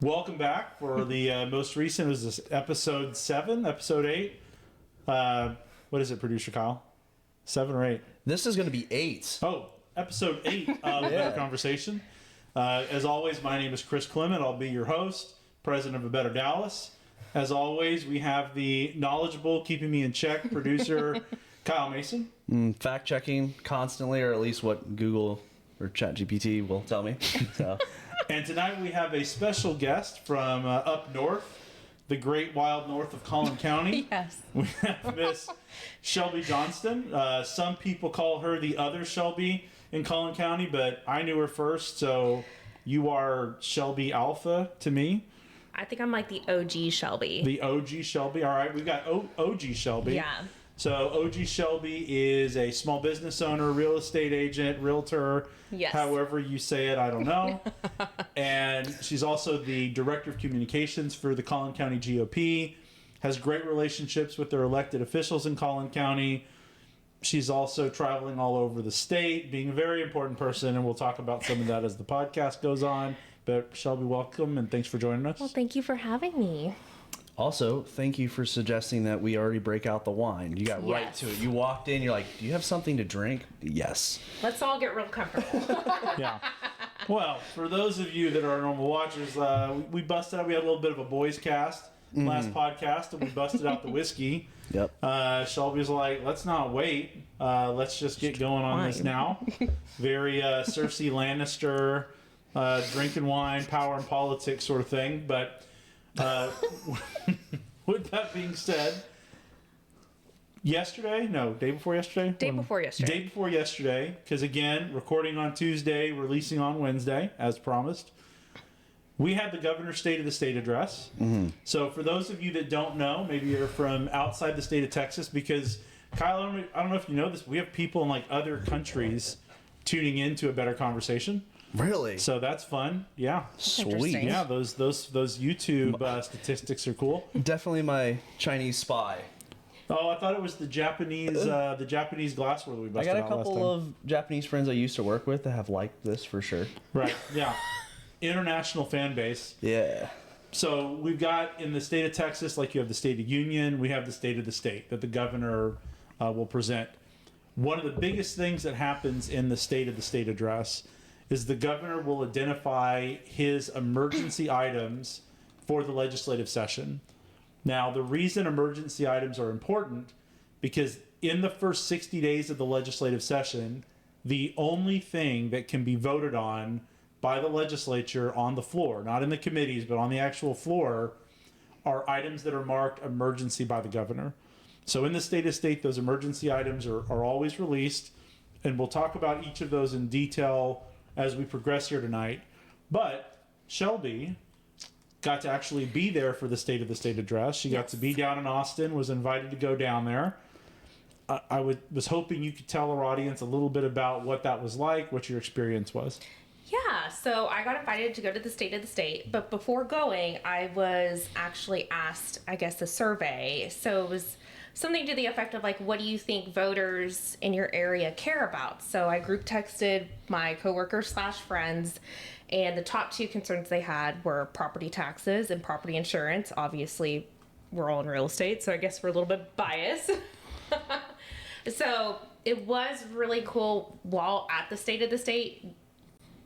Welcome back for the most recent. Is this episode 7, episode 8? What is it, producer Kyle? 7 or 8? This is going to be 8. Oh, episode 8 of Better Conversation. As always, my name is Chris Clement. I'll be your host, president of A Better Dallas. As always, we have the knowledgeable, keeping me in check, producer Kyle Mason. Fact checking constantly, or at least what Google or ChatGPT will tell me. So. And tonight we have a special guest from up north, the great wild north of Collin County. Yes. We have Miss Shelby Johnston. Some people call her the other Shelby in Collin County, but I knew her first, so you are Shelby Alpha to me. I think I'm like the OG Shelby. The OG Shelby. All right, we got OG Shelby. Yeah. So OG Shelby is a small business owner, real estate agent, realtor, Yes. however you say it, I don't know. And she's also the director of communications for the Collin County GOP, has great relationships with their elected officials in Collin County. She's also traveling all over the state, being a very important person, and we'll talk about some of that as the podcast goes on. But Shelby, welcome, and thanks for joining us. Well, thank you for having me. Also, thank you for suggesting that we already break out the wine. You got right Yes. to it. You walked in, you're like, do you have something to drink? Yes. Let's all get real comfortable. Yeah. Well, for those of you that are normal watchers, we busted out. We had a little bit of a boys cast last podcast, and we busted out the whiskey. Yep. Shelby's like, let's not wait. Let's just get going on this Wine. now. Very Cersei Lannister, drinking wine, power and politics sort of thing. But with that being said, day before yesterday? Day before yesterday. Day before yesterday, because again, recording on Tuesday, releasing on Wednesday, as promised. We had the governor's State of the State address. Mm-hmm. So for those of you that don't know, maybe you're from outside the state of Texas, because Kyle, I don't know if you know this, we have people in like other countries tuning into A Better Conversation. Really? So that's fun. Yeah. Sweet. interesting. Yeah, those YouTube statistics are cool. Definitely my Chinese spy. Oh, I thought it was the Japanese glassware that we I busted got a out last couple time. of Japanese friends I used to work with that have liked this for sure. Right. Yeah. International fan base. Yeah. So we've got in the state of Texas, like you have the State of Union, we have the State of the State that the governor will present. One of the biggest things that happens in the State of the State address is the governor will identify his emergency items for the legislative session. Now, the reason emergency items are important, because in the first 60 days of the legislative session, the only thing that can be voted on by the legislature on the floor, not in the committees, but on the actual floor, are items that are marked emergency by the governor. So in the State of State, those emergency items are always released, and we'll talk about each of those in detail as we progress here tonight. But Shelby got to actually be there for the State of the State address. She got to be down in Austin, was invited to go down there. I was hoping you could tell our audience a little bit about what that was like, what your experience was. Yeah, so I got invited to go to the State of the State, but before going, I was actually asked, I guess, a survey. So it was something to the effect of like, what do you think voters in your area care about? So I group texted my coworkers / friends, and the top 2 concerns they had were property taxes and property insurance. Obviously, we're all in real estate, so I guess we're a little bit biased. So it was really cool while at the State of the State.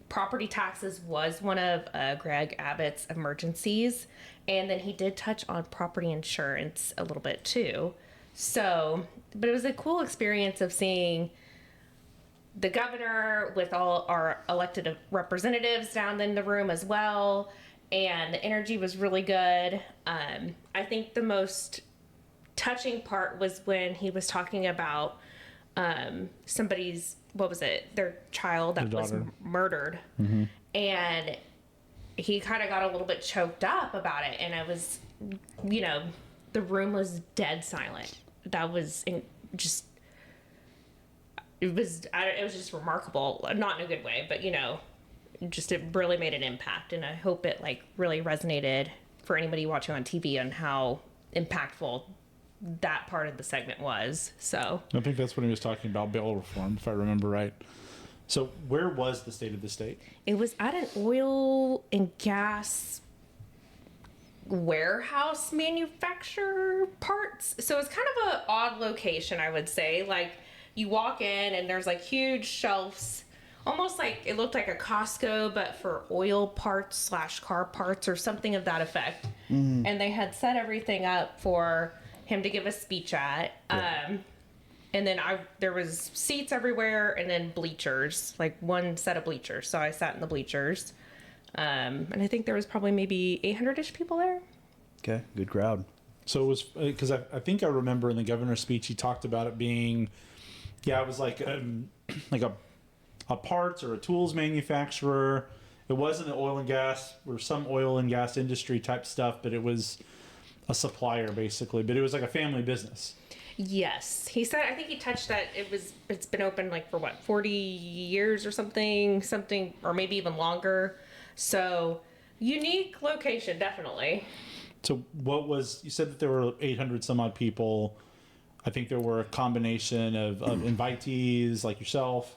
Property taxes was one of Greg Abbott's emergencies, and then he did touch on property insurance a little bit too. So, but it was a cool experience of seeing the governor with all our elected representatives down in the room as well, and the energy was really good. I think the most touching part was when he was talking about somebody's, their child that was murdered. Mm-hmm. And he kind of got a little bit choked up about it. And I was, the room was dead silent. That was it was just remarkable. Not in a good way, but, it really made an impact. And I hope it really resonated for anybody watching on TV on how impactful that part of the segment was. So I think that's when he was talking about bail reform, if I remember right. So where was the State of the State? it was at an oil and gas warehouse manufacturer parts. So it's kind of an odd location, I would say. Like, you walk in and there's like huge shelves, almost like it looked like a Costco, but for oil parts / car parts or something of that effect. And they had set everything up for him to give a speech at. And then there was seats everywhere, and then bleachers, like one set of bleachers. So I sat in the bleachers. And I think there was probably maybe 800-ish people there. Okay, good crowd. So it was, because I think I remember in the governor's speech he talked about it being, it was like a parts or a tools manufacturer. It wasn't an oil and gas or some oil and gas industry type stuff, but it was a supplier basically. But it was like a family business. Yes, he said. I think he touched that it's been open like for 40 years or something, or maybe even longer. So unique location, definitely. So you said that there were 800 some odd people. I think there were a combination of invitees like yourself,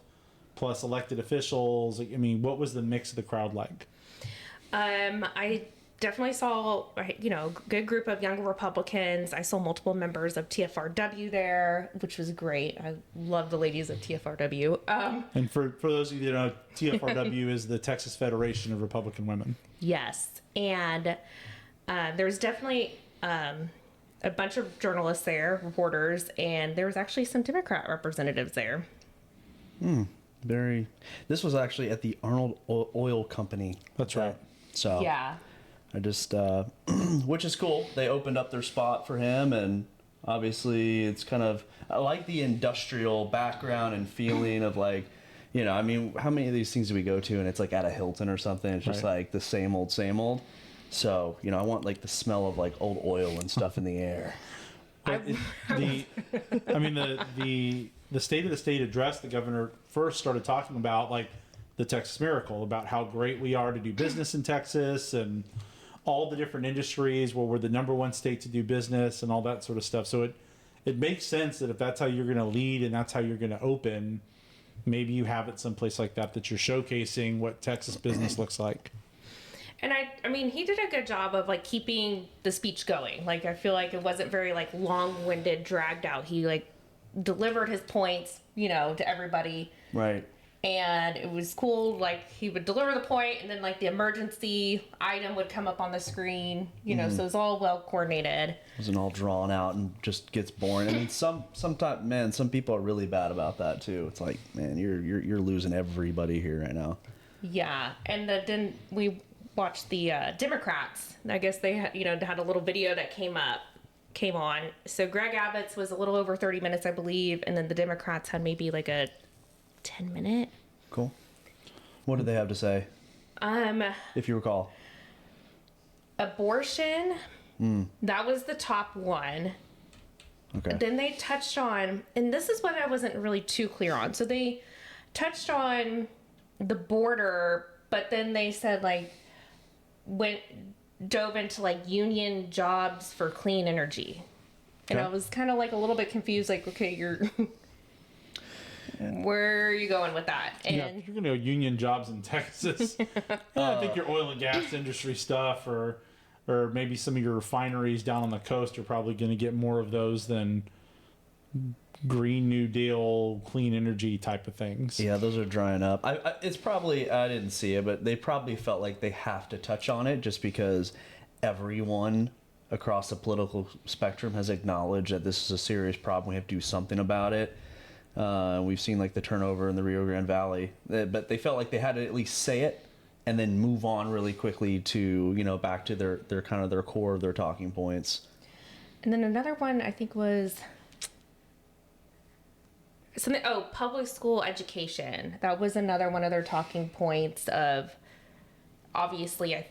plus elected officials. I mean, what was the mix of the crowd like? I definitely saw, a good group of younger Republicans. I saw multiple members of TFRW there, which was great. I love the ladies of TFRW. And for those of you that know, TFRW is the Texas Federation of Republican Women. Yes. And there's definitely a bunch of journalists there, reporters, and there was actually some Democrat representatives there. This was actually at the Arnold Oil Company. That's right. So Yeah. I just, which is cool. They opened up their spot for him, and obviously it's kind of, I like the industrial background and feeling of like, I mean, how many of these things do we go to and it's like at a Hilton or something? It's just like the same old, same old. So, I want like the smell of like old oil and stuff in the air. The State of the State address, the governor first started talking about like the Texas Miracle, about how great we are to do business in Texas and all the different industries where we're the #1 state to do business and all that sort of stuff. So it makes sense that if that's how you're going to lead and that's how you're going to open, maybe you have it someplace like that you're showcasing what Texas business looks like. And I mean, he did a good job of like keeping the speech going. Like, I feel like it wasn't very like long-winded, dragged out. He like delivered his points, to everybody. Right. And it was cool. Like, he would deliver the point, and then like the emergency item would come up on the screen. So it was all well coordinated. It wasn't all drawn out and just gets boring. I mean, some people are really bad about that too. It's like, man, you're losing everybody here right now. Yeah, and then we watched the Democrats. I guess they had a little video that came on. So Greg Abbott's was a little over 30 minutes, I believe, and then the Democrats had maybe like a 10-minute. Cool. What did they have to say? If you recall. Abortion. That was the top one. Okay. Then they touched on, and this is what I wasn't really too clear on. So they touched on the border, but then they said like dove into like union jobs for clean energy. And Okay. I was kind of like a little bit confused, like, okay, where are you going with that? And If you're going to union jobs in Texas, I think your oil and gas industry stuff or maybe some of your refineries down on the coast are probably going to get more of those than Green New Deal, clean energy type of things. Yeah, those are drying up. It's probably, I didn't see it, but they probably felt like they have to touch on it just because everyone across the political spectrum has acknowledged that this is a serious problem. We have to do something about it. We've seen like the turnover in the Rio Grande Valley, but they felt like they had to at least say it and then move on really quickly to, back to their kind of their core of their talking points. And then another one I think was something, public school education. That was another one of their talking points of obviously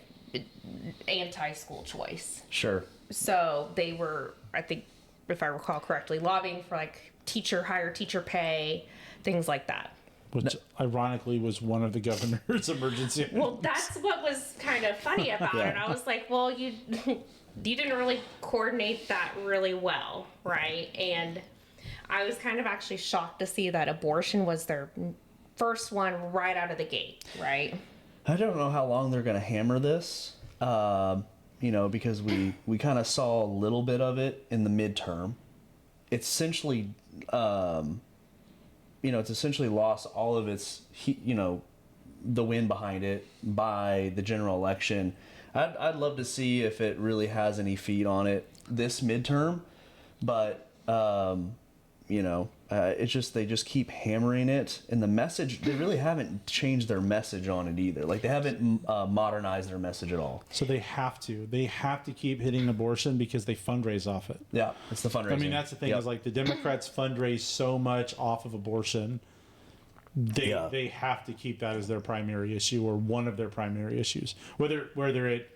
anti-school choice. Sure. So they were, I think, if I recall correctly, lobbying for like higher teacher pay, things like that. Which ironically was one of the governor's emergency. Well, that's what was kind of funny about it. I was like, well, you didn't really coordinate that really well, right? And I was kind of actually shocked to see that abortion was their first one right out of the gate, right? I don't know how long they're going to hammer this. because we kind of saw a little bit of it in the midterm. It's essentially, it's essentially lost all of its, the win behind it by the general election. I'd love to see if it really has any feet on it this midterm, but it's just they just keep hammering it, and the message, they really haven't changed their message on it either. Like, they haven't modernized their message at all. So they have to keep hitting abortion because they fundraise off it. Yeah, it's the fundraising. I mean, that's the thing. Yep. Is like the Democrats fundraise so much off of abortion. They have to keep that as their primary issue, or one of their primary issues, whether it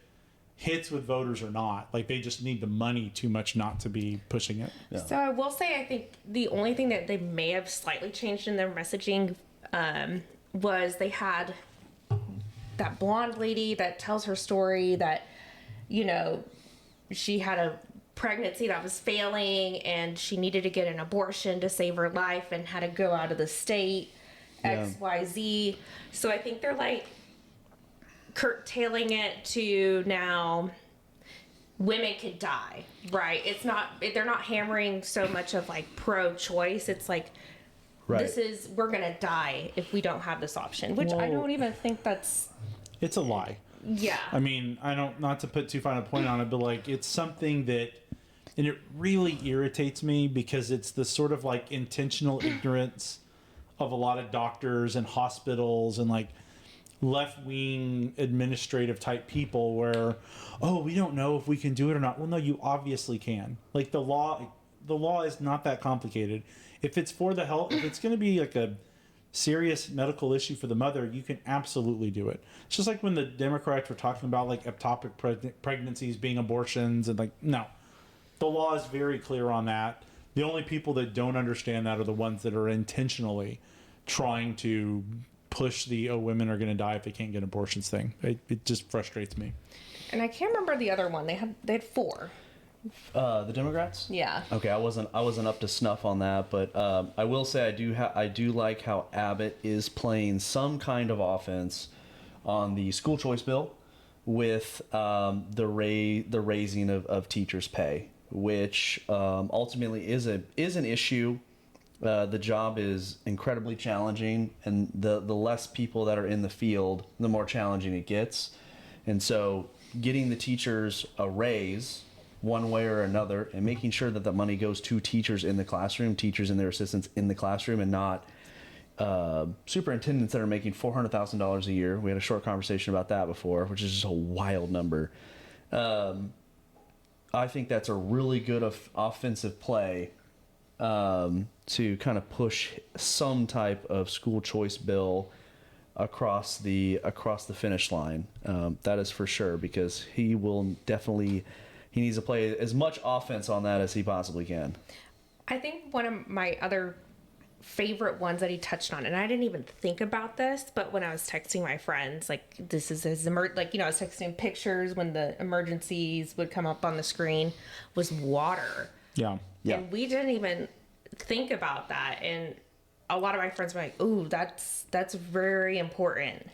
hits with voters or not. Like, they just need the money too much not to be pushing it. Yeah. So I will say, I think the only thing that they may have slightly changed in their messaging was they had that blonde lady that tells her story that, she had a pregnancy that was failing and she needed to get an abortion to save her life and had to go out of the state, XYZ. So I think they're like curtailing it to now women could die, right? It's not, they're not hammering so much of like pro-choice. It's like, Right. we're gonna die if we don't have this option, which I don't even think that's, It's a lie. yeah. I mean, not to put too fine a point on it, but like, it's something that, and it really irritates me because it's the sort of like intentional ignorance of a lot of doctors and hospitals and like left-wing administrative type people where, oh, we don't know if we can do it or not. Well, no, you obviously can. Like, the law is not that complicated. If it's for the health, if it's going to be like a serious medical issue for the mother, you can absolutely do it. It's just like when the Democrats were talking about like ectopic pregnancies being abortions, and like, no, the law is very clear on that. The only people that don't understand that are the ones that are intentionally trying to push the, oh, women are going to die if they can't get abortions thing. It just frustrates me. And I can't remember the other one. They had 4. The Democrats? Yeah. Okay, I wasn't up to snuff on that, but I will say I do like how Abbott is playing some kind of offense on the school choice bill with the raising of teachers' pay, which ultimately is an issue. The job is incredibly challenging, and the less people that are in the field, the more challenging it gets. And so getting the teachers a raise one way or another, and making sure that the money goes to teachers in the classroom, teachers and their assistants in the classroom, and not superintendents that are making $400,000 a year. We had a short conversation about that before, which is just a wild number. I think that's a really good offensive play to kind of push some type of school choice bill across the finish line. That is for sure, because he needs to play as much offense on that as he possibly can. I think one of my other favorite ones that he touched on, and I didn't even think about this, but when I was texting my friends, like, this is his I was texting pictures when the emergencies would come up on the screen, was water. Yeah. And we didn't even think about that. And a lot of my friends were like, ooh, that's very important.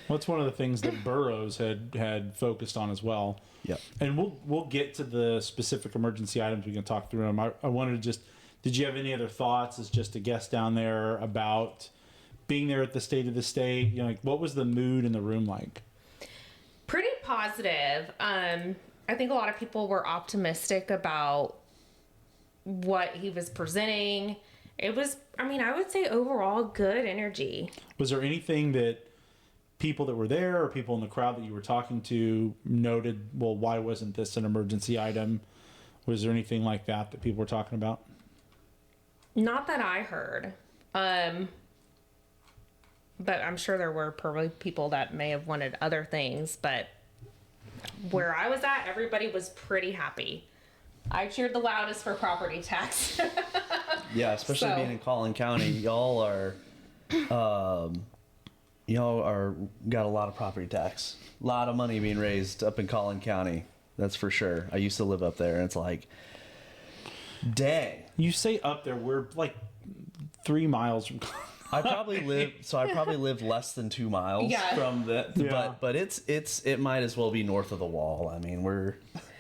Well, it's one of the things that Burroughs had focused on as well. Yeah. And we'll get to the specific emergency items. We can talk through them. I wanted to just, did you have any other thoughts as just a guest down there about being there at the State of the State? Like, what was the mood in the room like? Pretty positive. I think a lot of people were optimistic about what he was presenting. It was, I would say overall good energy. Was there anything that people that were there or people in the crowd that you were talking to noted, well, why wasn't this an emergency item? Was there anything like that people were talking about? Not that I heard. But I'm sure there were probably people that may have wanted other things. But where I was at, everybody was pretty happy. I cheered the loudest for property tax. Yeah, especially being in Collin County, y'all are got a lot of property tax, a lot of money being raised up in Collin County. That's for sure. I used to live up there, and it's like, dang. You say up there, we're like 3 miles from. I probably live less than 2 miles Yeah. from that. Yeah. But it might as well be north of the wall. I mean, we're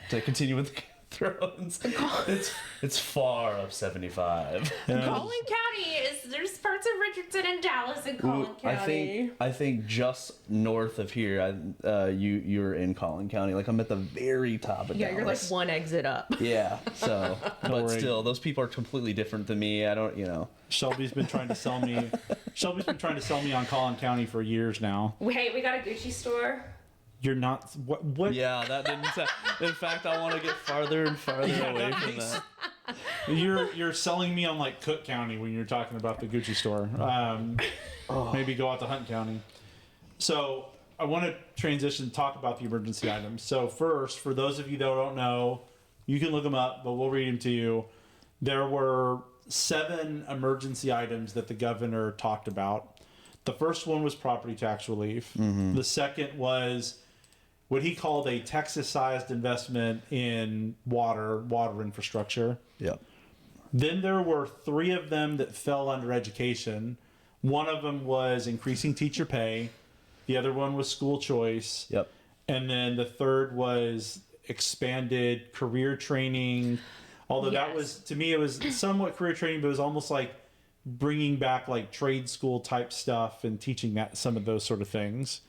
to continue with Thrones. It's far up 75. Collin County there's parts of Richardson and Dallas in Collin County. I think just north of here, you're in Collin County. Like I'm at the very top of Yeah, you're like Dallas. one exit up. Yeah. So, but worry. still, those people are completely different than me. I don't, Shelby's been trying to sell me on Collin County for years now. Hey, we got a Gucci store. You're not what Yeah, that didn't sound. In fact, I want to get farther and farther away from that. You're selling me on like Cook County when you're talking about the Gucci store. Maybe go out to Hunt County. So I want to transition and talk about the emergency items. So first, for those of you that don't know, you can look them up, but we'll read them to you. There were 7 emergency items that the governor talked about. The first one was property tax relief. Mm-hmm. The second was what he called a Texas-sized investment in water infrastructure. Yep. Then there were 3 of them that fell under education. One of them was increasing teacher pay. The other one was school choice. Yep. And then the third was expanded career training. Although that was, to me, it was somewhat career training, but it was almost like bringing back like trade school type stuff and teaching that some of those sort of things.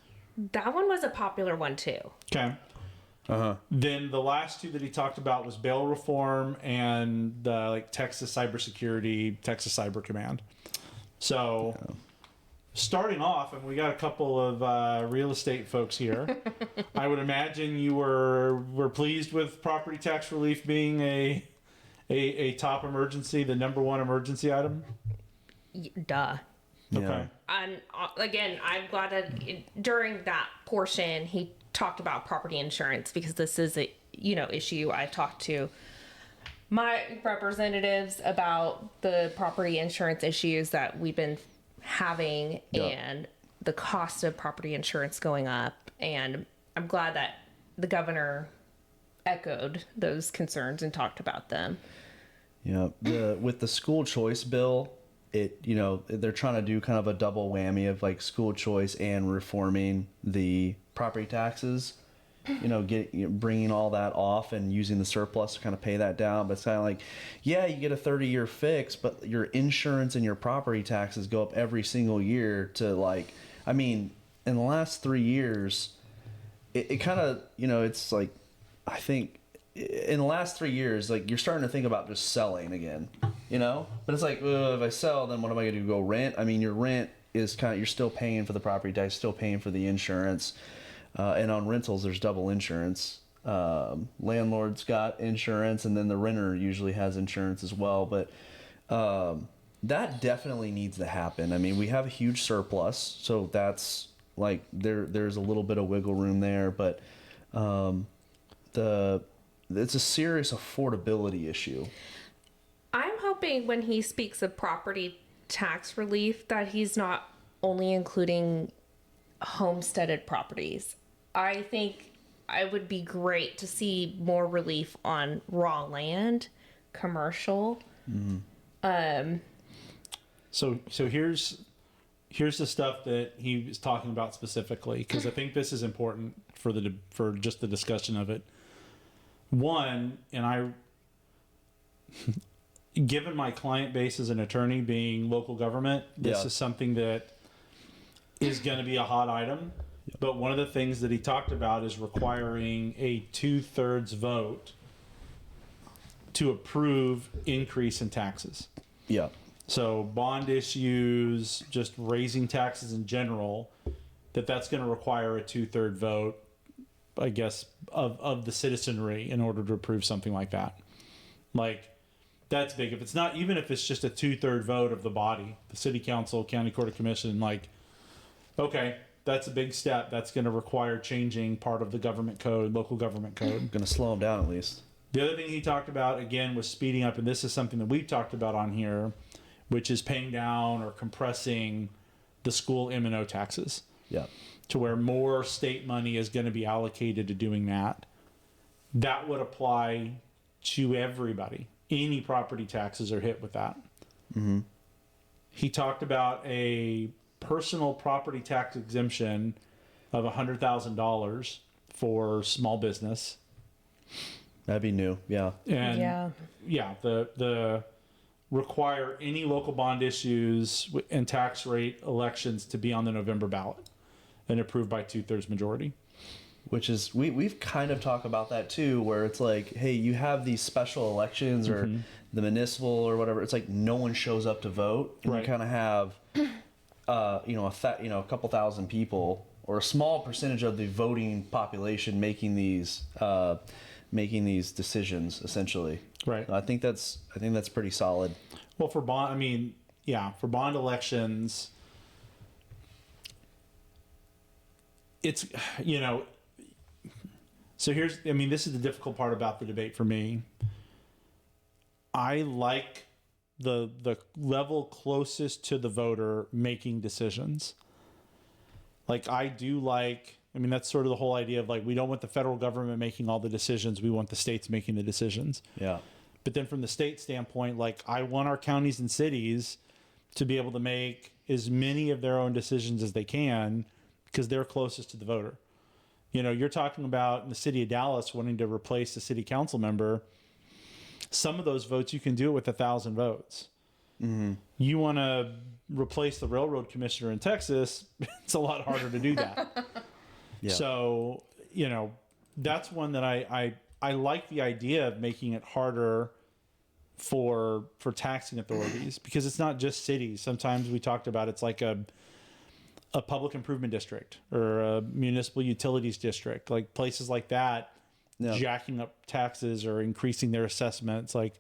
That one was a popular one too. Okay. Then the last 2 that he talked about was bail reform and the like Texas cybersecurity, Texas Cyber Command. So starting off, and we got a couple of real estate folks here. I would imagine you were pleased with property tax relief being a top emergency, the number 1 emergency item. Duh. Okay. Yeah. And again, I'm glad that during that portion he talked about property insurance because this is a issue. I talked to my representatives about the property insurance issues that we've been having and the cost of property insurance going up, and I'm glad that the governor echoed those concerns and talked about them. Yeah. With the school choice bill, they're trying to do kind of a double whammy of like school choice and reforming the property taxes. Bringing all that off and using the surplus to kind of pay that down. But it's kind of like, yeah, you get a 30-year fix, but your insurance and your property taxes go up every single year to like, I mean, in the last 3 years, it kind of, it's like, I think in the last 3 years, like you're starting to think about just selling again, but it's like, if I sell, then what am I going to do? Go rent? I mean, your rent is you're still paying for the property tax, still paying for the insurance. And on rentals, there's double insurance. Landlord's got insurance, and then the renter usually has insurance as well. But that definitely needs to happen. I mean, we have a huge surplus, so that's like there's a little bit of wiggle room there. But it's a serious affordability issue. I'm hoping when he speaks of property tax relief that he's not only including homesteaded properties. I think it would be great to see more relief on raw land, commercial. Mm-hmm. So here's the stuff that he was talking about specifically, because I think this is important for just the discussion of it. One, and given my client base as an attorney being local government, this is something that is going to be a hot item. But one of the things that he talked about is requiring a 2/3 vote to approve increase in taxes. Yeah. So bond issues, just raising taxes in general, that's going to require a 2/3 vote, I guess, of the citizenry in order to approve something like that. Like, that's big. If it's not, even if it's just a 2/3 vote of the body, the city council, county court of commission, like, okay, that's a big step. That's going to require changing part of the government code, local government code. Going to slow them down at least. The other thing he talked about, again, was speeding up, and this is something that we've talked about on here, which is paying down or compressing the school M&O taxes. Yeah. To where more state money is going to be allocated to doing that. That would apply to everybody. Any property taxes are hit with that. Mm-hmm. He talked about a personal property tax exemption of $100,000 for small business. That'd be new. Yeah. And the require any local bond issues and tax rate elections to be on the November ballot and approved by 2/3 majority. Which is, we've kind of talked about that too, where it's like, hey, you have these special elections or the municipal or whatever. It's like no one shows up to vote. And Right. you kind of have, a couple thousand people or a small percentage of the voting population making these decisions essentially. Right. So I think that's pretty solid. Well, for bond elections, it's, so this is the difficult part about the debate for me. I like the level closest to the voter making decisions. Like, that's sort of the whole idea of, like, we don't want the federal government making all the decisions. We want the states making the decisions. Yeah. But then from the state standpoint, like, I want our counties and cities to be able to make as many of their own decisions as they can because they're closest to the voter. You're talking about in the city of Dallas wanting to replace a city council member. Some of those votes, you can do it with 1,000 votes. Mm-hmm. You want to replace the railroad commissioner in Texas, it's a lot harder to do that. Yeah. So, that's one that I like the idea of making it harder for taxing authorities, because it's not just cities. Sometimes we talked about it's like a public improvement district or a municipal utilities district, like places like that, jacking up taxes or increasing their assessments. Like,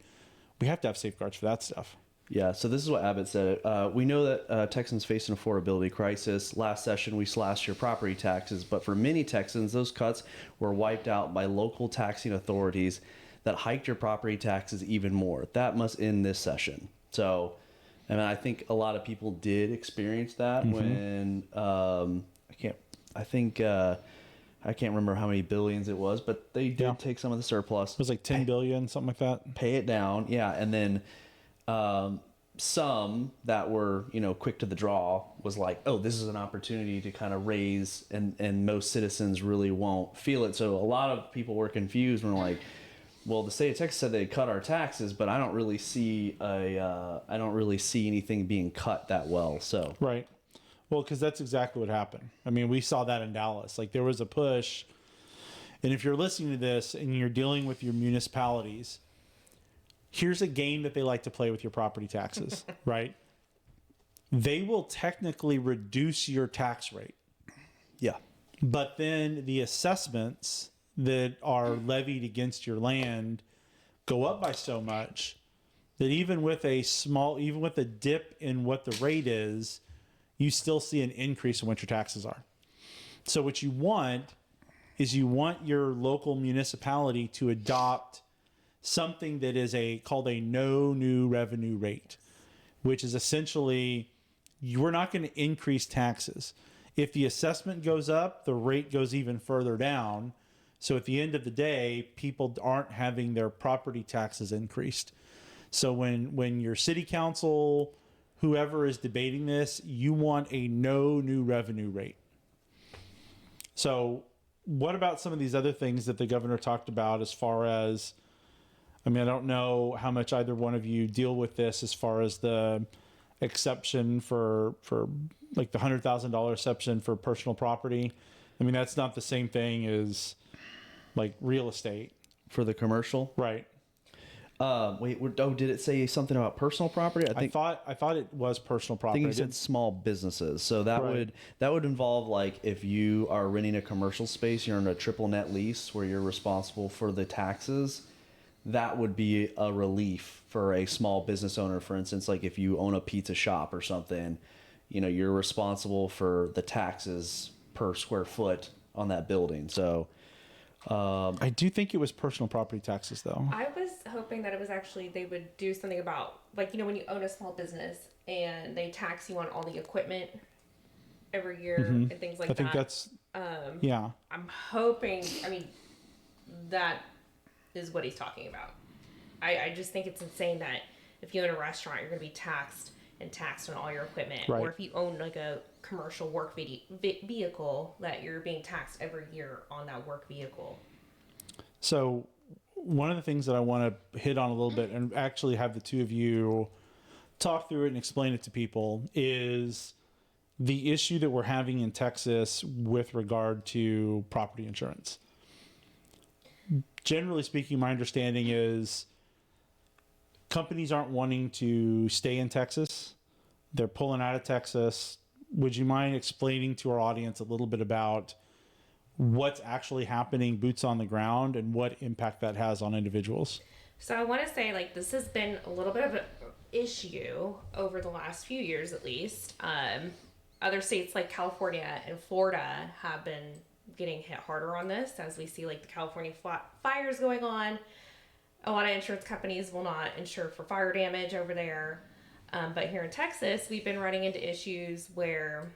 we have to have safeguards for that stuff. Yeah, so this is what Abbott said. We know that Texans face an affordability crisis. Last session, we slashed your property taxes, but for many Texans, those cuts were wiped out by local taxing authorities that hiked your property taxes even more. That must end this session. So, I think a lot of people did experience that when I can't remember how many billions it was, but they did take some of the surplus. It was like 10 billion, something like that. Pay it down, yeah, and then some that were quick to the draw was like, oh, this is an opportunity to kind of raise, and most citizens really won't feel it. So a lot of people were confused when like, well, the state of Texas said they cut our taxes, but I don't really see anything being cut that well. So right. Well, because that's exactly what happened. We saw that in Dallas. Like, there was a push. And if you're listening to this and you're dealing with your municipalities, here's a game that they like to play with your property taxes, right? They will technically reduce your tax rate. Yeah. But then the assessments that are levied against your land go up by so much that even with a dip in what the rate is, you still see an increase in what your taxes are. So what you want is your local municipality to adopt something that is called a no new revenue rate, which is essentially, you're not going to increase taxes. If the assessment goes up, the rate goes even further down. So at the end of the day, people aren't having their property taxes increased. So when your city council, whoever is debating this, you want a no new revenue rate. So what about some of these other things that the governor talked about as far as, I don't know how much either one of you deal with this as far as the exception for like the $100,000 exception for personal property. That's not the same thing as like real estate. For the commercial? Right. Did it say something about personal property? I thought it was personal property. I think it said small businesses. So that Right. would involve, like, if you are renting a commercial space, you're in a triple net lease where you're responsible for the taxes. That would be a relief for a small business owner. For instance, like if you own a pizza shop or something, you're responsible for the taxes per square foot on that building. So I do think it was personal property taxes, though. I was hoping that it was actually, they would do something about, like, when you own a small business and they tax you on all the equipment every year and things like that. I think that's, yeah. I'm hoping, that is what he's talking about. I just think it's insane that if you own a restaurant, you're going to be taxed and taxed on all your equipment. Right. Or if you own like a commercial work vehicle, that you're being taxed every year on that work vehicle. So one of the things that I want to hit on a little bit and actually have the two of you talk through it and explain it to people is the issue that we're having in Texas with regard to property insurance. Generally speaking, my understanding is companies aren't wanting to stay in Texas. They're pulling out of Texas. Would you mind explaining to our audience a little bit about what's actually happening, boots on the ground, and what impact that has on individuals? So I want to say, like, this has been a little bit of an issue over the last few years, at least. Other states like California and Florida have been getting hit harder on this, as we see, like, the California fires going on. A lot of insurance companies will not insure for fire damage over there. But here in Texas, we've been running into issues where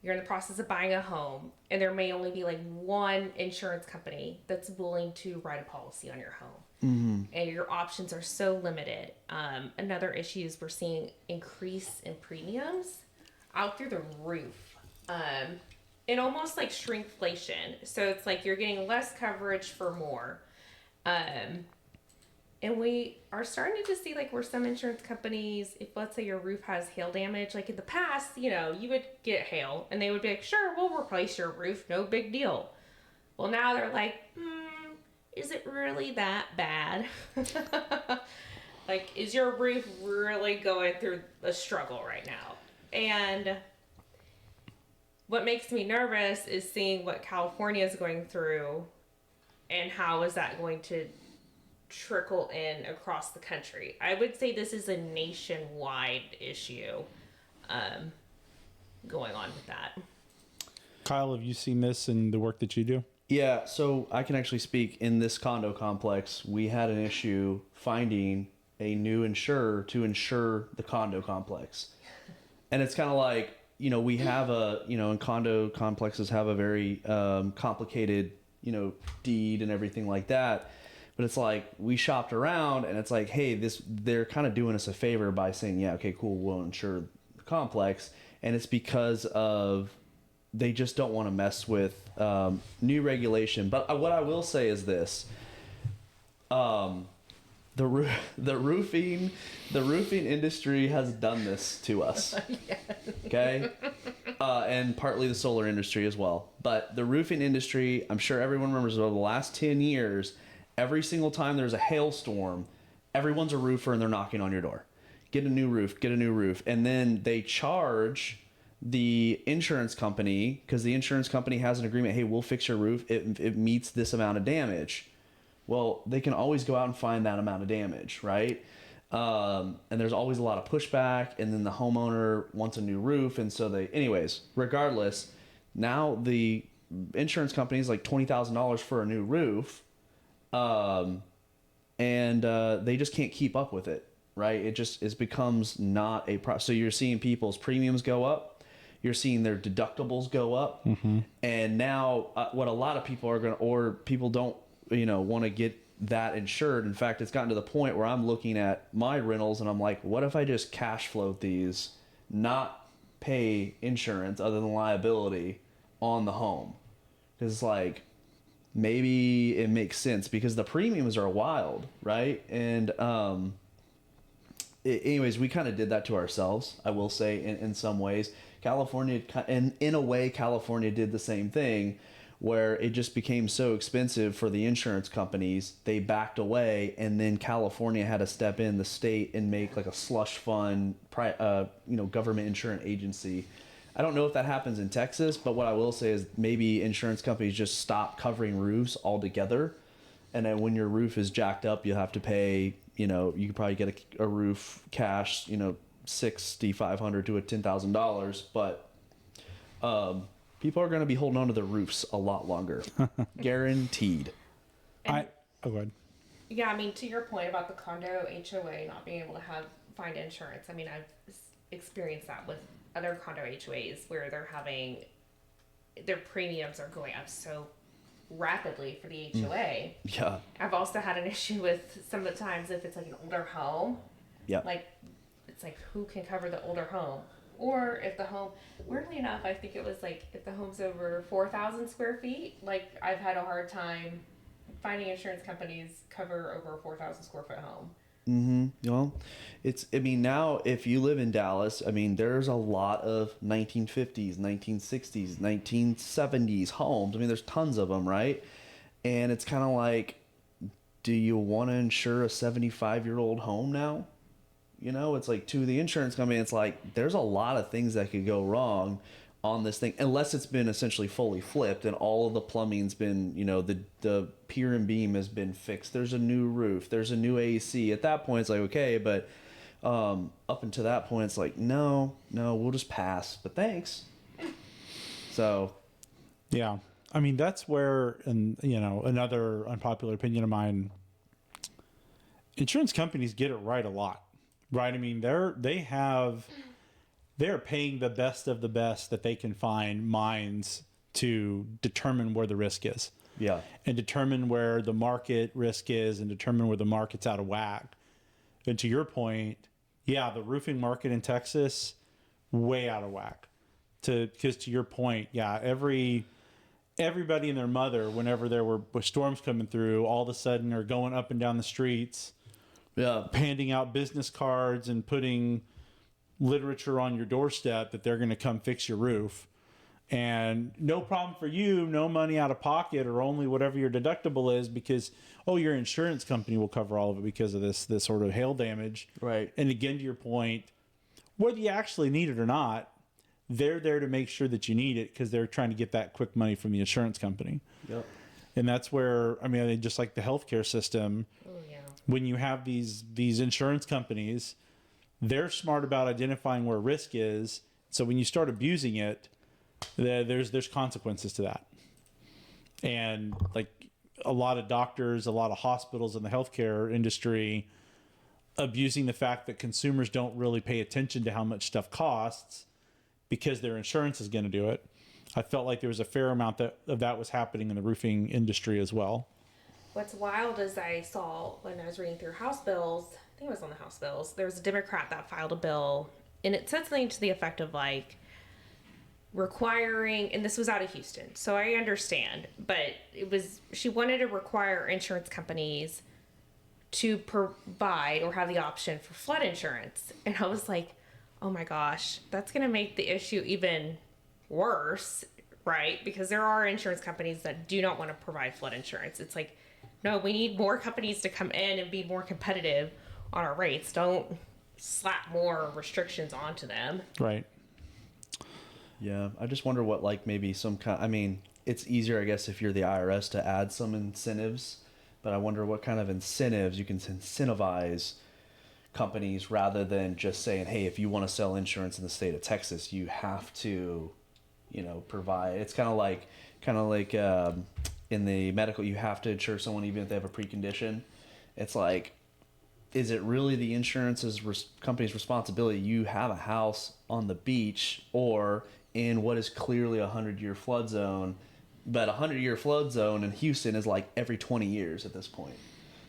you're in the process of buying a home, and there may only be like one insurance company that's willing to write a policy on your home. Mm-hmm. And your options are so limited. Another issue is we're seeing increase in premiums out through the roof. And almost like shrinkflation. So it's like you're getting less coverage for more. And we are starting to see, like, where some insurance companies, if let's say your roof has hail damage, like in the past, you know, you would get hail and they would be like, sure, we'll replace your roof, no big deal. Well, now they're like, is it really that bad? Like, is your roof really going through a struggle right now? And what makes me nervous is seeing what California is going through and how is that going to trickle in across the country. I would say this is a nationwide issue going on with that. Kyle, have you seen this in the work that you do? Yeah, so I can actually speak. In this condo complex, we had an issue finding a new insurer to insure the condo complex. And it's kind of like, you know, we have and condo complexes have a very complicated, deed and everything like that. But it's like, we shopped around and it's like, hey, they're kind of doing us a favor by saying, yeah, okay, cool, we'll insure the complex. And it's because of, they just don't want to mess with new regulation. But what I will say is this, the roofing industry has done this to us. Yes. Okay? And partly the solar industry as well. But the roofing industry, I'm sure everyone remembers over the last 10 years, every single time there's a hailstorm, everyone's a roofer and they're knocking on your door. Get a new roof, get a new roof. And then they charge the insurance company, because the insurance company has an agreement, hey, we'll fix your roof. It meets this amount of damage. Well, they can always go out and find that amount of damage, right? And there's always a lot of pushback, and then the homeowner wants a new roof. And so anyways, regardless, now the insurance company is like $20,000 for a new roof. And they just can't keep up with it, right? It becomes not a so you're seeing people's premiums go up, you're seeing their deductibles go up, and now what a lot of people are people don't want to get that insured. In fact, it's gotten to the point where I'm looking at my rentals and I'm like, what if I just cash float these, not pay insurance other than liability on the home? Because it's like, maybe it makes sense because the premiums are wild, right? And anyways, we kind of did that to ourselves, I will say, in some ways. California, and in a way, California did the same thing, where it just became so expensive for the insurance companies, they backed away, and then California had to step in, the state, and make like a slush fund, government insurance agency. I don't know if that happens in Texas, but what I will say is maybe insurance companies just stop covering roofs altogether. And then when your roof is jacked up, you'll have to pay, you could probably get a roof cash, $6,500 to $10,000. But people are going to be holding on to their roofs a lot longer. Guaranteed. Go ahead. Yeah, I mean, to your point about the condo HOA not being able to find insurance, I mean, I've experienced that with other condo HOAs where their premiums are going up so rapidly for the HOA. Yeah. I've also had an issue with some of the times if it's like an older home. Yeah. Like it's like, who can cover the older home? Or if the home, weirdly enough, I think it was like if the home's over 4,000 square feet, like I've had a hard time finding insurance companies cover over a 4,000 square foot home. Well, I mean, now if you live in Dallas, I mean, there's a lot of 1950s, 1960s, 1970s homes. I mean, there's tons of them, right? And it's kind of like, do you want to insure a 75-year-old home now? You know, it's like, to the insurance company, it's like, there's a lot of things that could go wrong on this thing, unless it's been essentially fully flipped and all of the plumbing's been, you know, the pier and beam has been fixed. There's a new roof, there's a new AC. At that point, it's like, okay, but up until that point, it's like, no, we'll just pass. But thanks. So, Yeah. I mean, that's where, and you know, another unpopular opinion of mine, insurance companies get it right a lot, right? I mean, they're paying the best of the best that they can find minds to determine where the risk is. yeah, And determine where the market risk is and determine where the market's out of whack. And to your point, yeah, the roofing market in Texas, way out of whack. Because to your point, yeah, everybody and their mother, whenever there were storms coming through, all of a sudden are going up and down the streets, yeah, handing out business cards and putting literature on your doorstep that they're going to come fix your roof. And no problem for you, no money out of pocket, or only whatever your deductible is, because your insurance company will cover all of it because of this sort of hail damage. right. And again, to your point, whether you actually need it or not, they're there to make sure that you need it because they're trying to get that quick money from the insurance company. Yep. And that's where, I mean, just like the healthcare system, when you have these insurance companies, they're smart about identifying where risk is. So when you start abusing it, there's consequences to that. And like a lot of doctors, a lot of hospitals in the healthcare industry abusing the fact that consumers don't really pay attention to how much stuff costs because their insurance is going to do it. I felt like there was a fair amount of that was happening in the roofing industry as well. What's wild is I saw when I was reading through House bills, I think it was on the House bills, there was a Democrat that filed a bill, and it said something to the effect of like requiring, and this was out of Houston, so I understand, but she wanted to require insurance companies to provide or have the option for flood insurance. And I was like, oh my gosh, that's going to make the issue even worse, right? Because there are insurance companies that do not want to provide flood insurance. It's like, no, we need more companies to come in and be more competitive on our rates. Don't slap more restrictions onto them. Right. Yeah, I just wonder what, like, maybe some kind. I mean, it's easier, I guess, if you're the IRS to add some incentives, but I wonder what kind of incentives you can incentivize companies rather than just saying, hey, if you want to sell insurance in the state of Texas, you have to, provide. It's kind of like in the medical, you have to insure someone even if they have a precondition. It's like, is it really the insurance's company's responsibility? You have a house on the beach or in what is clearly a 100-year flood zone, but a 100-year flood zone in Houston is like every 20 years at this point.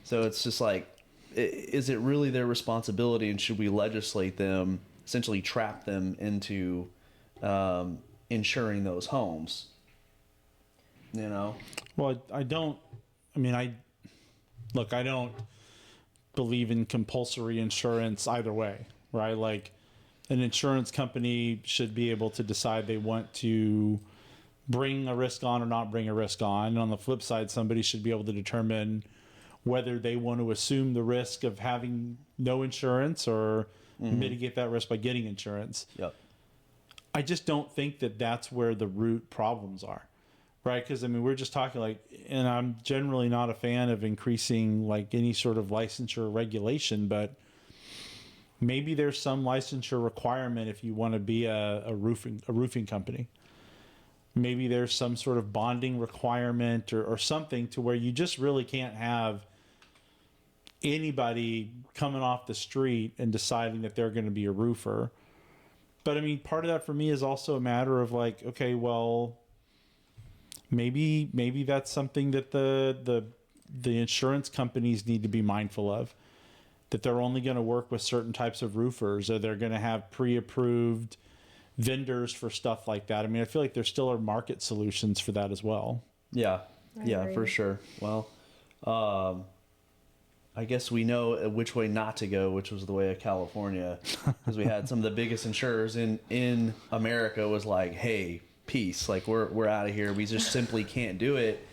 So it's just like, is it really their responsibility, and should we legislate them, essentially trap them into insuring those homes? Well, I don't believe in compulsory insurance either way, right? Like an insurance company should be able to decide they want to bring a risk on or not bring a risk on. And on the flip side, somebody should be able to determine whether they want to assume the risk of having no insurance or mitigate that risk by getting insurance. Yep. I just don't think that that's where the root problems are, right? Because, I mean, we're just talking like, and I'm generally not a fan of increasing like any sort of licensure regulation, but maybe there's some licensure requirement if you want to be a roofing company. Maybe there's some sort of bonding requirement or something to where you just really can't have anybody coming off the street and deciding that they're going to be a roofer. But I mean, part of that for me is also a matter of like, okay, well, maybe that's something that the insurance companies need to be mindful of. that they're only going to work with certain types of roofers, or they're going to have pre-approved vendors for stuff like that. I mean, I feel like there still are market solutions for that as well. Yeah, I yeah, agree. for sure. Well, I guess we know which way not to go, which was the way of California, because we had some of the biggest insurers in America was like, "Hey, peace! Like we're out of here. We just simply can't do it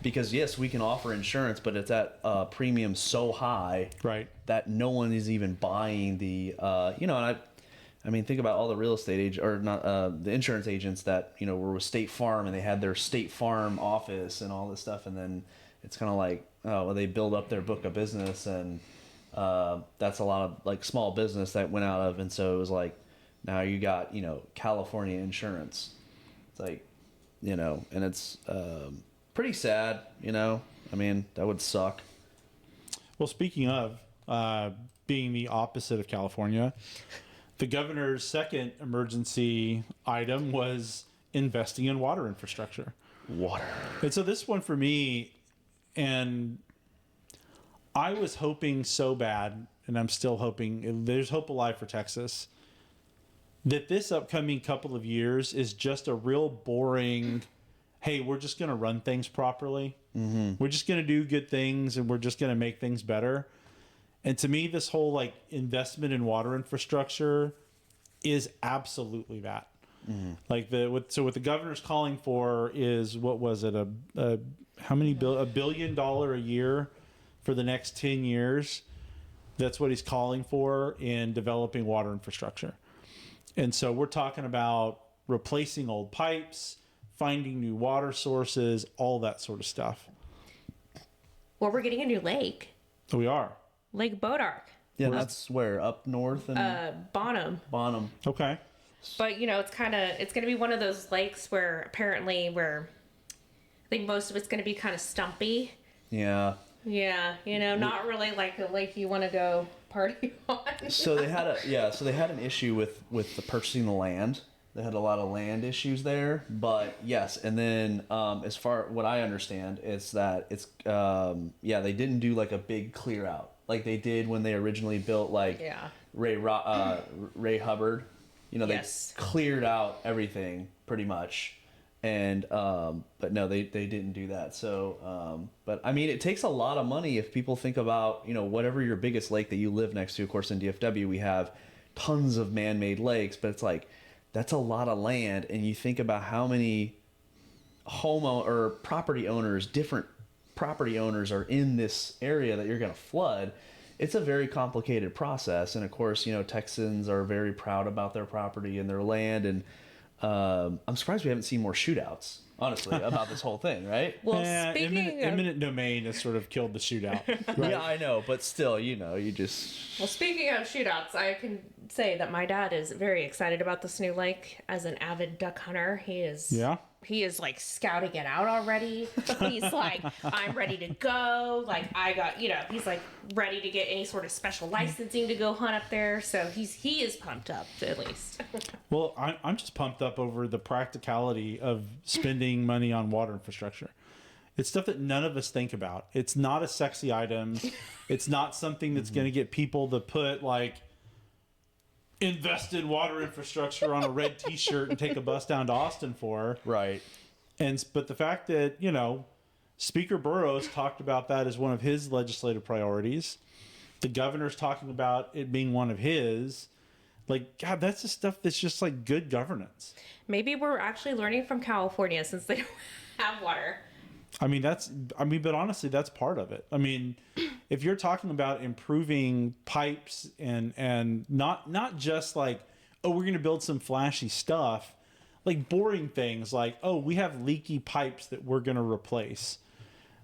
because yes, we can offer insurance, but it's at a premium so high Right. that no one is even buying the And I mean, think about all the real estate the insurance agents that were with State Farm and they had their State Farm office and all this stuff, and then it's kind of like, oh, well, they build up their book of business, and that's a lot of like small business that went out of, and so it was like, now you got California insurance. It's like, and it's pretty sad. I mean, that would suck. Well, speaking of being the opposite of California, the governor's second emergency item was investing in water infrastructure. Water. And so this one for me, and I was hoping so bad, and I'm still hoping, there's hope alive for Texas, that this upcoming couple of years is just a real boring, hey, we're just going to run things properly. Mm-hmm. We're just going to do good things, and we're just going to make things better. And to me, this whole like investment in water infrastructure is absolutely that. Mm-hmm. Like what the governor's calling for is, what was it? $1 billion a year for the next 10 years. That's what he's calling for in developing water infrastructure. And so we're talking about replacing old pipes, finding new water sources, all that sort of stuff. Well, we're getting a new lake, So we are. Lake Bodark, Yeah, that's where up north and Bonham. Bonham. Okay. But it's going to be one of those lakes where apparently I think most of it's going to be kind of stumpy. Yeah. Yeah, not really like a lake you want to go party on. So they had an issue with the purchasing the land. They had a lot of land issues there, but yes, and then as far what I understand is that it's they didn't do like a big clear out like they did when they originally built Ray Hubbard. They Yes. cleared out everything pretty much, and but no, they didn't do that. So but I mean, it takes a lot of money if people think about whatever your biggest lake that you live next to. Of course, in DFW we have tons of man-made lakes, but it's like that's a lot of land, and you think about how many different property owners are in this area that you're going to flood. It's a very complicated process, and of course, Texans are very proud about their property and their land, and I'm surprised we haven't seen more shootouts, honestly, about this whole thing, right? Well, speaking of eminent domain has sort of killed the shootout. Right? Yeah, I know, but still, you just... Well, speaking of shootouts, I can say that my dad is very excited about this new lake. As an avid duck hunter, he is like scouting it out already. He's like, I'm ready to go. Like I got, he's like ready to get any sort of special licensing to go hunt up there. So he is pumped up at least. Well, I'm just pumped up over the practicality of spending money on water infrastructure. It's stuff that none of us think about. It's not a sexy item. It's not something that's going to get people to put like invest in water infrastructure on a red t-shirt and take a bus down to Austin for. Right. But the fact that, Speaker Burrows talked about that as one of his legislative priorities. The governor's talking about it being one of his. Like, God, that's the stuff that's just like good governance. Maybe we're actually learning from California since they don't have water. But honestly, that's part of it. I mean, if you're talking about improving pipes and not just like, oh, we're going to build some flashy stuff, like boring things like, oh, we have leaky pipes that we're going to replace.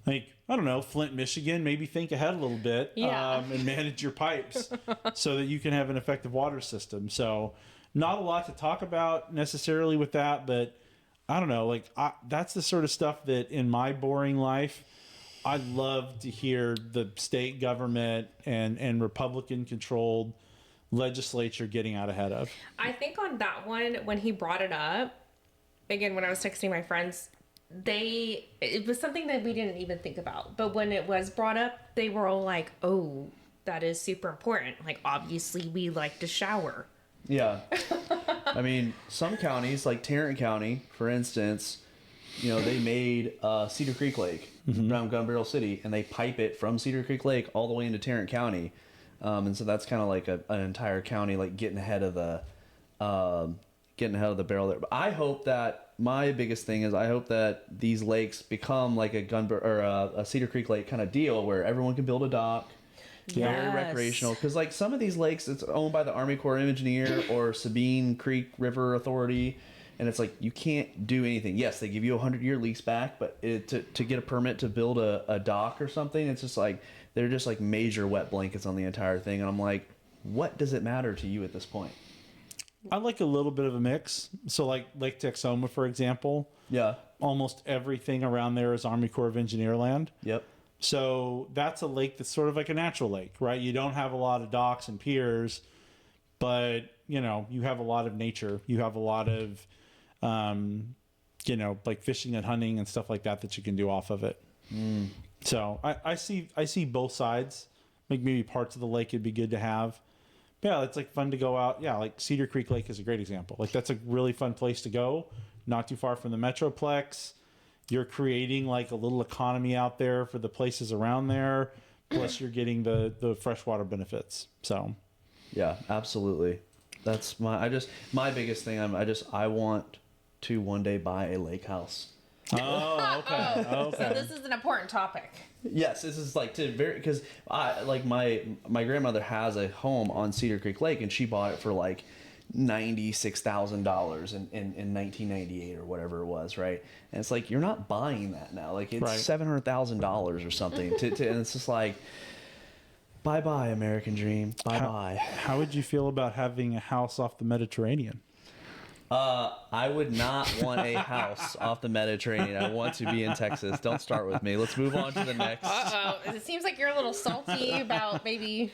Like, I don't know, Flint, Michigan, maybe think ahead a little bit and manage your pipes so that you can have an effective water system. So not a lot to talk about necessarily with that, but I don't know, that's the sort of stuff that in my boring life, I love to hear the state government and Republican-controlled legislature getting out ahead of. I think on that one, when he brought it up, again, when I was texting my friends, it was something that we didn't even think about. But when it was brought up, they were all like, oh, that is super important. Like, obviously, we like to shower. Yeah. I mean, some counties, like Tarrant County, for instance, you know, they made Cedar Creek Lake around Gun Barrel City, and they pipe it from Cedar Creek Lake all the way into Tarrant County. And so that's kind of like an entire county, like getting ahead of the barrel there. But I hope that my biggest thing is I hope that these lakes become like a Cedar Creek Lake kind of deal where everyone can build a dock. Very recreational, because like some of these lakes, it's owned by the Army Corps of Engineer or Sabine Creek River Authority, and it's like you can't do anything. Yes, they give you a 100-year lease back, but to get a permit to build a dock or something, it's just like they're just like major wet blankets on the entire thing, and I'm like, what does it matter to you at this point? I like a little bit of a mix. So like Lake Texoma, for example, Yeah. almost everything around there is Army Corps of Engineer land. Yep. So that's a lake that's sort of like a natural lake, right? You don't have a lot of docks and piers, but you know, you have a lot of nature. You have a lot of, you know, like fishing and hunting and stuff like that you can do off of it. So I see both sides. Like maybe parts of the lake would be good to have. But yeah, it's like fun to go out. Yeah, like Cedar Creek Lake is a great example. Like that's a really fun place to go. Not too far from the Metroplex. You're creating like a little economy out there for the places around there. Plus you're getting the freshwater benefits. So Yeah, absolutely. That's my biggest thing. I want to one day buy a lake house. Oh, okay. So this is an important topic. Yes, this is like because I like my grandmother has a home on Cedar Creek Lake, and she bought it for like $96,000 in 1998 or whatever it was, right? And it's like you're not buying that now. Like it's Right. $700,000 or something. And it's just like, bye bye American dream, bye bye. How would you feel about having a house off the Mediterranean? I would not want a house off the Mediterranean. I want to be in Texas. Don't start with me. Let's move on to the next. It seems like you're a little salty about maybe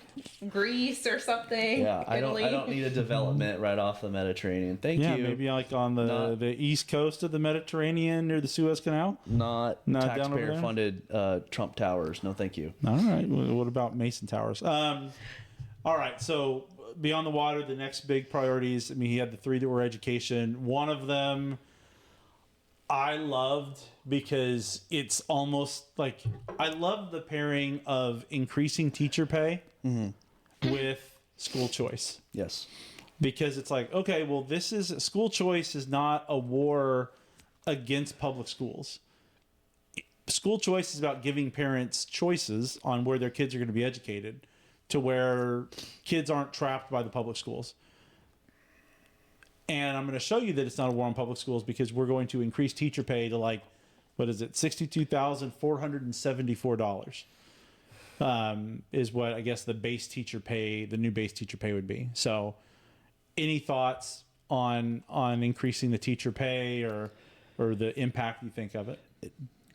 Greece or something. Yeah, I Italy. don't need a development right off the Mediterranean. Thank Yeah, you. maybe like on the east coast of the Mediterranean near the Suez Canal. Not Not down over taxpayer there? funded Trump towers. No, thank you. All right. What about Mason Towers? All right. So beyond the water, the next big priorities. I mean, he had the three that were education. One of them I loved because it's almost like I love the pairing of increasing teacher pay with school choice. Yes. Because it's like, okay, well, this is school choice is not a war against public schools. School choice is about giving parents choices on where their kids are going to be educated to where kids aren't trapped by the public schools. And I'm going to show you that it's not a war on public schools because we're going to increase teacher pay to like, what is it, $62,474 is what I guess the base teacher pay, the new base teacher pay would be. So any thoughts on increasing the teacher pay or the impact you think of it?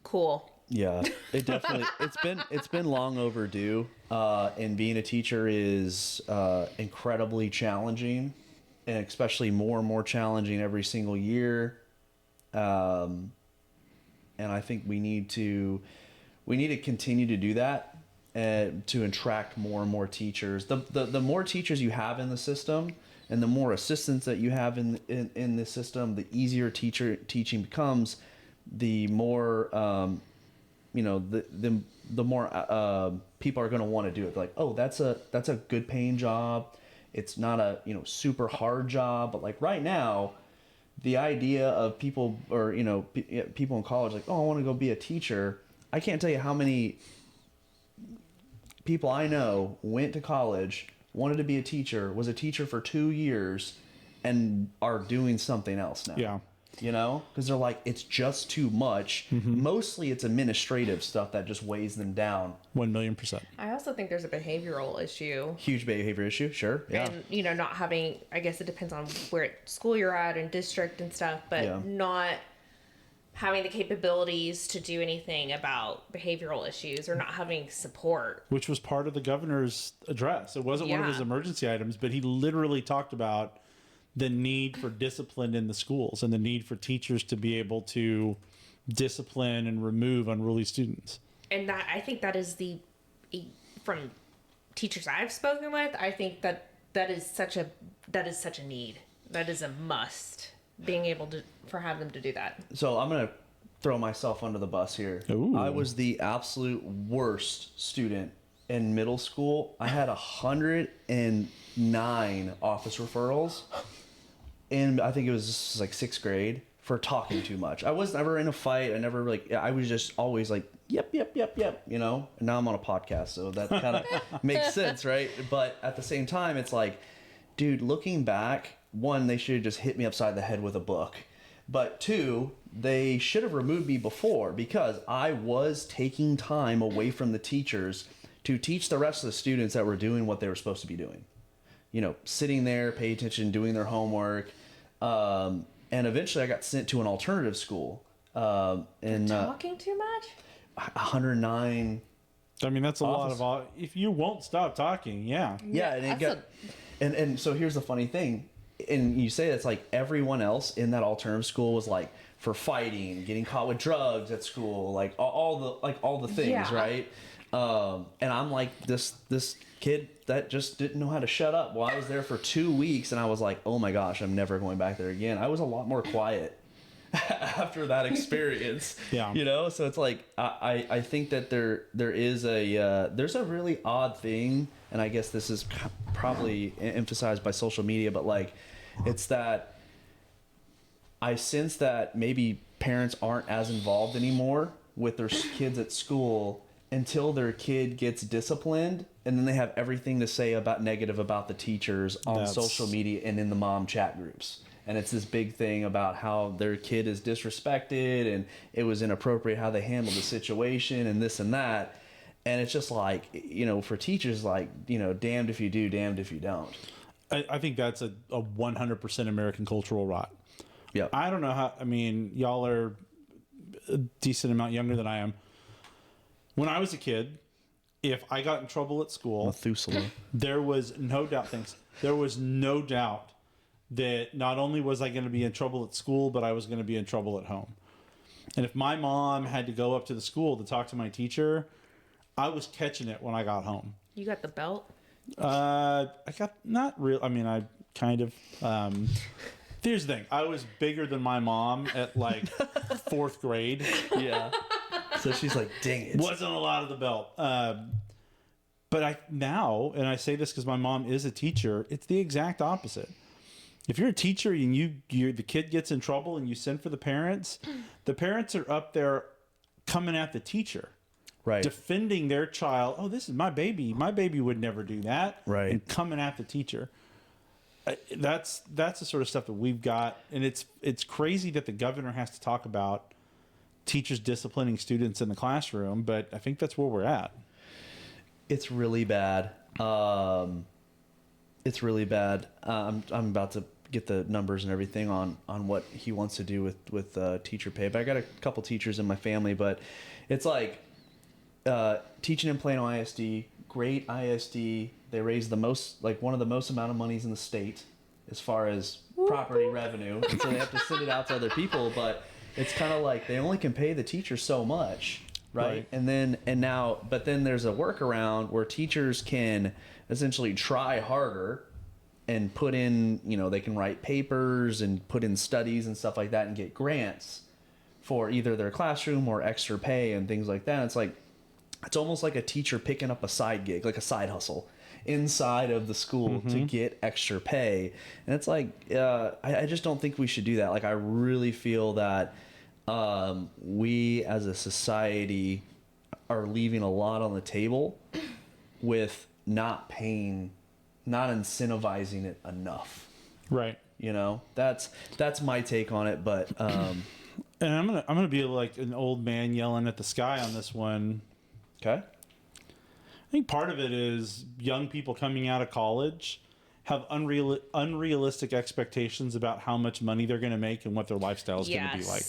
Cool. Yeah, it definitely it's been long overdue. And being a teacher is incredibly challenging, and especially more and more challenging every single year. And I think we need to continue to do that to attract more and more teachers. The more teachers you have in the system, and the more assistants that you have in the system, the easier teaching becomes. The more the more people are going to want to do it. Like, oh, that's a good paying job. It's not a super hard job, but like right now, the idea of people or people in college like, oh, I want to go be a teacher. I can't tell you how many people I know went to college, wanted to be a teacher, was a teacher for 2 years, and are doing something else now. Yeah. Because they're like, it's just too much. Mostly it's administrative stuff that just weighs them down. 1,000,000%. I also think there's a behavioral issue. Huge behavior issue, sure. Yeah. And, not having, I guess it depends on where school you're at and district and stuff, but not having the capabilities to do anything about behavioral issues or not having support. Which was part of the governor's address. It wasn't one of his emergency items, but he literally talked about the need for discipline in the schools and the need for teachers to be able to discipline and remove unruly students. And that I think that is from teachers I've spoken with, I think that is such a need. That is a must. Being able to have them to do that. So I'm gonna throw myself under the bus here. Ooh. I was the absolute worst student in middle school. I had 109 office referrals, and I think it was just like 6th grade for talking too much. I was never in a fight. I was just always like, yep, you know. And now I'm on a podcast, so that kind of makes sense, right? But at the same time, it's like, dude, looking back, one, they should have just hit me upside the head with a book. But two, they should have removed me before, because I was taking time away from the teachers to teach the rest of the students that were doing what they were supposed to be doing. You know, sitting there, paying attention, doing their homework. And eventually I got sent to an alternative school. Talking too much? 109. I mean, that's a lot of, if you won't stop talking, yeah. Yeah, and it got, and so here's the funny thing. And you say it's like everyone else in that alternative school was like for fighting, getting caught with drugs at school, like all the things, Yeah. right? And I'm like this kid that just didn't know how to shut up. Well, I was there for 2 weeks, and I was like, oh my gosh, I'm never going back there again. I was a lot more quiet after that experience. Yeah. You know, so it's like I think that there is there's a really odd thing, and I guess this is probably emphasized by social media, but like it's that I sense that maybe parents aren't as involved anymore with their kids at school until their kid gets disciplined, and then they have everything to say about negative about the teachers on social media and in the mom chat groups. And it's this big thing about how their kid is disrespected and it was inappropriate how they handled the situation and this and that. And it's just like, you know, for teachers, like, you know, damned if you do, damned if you don't. I think that's a 100% American cultural rot. Yeah. I don't know how, I mean, y'all are a decent amount younger than I am. When I was a kid, if I got in trouble at school, Methuselah. there was no doubt that not only was I going to be in trouble at school, but I was going to be in trouble at home. And if my mom had to go up to the school to talk to my teacher, I was catching it when I got home. You got the belt? I got not real. I mean, I kind of. Here's the thing: I was bigger than my mom at like 4th grade. Yeah. So she's like, dang it. Wasn't a lot of the belt. But I now, and I say this because my mom is a teacher, it's the exact opposite. If you're a teacher and the kid gets in trouble and you send for the parents are up there coming at the teacher. Right. Defending their child. Oh, this is my baby. My baby would never do that. Right. And coming at the teacher. That's the sort of stuff that we've got. And it's crazy that the governor has to talk about teachers disciplining students in the classroom, but I think that's where we're at. It's really bad. It's really bad. I'm about to get the numbers and everything on what he wants to do with teacher pay. But I got a couple teachers in my family, but it's like teaching in Plano ISD, great ISD. They raise the most, like one of the most amount of monies in the state as far as property revenue. And so they have to send it out to other people, but it's kind of like they only can pay the teachers so much. Right. But then there's a workaround where teachers can essentially try harder and put in, you know, they can write papers and put in studies and stuff like that and get grants for either their classroom or extra pay and things like that. It's like, it's almost like a teacher picking up a side gig, like a side hustle inside of the school to get extra pay. And it's like, I just don't think we should do that. Like, I really feel that we as a society are leaving a lot on the table with not incentivizing it enough. Right. You know, that's my take on it. But and I'm gonna be like an old man yelling at the sky on this one. Okay. I think part of it is young people coming out of college have unrealistic expectations about how much money they're going to make and what their lifestyle is going to be like.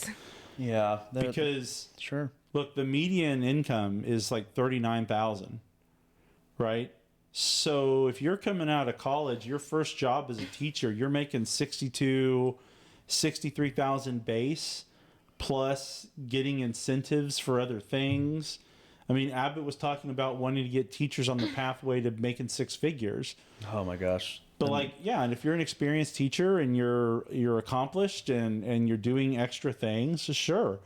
Yeah, because sure. Look, the median income is like $39,000, right? So if you're coming out of college, your first job as a teacher, you're making $63,000 base, plus getting incentives for other things. I mean, Abbott was talking about wanting to get teachers on the pathway to making six figures. Oh my gosh. But like, yeah, and if you're an experienced teacher and you're accomplished and you're doing extra things, sure.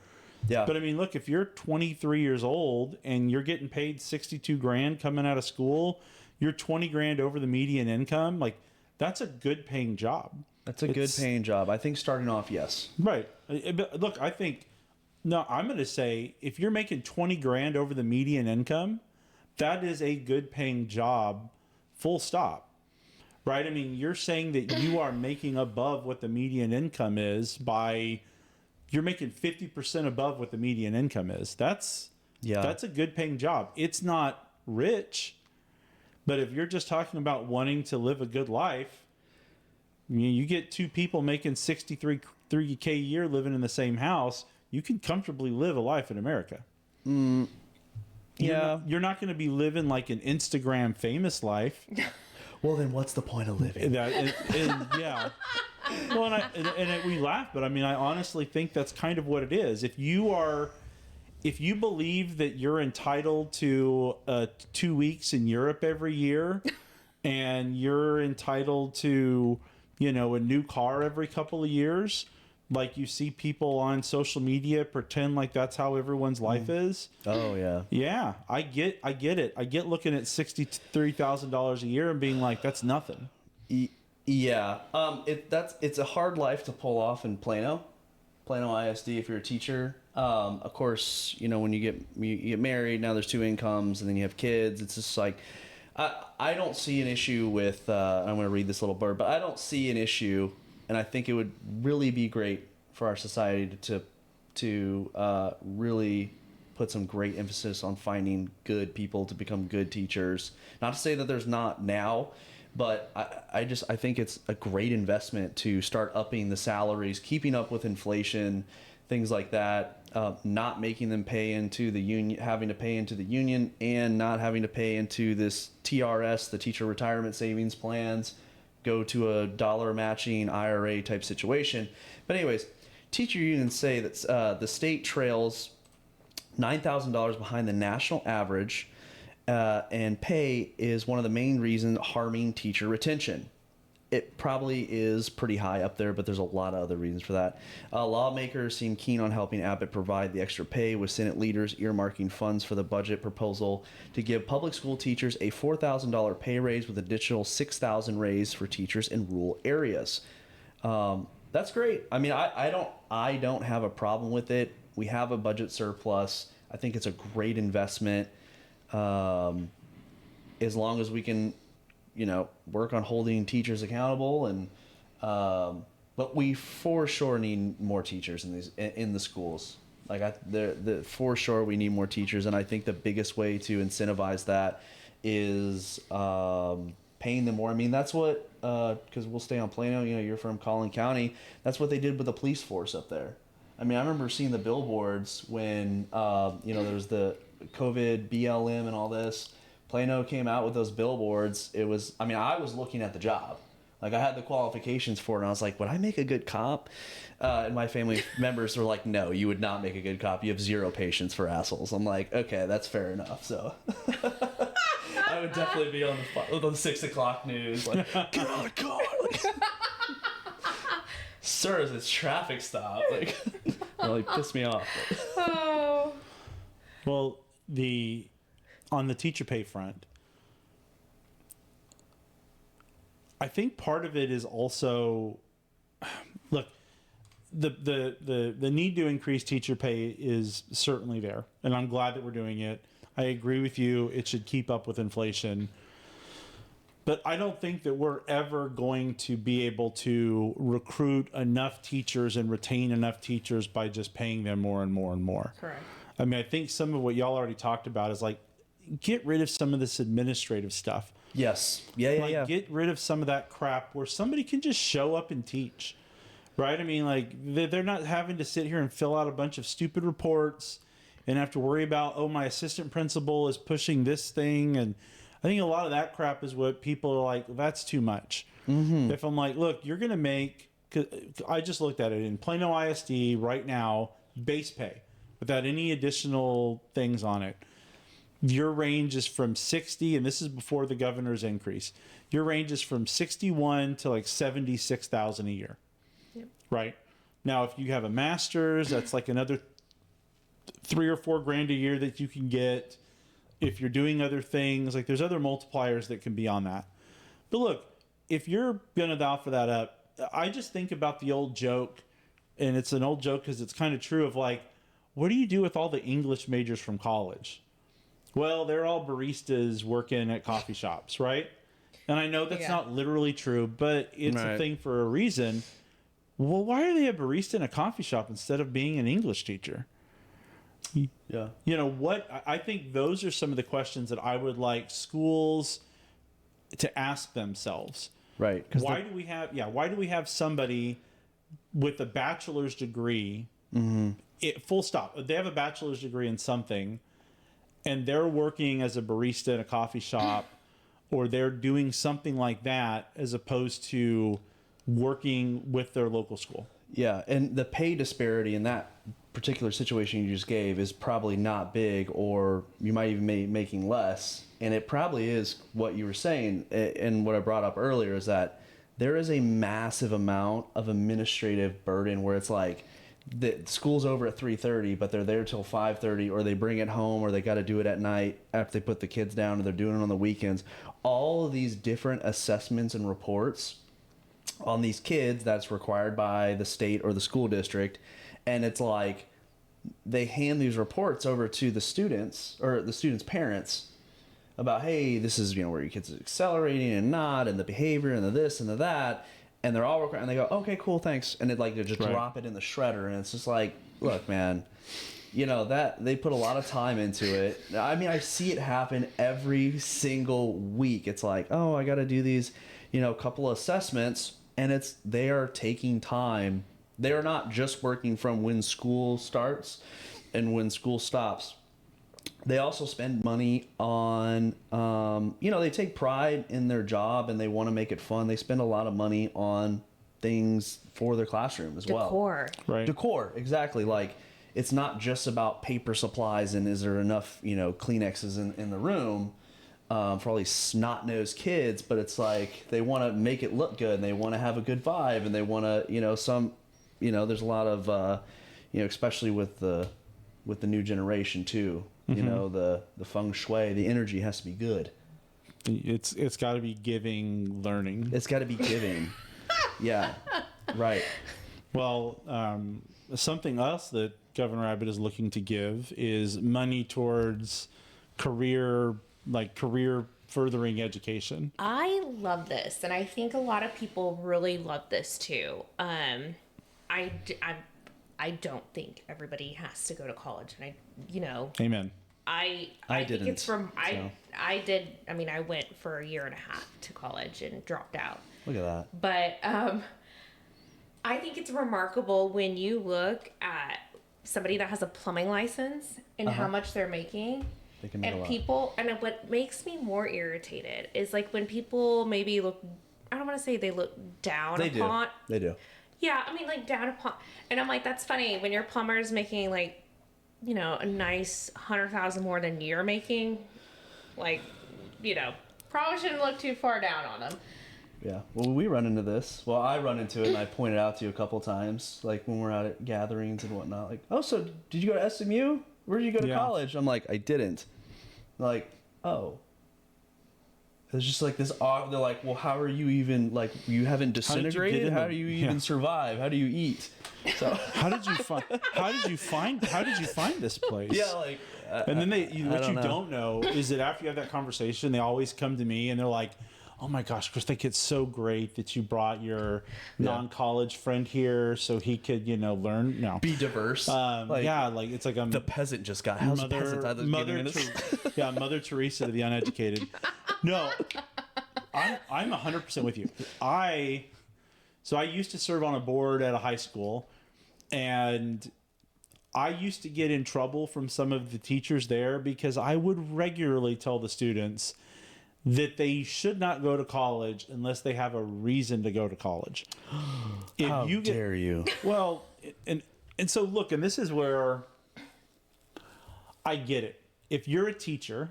Yeah. But I mean, look, if you're 23 years old and you're getting paid 62 grand coming out of school, you're 20 grand over the median income, like that's a good paying job. That's a good paying job. I think starting off, yes. Right. But look, I think, no, I'm going to say if you're making 20 grand over the median income, that is a good paying job, full stop. Right? I mean, you're saying that you are making above what the median income is you're making 50% above what the median income is. That's a good paying job. It's not rich, but if you're just talking about wanting to live a good life, I mean, you get two people making $63K a year living in the same house, you can comfortably live a life in America. Yeah. You're not going to be living like an Instagram famous life. Well, then what's the point of living? Yeah. Well, we laugh, but I mean, I honestly think that's kind of what it is. If you believe that you're entitled to 2 weeks in Europe every year, and you're entitled to, a new car every couple of years, like you see people on social media pretend like that's how everyone's life is. Oh yeah. Yeah, I get it. I get looking at $63,000 a year and being like, that's nothing. Yeah. It's a hard life to pull off in Plano ISD if you're a teacher. Of course, when you get married, now there's two incomes, and then you have kids. It's just like, I don't see an issue with. I'm going to read this little blurb, but I don't see an issue. And I think it would really be great for our society to really put some great emphasis on finding good people to become good teachers. Not to say that there's not now, but I think it's a great investment to start upping the salaries, keeping up with inflation, things like that. Not making them pay into the union, having to pay into the union, and not having to pay into this TRS, the teacher retirement savings plans. Go to a dollar matching IRA type situation. But anyways, teacher unions say that the state trails $9,000 behind the national average, and pay is one of the main reasons harming teacher retention. It probably is pretty high up there, but there's a lot of other reasons for that. Lawmakers seem keen on helping Abbott provide the extra pay, with Senate leaders earmarking funds for the budget proposal to give public school teachers a $4,000 pay raise with additional $6,000 raise for teachers in rural areas. That's great. I mean, I don't have a problem with it. We have a budget surplus. I think it's a great investment, as long as we can work on holding teachers accountable, and but we for sure need more teachers in the schools. Like for sure we need more teachers, and I think the biggest way to incentivize that is paying them more. I mean, that's what because we'll stay on Plano. You're from Collin County. That's what they did with the police force up there. I mean, I remember seeing the billboards when there was the COVID BLM and all this. Plano came out with those billboards. I was looking at the job. Like, I had the qualifications for it, and I was like, would I make a good cop? And my family members were like, no, you would not make a good cop. You have zero patience for assholes. I'm like, okay, that's fair enough. So I would definitely be on the 6 o'clock news. Like, get out of car. Like, sir, it's traffic stop. Like, really pissed me off. Oh. Well, on the teacher pay front, I think part of it is also, look, the need to increase teacher pay is certainly there, and I'm glad that we're doing it. I agree with you. It should keep up with inflation. But I don't think that we're ever going to be able to recruit enough teachers and retain enough teachers by just paying them more and more and more. Correct. I mean, I think some of what y'all already talked about is like, get rid of some of this administrative stuff. Yes. Yeah. Get rid of some of that crap where somebody can just show up and teach, right? I mean, like, they're not having to sit here and fill out a bunch of stupid reports and have to worry about, oh, my assistant principal is pushing this thing. And I think a lot of that crap is what people are like, that's too much. Mm-hmm. If I'm like, look, you're going to make, 'cause I just looked at it in Plano ISD right now, base pay without any additional things on it. your range is from 60, and this is before the governor's increase. Your range is from 61 to like 76,000 a year. Yep. Right? Now, if you have a master's, that's like another 3 or 4 grand a year that you can get. If you're doing other things, like there's other multipliers that can be on that. But look, if you're going to offer that up, I just think about the old joke, and it's an old joke because it's kind of true, of like, what do you do with all the English majors from college? Well, they're all baristas working at coffee shops, right? And I know that's not literally true, but it's a thing for a reason. Well, why are they a barista in a coffee shop instead of being an English teacher? Yeah. You know what? I think those are some of the questions that I would like schools to ask themselves. Right. Why do we have somebody with a bachelor's degree, full stop, they have a bachelor's degree in something, and they're working as a barista in a coffee shop, or they're doing something like that as opposed to working with their local school? Yeah, and the pay disparity in that particular situation you just gave is probably not big, or you might even be making less. And it probably is what you were saying, and what I brought up earlier is that there is a massive amount of administrative burden where it's like the school's over at 3:30, but they're there till 5:30, or they bring it home, or they got to do it at night after they put the kids down, or they're doing it on the weekends. All of these different assessments and reports on these kids that's required by the state or the school district, and it's like they hand these reports over to the students or the students' parents about, hey, this is, where your kids are accelerating and not, and the behavior and the this and the that, and they're all required, and they go, okay, cool, thanks, and they just drop it in the shredder, and it's just like, look, man, that they put a lot of time into it. I mean, I see it happen every single week. It's like, oh, I got to do these, couple of assessments, and they are taking time. They are not just working from when school starts and when school stops. They also spend money on, they take pride in their job and they want to make it fun. They spend a lot of money on things for their classroom as well. Decor. Right. Decor, exactly. Like, it's not just about paper supplies and is there enough, Kleenexes in the room for all these snot-nosed kids, but it's like they want to make it look good and they want to have a good vibe and they want to, there's a lot of, especially with the new generation too. The feng shui, the energy has to be good. It's got to be giving, learning. It's got to be giving. Yeah, right. Well, something else that Governor Abbott is looking to give is money towards career furthering education. I love this, and I think a lot of people really love this too. I don't think everybody has to go to college, and Amen. I didn't. think it's from I did. I mean, I went for a year and a half to college and dropped out. Look at that. But I think it's remarkable when you look at somebody that has a plumbing license and how much they're making. They can make a And lot. people, and what makes me more irritated is like when people maybe look. I don't want to say they look down upon. They do. Yeah, I mean, like, down upon... And I'm like, that's funny. When your plumber is making, like, a nice 100,000 more than you're making, like, probably shouldn't look too far down on them. Yeah. Well, we run into this. Well, I run into it, and I pointed out to you a couple times, like, when we're out at gatherings and whatnot. Like, oh, so did you go to SMU? Where did you go to college? I'm like, I didn't. Like, oh. It's just like this. They're like, well, how are you even, like, you haven't disintegrated? How do you even survive? How do you eat? So how did you find this place? Yeah, like, and then don't know is that after you have that conversation, they always come to me and they're like, oh my gosh, Chris, think it's so great that you brought your non-college friend here so he could, learn. No, be diverse. It's like the peasant just got how's Mother Teresa to the uneducated. No, I'm 100% with you. So I used to serve on a board at a high school, and I used to get in trouble from some of the teachers there because I would regularly tell the students that they should not go to college unless they have a reason to go to college. How dare you? Well, and so look, and this is where I get it. if you're a teacher,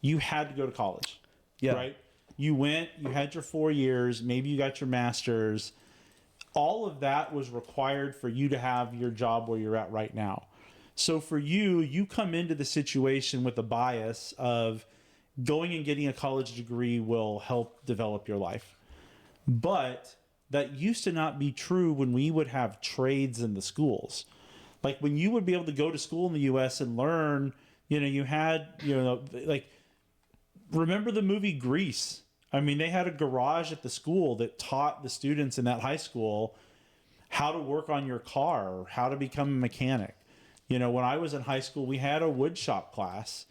you had to go to college. Yeah. Right? You went, you had your 4 years, maybe you got your master's. All of that was required for you to have your job where you're at right now. So for you, you come into the situation with a bias of going and getting a college degree will help develop your life. But that used to not be true when we would have trades in the schools. Like when you would be able to go to school in the US and learn, you had, like, remember the movie Grease? I mean, they had a garage at the school that taught the students in that high school how to work on your car, or how to become a mechanic. When I was in high school, we had a wood shop class.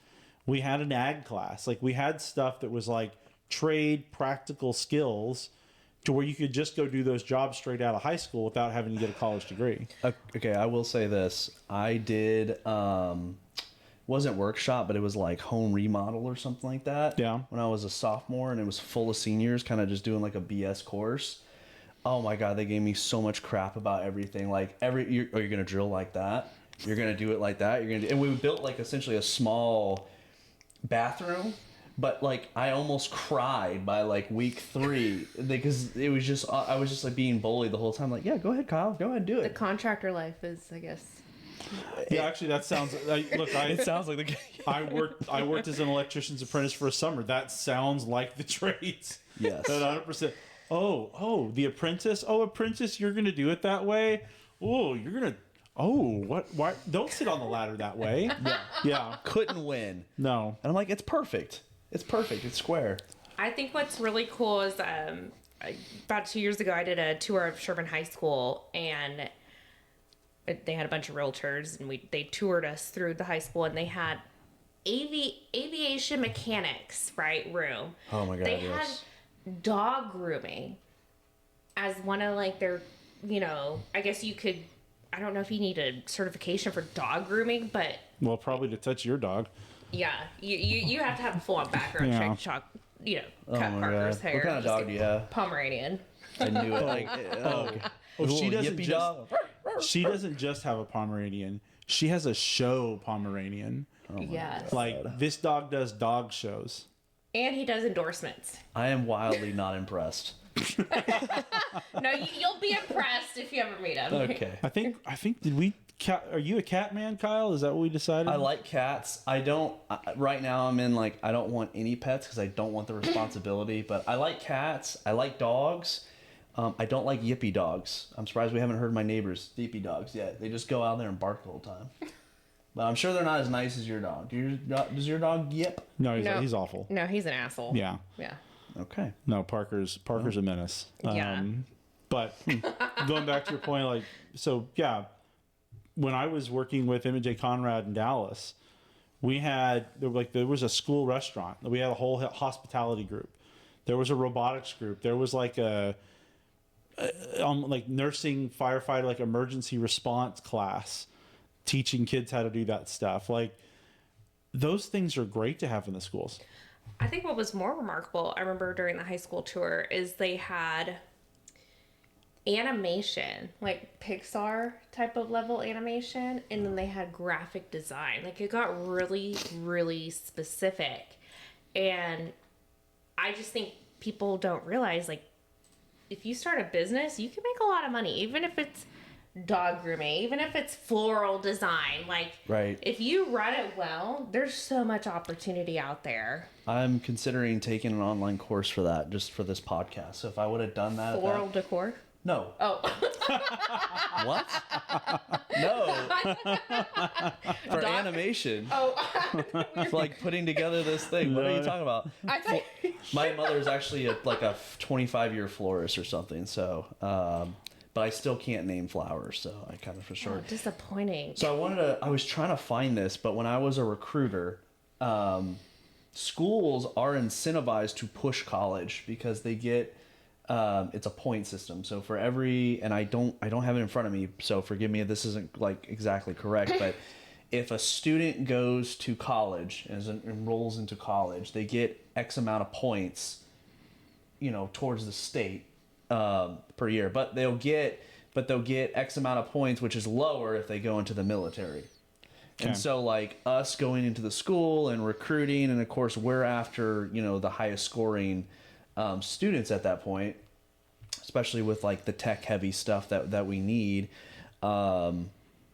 We had an ag class. Like, we had stuff that was like trade, practical skills to where you could just go do those jobs straight out of high school without having to get a college degree. Okay, I will say this. I did, wasn't workshop, but it was like home remodel or something like that. Yeah. When I was a sophomore, and it was full of seniors kind of just doing like a BS course. Oh my God, they gave me so much crap about everything. Like you're going to drill like that. You're going to do it like that. And we built like essentially a small bathroom, but like I almost cried by like week 3 because it was just, I was just like being bullied the whole time. Like, yeah, go ahead, Kyle, go ahead and do The it. contractor life is, I guess. Yeah, actually, that sounds. It sounds like the I worked as an electrician's apprentice for a summer. That sounds like the trades. Yes. 100%. Oh, the apprentice. Oh, apprentice, you're gonna do it that way. Oh, you're gonna. Oh, what? Why? Don't sit on the ladder that way. Yeah. couldn't win. No. And I'm like, it's perfect. It's perfect. It's square. I think what's really cool is about 2 years ago, I did a tour of Sherman High School, and they had a bunch of realtors, and they toured us through the high school, and they had aviation mechanics, right, room. Oh my God, They yes. had dog grooming as one of like their, I guess you could, I don't know if you need a certification for dog grooming, but Well, probably to touch your dog. yeah, you have to have a full-on background Yeah. check, cut Oh my Parker's God. hair. What kind of just dog do you have? Pomeranian. I knew it. Like, She doesn't yippy just. dog. She doesn't just have a Pomeranian. She has a show Pomeranian. Yes. Like, this dog does dog shows. And he does endorsements. I am wildly not impressed. No, you'll be impressed if you ever meet him. Okay. I think. Did we? Are you a cat man, Kyle? Is that what we decided? I like cats. I don't. Right now, I'm in like I don't want any pets because I don't want the responsibility. But I like cats. I like dogs. I don't like yippy dogs. I'm surprised we haven't heard my neighbors yippy dogs yet. They just go out there and bark the whole time. But I'm sure they're not as nice as your dog. Does your dog yip? No, No. he's awful. No, he's an asshole. Yeah. Yeah. Okay. No, Parker's a menace. Yeah. But going back to your point, like, so yeah, when I was working with Emmett J. Conrad in Dallas, there was a school restaurant. We had a whole hospitality group. There was a robotics group. There was like like nursing, firefighter, like emergency response class, teaching kids how to do that stuff. Like, those things are great to have in the schools. I think what was more remarkable, I remember during the high school tour, is they had animation, like Pixar type of level animation, and then they had graphic design. Like, it got really, really specific. And I just think people don't realize, like, if you start a business, you can make a lot of money, even if it's dog grooming, even if it's floral design. Like, Right. if you run it well, there's so much opportunity out there. I'm considering taking an online course for that, just for this podcast. So if I would have done that, at Floral that decor. no. Oh, What? No. For animation. oh, It's like putting together this thing. What are you talking about? I thought. My mother's actually like a 25-year florist or something. So, but I still can't name flowers. So I kind of for sure. Oh, disappointing. So I was trying to find this, but when I was a recruiter, schools are incentivized to push college because they get, it's a point system. So for every, and I don't have it in front of me, so forgive me if this isn't like exactly correct, but if a student goes to college and enrolls into college, they get X amount of points, towards the state, per year, but they'll get X amount of points, which is lower if they go into the military. Okay. And so like us going into the school and recruiting, and of course we're after, the highest scoring students at that point, especially with like the tech heavy stuff that we need.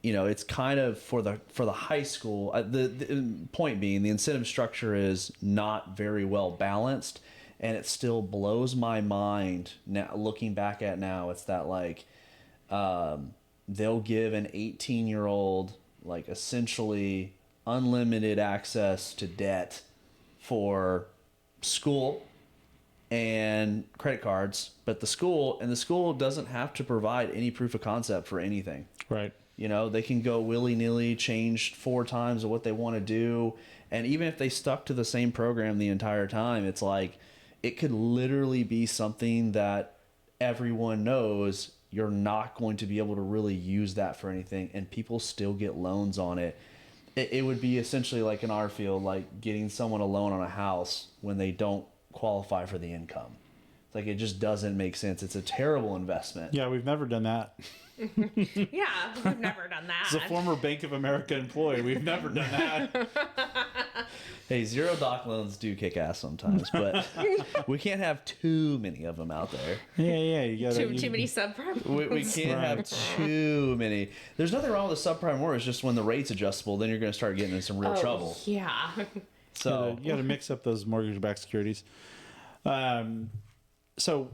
It's kind of for the high school. The point being, the incentive structure is not very well balanced, and it still blows my mind now. Looking back at now, it's that like they'll give an 18-year-old like essentially unlimited access to debt for school and credit cards, but the school doesn't have to provide any proof of concept for anything. Right. They can go willy-nilly, change 4 times of what they want to do. And even if they stuck to the same program the entire time, it's like it could literally be something that everyone knows you're not going to be able to really use that for anything, and people still get loans on it. It would be essentially like in our field, like getting someone a loan on a house when they don't qualify for the income. It's like it just doesn't make sense. It's a terrible investment. Yeah, we've never done that. Yeah, we've never done that. As a former Bank of America employee, we've never done that. Hey, zero doc loans do kick ass sometimes, but we can't have too many of them out there. Yeah, you gotta. Too many subprime. We can't have too many. There's nothing wrong with the subprime mortgage. Just when the rate's adjustable, then you're going to start getting in some real trouble. Yeah. So You gotta mix up those mortgage-backed securities. So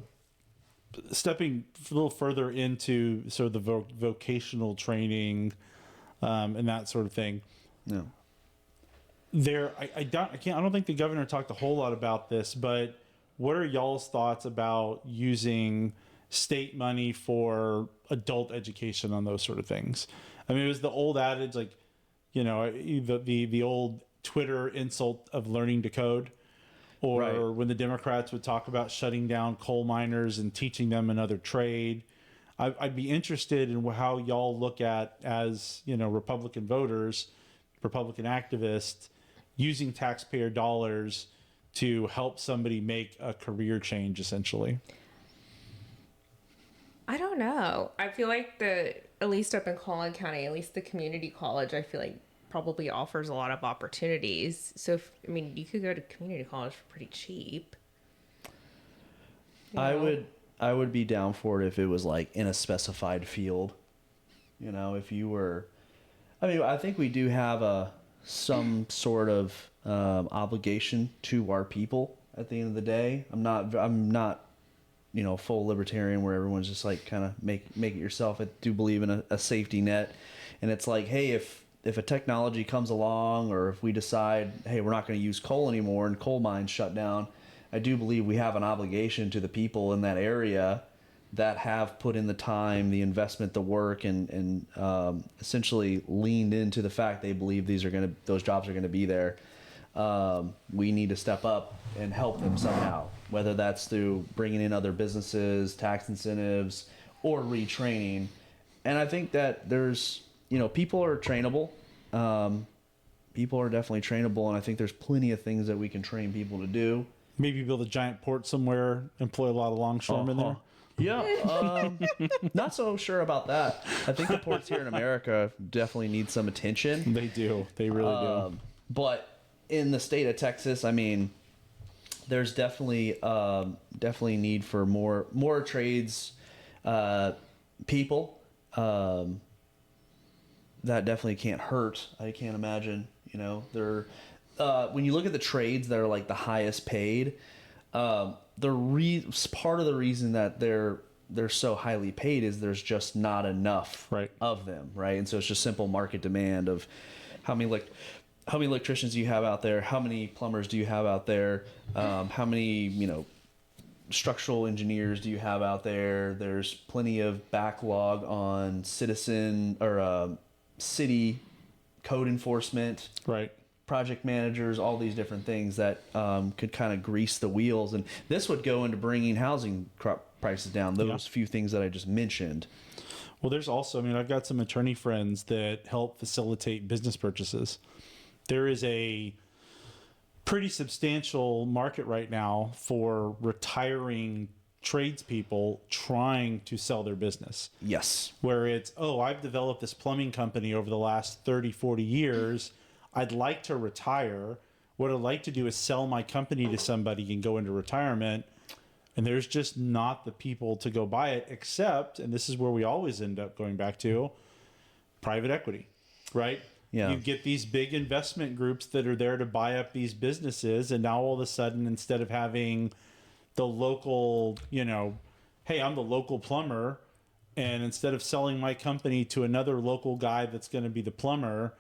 stepping a little further into sort of the vocational training and that sort of thing. yeah. I don't think the governor talked a whole lot about this, but what are y'all's thoughts about using state money for adult education on those sort of things? I mean, it was the old adage, like, the old Twitter insult of learning to code, or Right. when the Democrats would talk about shutting down coal miners and teaching them another trade. I'd be interested in how y'all look at, as Republican voters, Republican activists, using taxpayer dollars to help somebody make a career change, essentially. I don't know. I feel like at least up in Collin County, at least the community college, I feel like probably offers a lot of opportunities. So, you could go to community college for pretty cheap. I would be down for it if it was like in a specified field. If you were, I think we do have some sort of obligation to our people at the end of the day. I'm not full libertarian where everyone's just like kind of make it yourself. I do believe in a safety net, and it's like, hey, if a technology comes along, or if we decide, hey, we're not going to use coal anymore and coal mines shut down, I do believe we have an obligation to the people in that area that have put in the time, the investment, the work, and essentially leaned into the fact they believe those jobs are going to be there. We need to step up and help them somehow, whether that's through bringing in other businesses, tax incentives, or retraining. And I think that there's, people are trainable. People are definitely trainable, and I think there's plenty of things that we can train people to do. Maybe build a giant port somewhere, employ a lot of longshoremen there. Yeah, not so sure about that. I think the ports here in America definitely need some attention. They do. They really do. But in the state of Texas, there's definitely need for more trades people. That definitely can't hurt. I can't imagine. They're when you look at the trades that are like the highest paid. Part of the reason that they're so highly paid is there's just not enough of them, right? And so it's just simple market demand of how many electricians do you have out there, how many plumbers do you have out there, how many structural engineers do you have out there. There's plenty of backlog on citizen or city code enforcement, Right. project managers, all these different things that could kind of grease the wheels. And this would go into bringing housing prices down, those few things that I just mentioned. Well, there's also, I've got some attorney friends that help facilitate business purchases. There is a pretty substantial market right now for retiring tradespeople trying to sell their business. Yes. Where it's, oh, I've developed this plumbing company over the last 30, 40 years. I'd like to retire. What I'd like to do is sell my company to somebody and go into retirement. And there's just not the people to go buy it, except, and this is where we always end up going back to, private equity, right? Yeah. You get these big investment groups that are there to buy up these businesses. And now all of a sudden, instead of having the local, hey, I'm the local plumber, and instead of selling my company to another local guy that's going to be the plumber,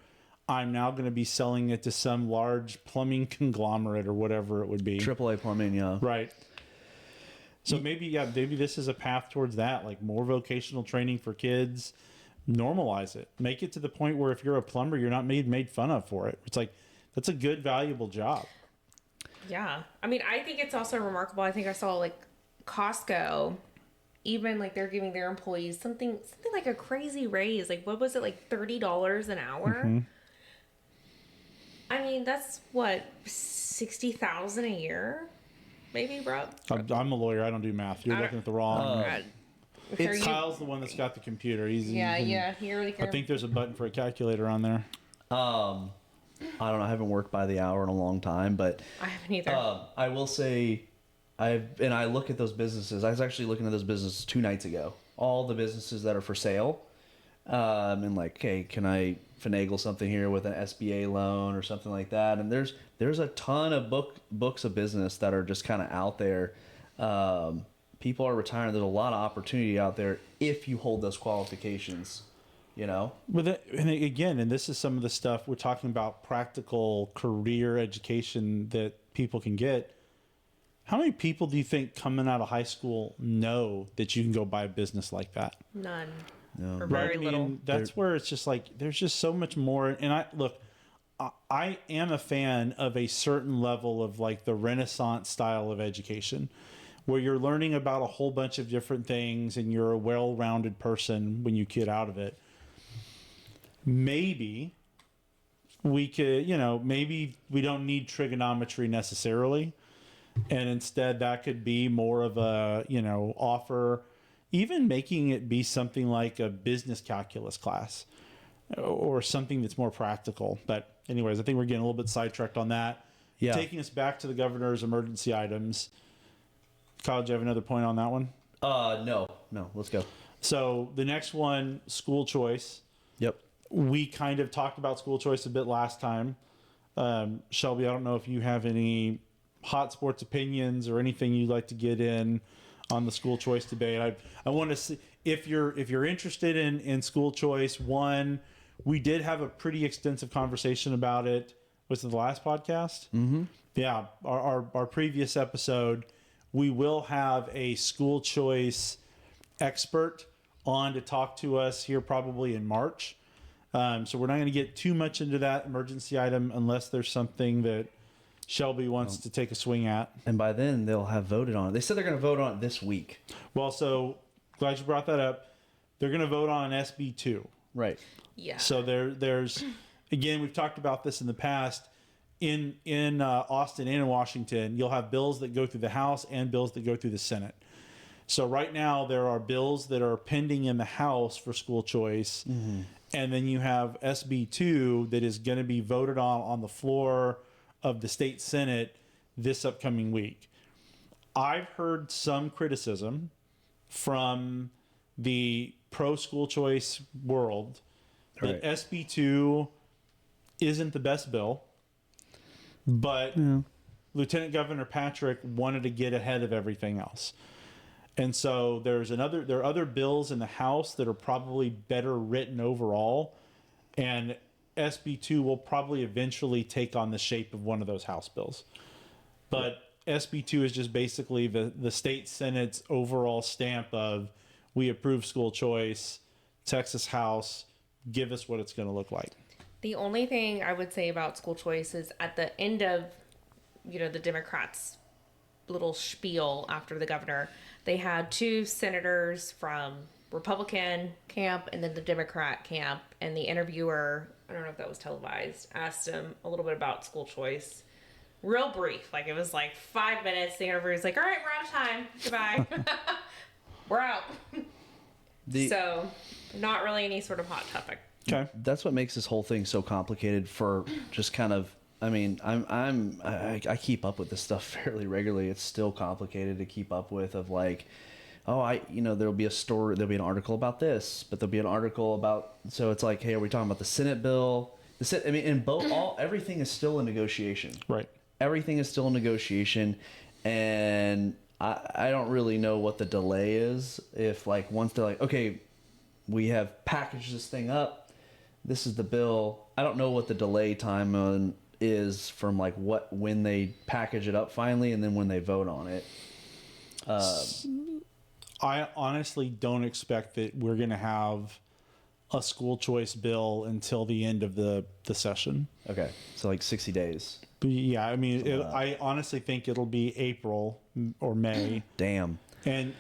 I'm now going to be selling it to some large plumbing conglomerate or whatever it would be. AAA plumbing, yeah. Right. So maybe this is a path towards that, like more vocational training for kids. Normalize it. Make it to the point where if you're a plumber, you're not made fun of for it. It's like, that's a good, valuable job. Yeah. I mean, I think it's also remarkable. I think I saw like Costco, even like they're giving their employees something like a crazy raise. Like, what was it, like $30 an hour? Mm-hmm. I mean, that's what, $60,000 a year? Maybe, bro? I'm a lawyer. I don't do math. You're looking at the wrong. Kyle's the one that's got the computer. Yeah. Here we go. I think there's a button for a calculator on there. I don't know. I haven't worked by the hour in a long time, but I haven't either. I will say, I look at those businesses. I was actually looking at those businesses 2 nights ago. All the businesses that are for sale, and like, hey, can I finagle something here with an SBA loan or something like that? And there's a ton of books of business that are just kind of out there. People are retiring. There's a lot of opportunity out there if you hold those qualifications. But and again, and this is some of the stuff we're talking about, practical career education that people can get. How many people do you think coming out of high school know that you can go buy a business like that? None. No. Or very little. That's where it's just like, there's just so much more. And I am a fan of a certain level of like the Renaissance style of education, where you're learning about a whole bunch of different things and you're a well-rounded person when you get out of it. Maybe we could, maybe we don't need trigonometry necessarily. And instead that could be more of a, offer, even making it be something like a business calculus class or something that's more practical. But anyways, I think we're getting a little bit sidetracked on that. Yeah. Taking us back to the governor's emergency items. Kyle, do you have another point on that one? No, let's go. So the next one, school choice. Yep. We kind of talked about school choice a bit last time. Shelby, I don't know if you have any hot sports opinions or anything you'd like to get in on the school choice debate. I want to see if you're interested in school choice. One, we did have a pretty extensive conversation about it. Was it the last podcast? Mm-hmm. Yeah, our previous episode. We will have a school choice expert on to talk to us here probably in March. So we're not going to get too much into that emergency item unless there's something that Shelby wants to take a swing at. And by then they'll have voted on it. They said they're going to vote on it this week. Well, so glad you brought that up. They're going to vote on an SB2. Right. Yeah. So there's, again, we've talked about this in the past. In Austin and in Washington, you'll have bills that go through the House and bills that go through the Senate. So right now there are bills that are pending in the House for school choice. Mm-hmm. And then you have SB2 that is going to be voted on the floor of the state Senate this upcoming week. I've heard some criticism from the pro school choice world that SB2 isn't the best bill, but Lieutenant Governor Patrick wanted to get ahead of everything else. And so there are other bills in the House that are probably better written overall, and SB2 will probably eventually take on the shape of one of those House bills. But SB2 is just basically the state Senate's overall stamp of, we approve school choice, Texas House, give us what it's going to look like. The only thing I would say about school choice is at the end of, the Democrats' little spiel after the governor, they had 2 senators from Republican camp and then the Democrat camp, and the interviewer, I don't know if that was televised, asked him a little bit about school choice. real brief. Like, it was like 5 minutes. The interviewer was like, all right, we're out of time. Goodbye. We're out. So, not really any sort of hot topic. Okay. That's what makes this whole thing so complicated for just kind of, I mean, I keep up with this stuff fairly regularly. It's still complicated to keep up with of like, oh, there'll be a story, there'll be an article about this, but there'll be an article about, so it's like, hey, are we talking about the Senate bill? Everything is still a negotiation. Right. Everything is still a negotiation, and I don't really know what the delay is. If like once they're like, okay, we have packaged this thing up, this is the bill. I don't know what the delay time is from like when they package it up finally, and then when they vote on it. I honestly don't expect that we're going to have a school choice bill until the end of the session. Okay, so like 60 days. But yeah, I mean, I honestly think it'll be April or May. Damn. And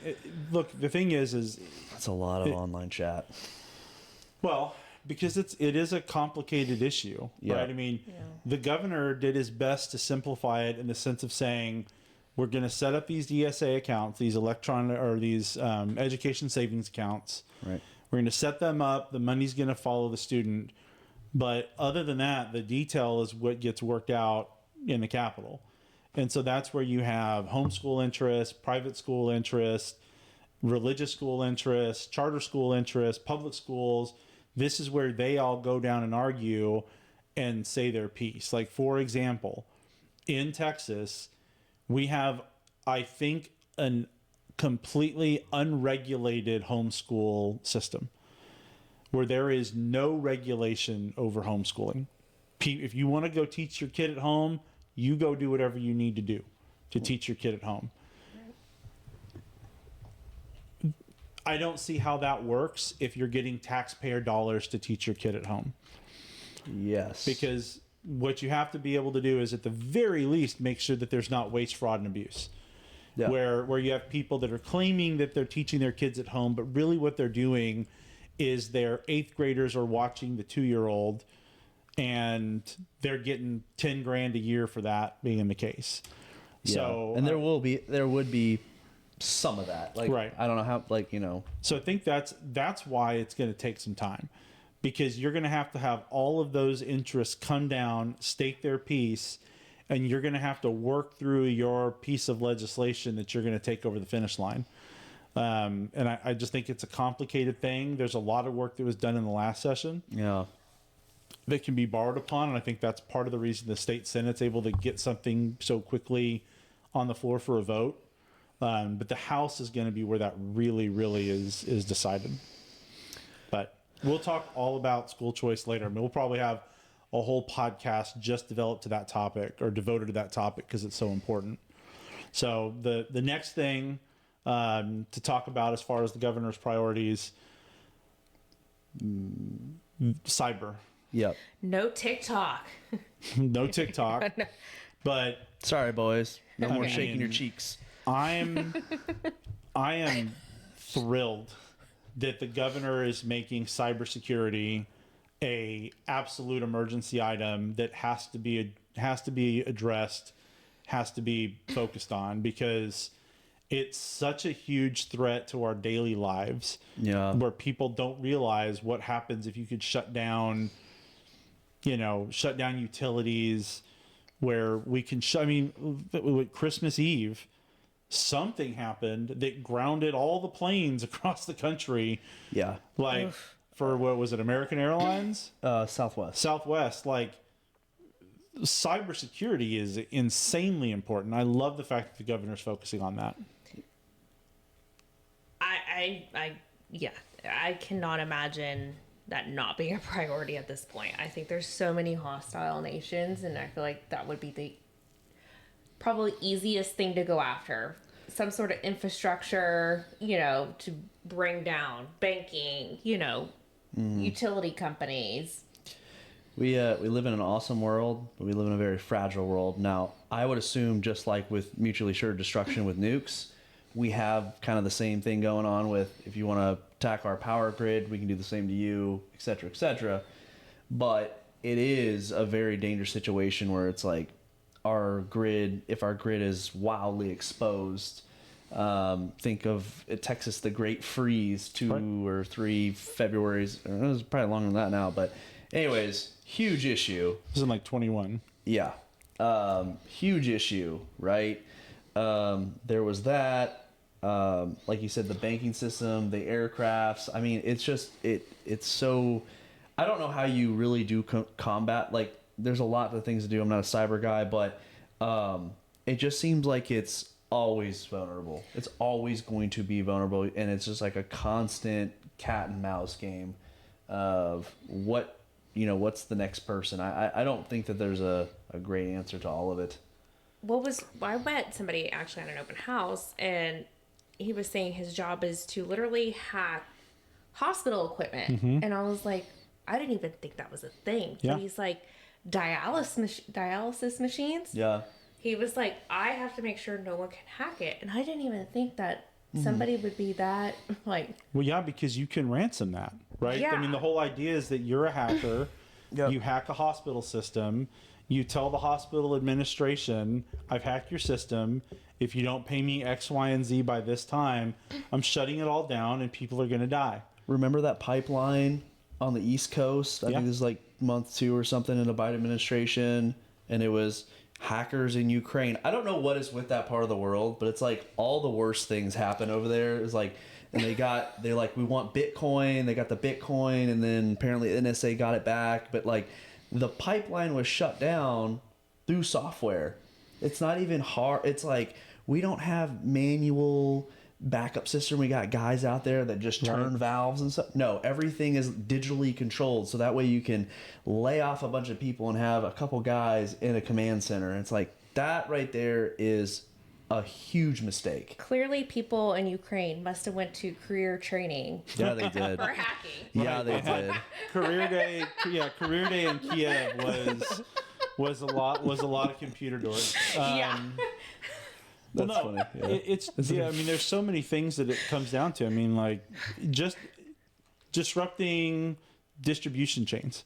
look, the thing is That's a lot of online chat. well, because it is a complicated issue, Yeah. right? I mean, the governor did his best to simplify it in the sense of saying, we're going to set up these ESA accounts, these education savings accounts. Right. We're going to set them up. The money's going to follow the student. But other than that, the detail is what gets worked out in the Capitol. And so that's where you have homeschool interest, private school interest, religious school interest, charter school interest, public schools. This is where they all go down and argue and say their piece. Like, for example, in Texas, we have, I think, an completely unregulated homeschool system where there is no regulation over homeschooling. If you want to go teach your kid at home, you go do whatever you need to do to teach your kid at home. I don't see how that works if you're getting taxpayer dollars to teach your kid at home. Yes. Because what you have to be able to do is, at the very least, make sure that there's not waste, fraud, and abuse. Yeah. Where you have people that are claiming that they're teaching their kids at home, but really what they're doing is their 8th graders are watching the 2-year-old, and they're getting 10 grand a year for that being the case. Yeah. So, and there would be some of that. Like, right. I don't know how, So I think that's why it's going to take some time, because you're going to have all of those interests come down, state their piece, and you're going to have to work through your piece of legislation that you're going to take over the finish line. And I just think it's a complicated thing. There's a lot of work that was done in the last session yeah. that can be borrowed upon, and I think that's part of the reason the state Senate's able to get something so quickly on the floor for a vote. But the House is going to be where that really, really is decided. But we'll talk all about school choice later. I mean, we'll probably have a whole podcast just developed to that topic, or devoted to that topic, because it's so important. So the next thing to talk about as far as the governor's priorities, cyber. Yep. No TikTok. No TikTok. But Sorry, boys. No more mean, shaking your cheeks. I am thrilled that the governor is making cybersecurity a absolute emergency item that has to be addressed, has to be focused on, because it's such a huge threat to our daily lives. Yeah. Where people don't realize what happens if you could shut down utilities, where we can with Christmas Eve, something happened that grounded all the planes across the country. Yeah. Like, Oof. for what was it, American Airlines? Southwest. Like, cybersecurity is insanely important. I love the fact that the governor's focusing on that. I cannot imagine that not being a priority at this point. I think there's so many hostile nations, and I feel like that would be the probably easiest thing to go after. Some sort of infrastructure, to bring down banking, utility companies. We live in an awesome world, but we live in a very fragile world. Now, I would assume, just like with mutually assured destruction with nukes, we have kind of the same thing going on with, if you want to attack our power grid, we can do the same to you, et cetera, et cetera. But it is a very dangerous situation where it's like, our grid, if our grid is wildly exposed. Think of Texas, the Great Freeze, 2 or 3 Februarys. It was probably longer than that now, but anyways, huge issue. This is in like 21. Yeah. Huge issue, right? There was that. Like you said, the banking system, the aircrafts. I mean, it's just, it's so, I don't know how you really do combat. Like, there's a lot of things to do. I'm not a cyber guy, but it just seems like it's always vulnerable. It's always going to be vulnerable. And it's just like a constant cat and mouse game of what's the next person. I don't think that there's a great answer to all of it. I met somebody actually at an open house, and he was saying his job is to literally hack hospital equipment. And I was like, I didn't even think that was a thing. Yeah. But he's like, dialysis machines? Yeah. He was like, I have to make sure no one can hack it. And I didn't even think that somebody would be that, like... Well, yeah, because you can ransom that, right? Yeah. I mean, the whole idea is that you're a hacker, Yep. you hack a hospital system, you tell the hospital administration, I've hacked your system. If you don't pay me X, Y, and Z by this time, I'm shutting it all down and people are going to die. Remember that pipeline on the East Coast? I Yeah. think this is like month 2 or something in the Biden administration, and it was hackers in Ukraine. I don't know what is with that part of the world, but it's like all the worst things happen over there. It's like, and they're like, we want Bitcoin. They got the Bitcoin, and then apparently NSA got it back. But like, the pipeline was shut down through software. It's not even hard. It's like, we don't have manual backup system. We got guys out there that just turn valves and stuff. No, everything is digitally controlled, so that way you can lay off a bunch of people and have a couple guys in a command center. It's like, that right there is a huge mistake. Clearly, people in Ukraine must have went to career traiing Yeah, they did. for hacking. Yeah, they did. Career day in Kiev was a lot of computer doors. Yeah. That's Well, funny. no, Yeah. I mean, there's so many things that it comes down to. I mean, like, just disrupting distribution chains,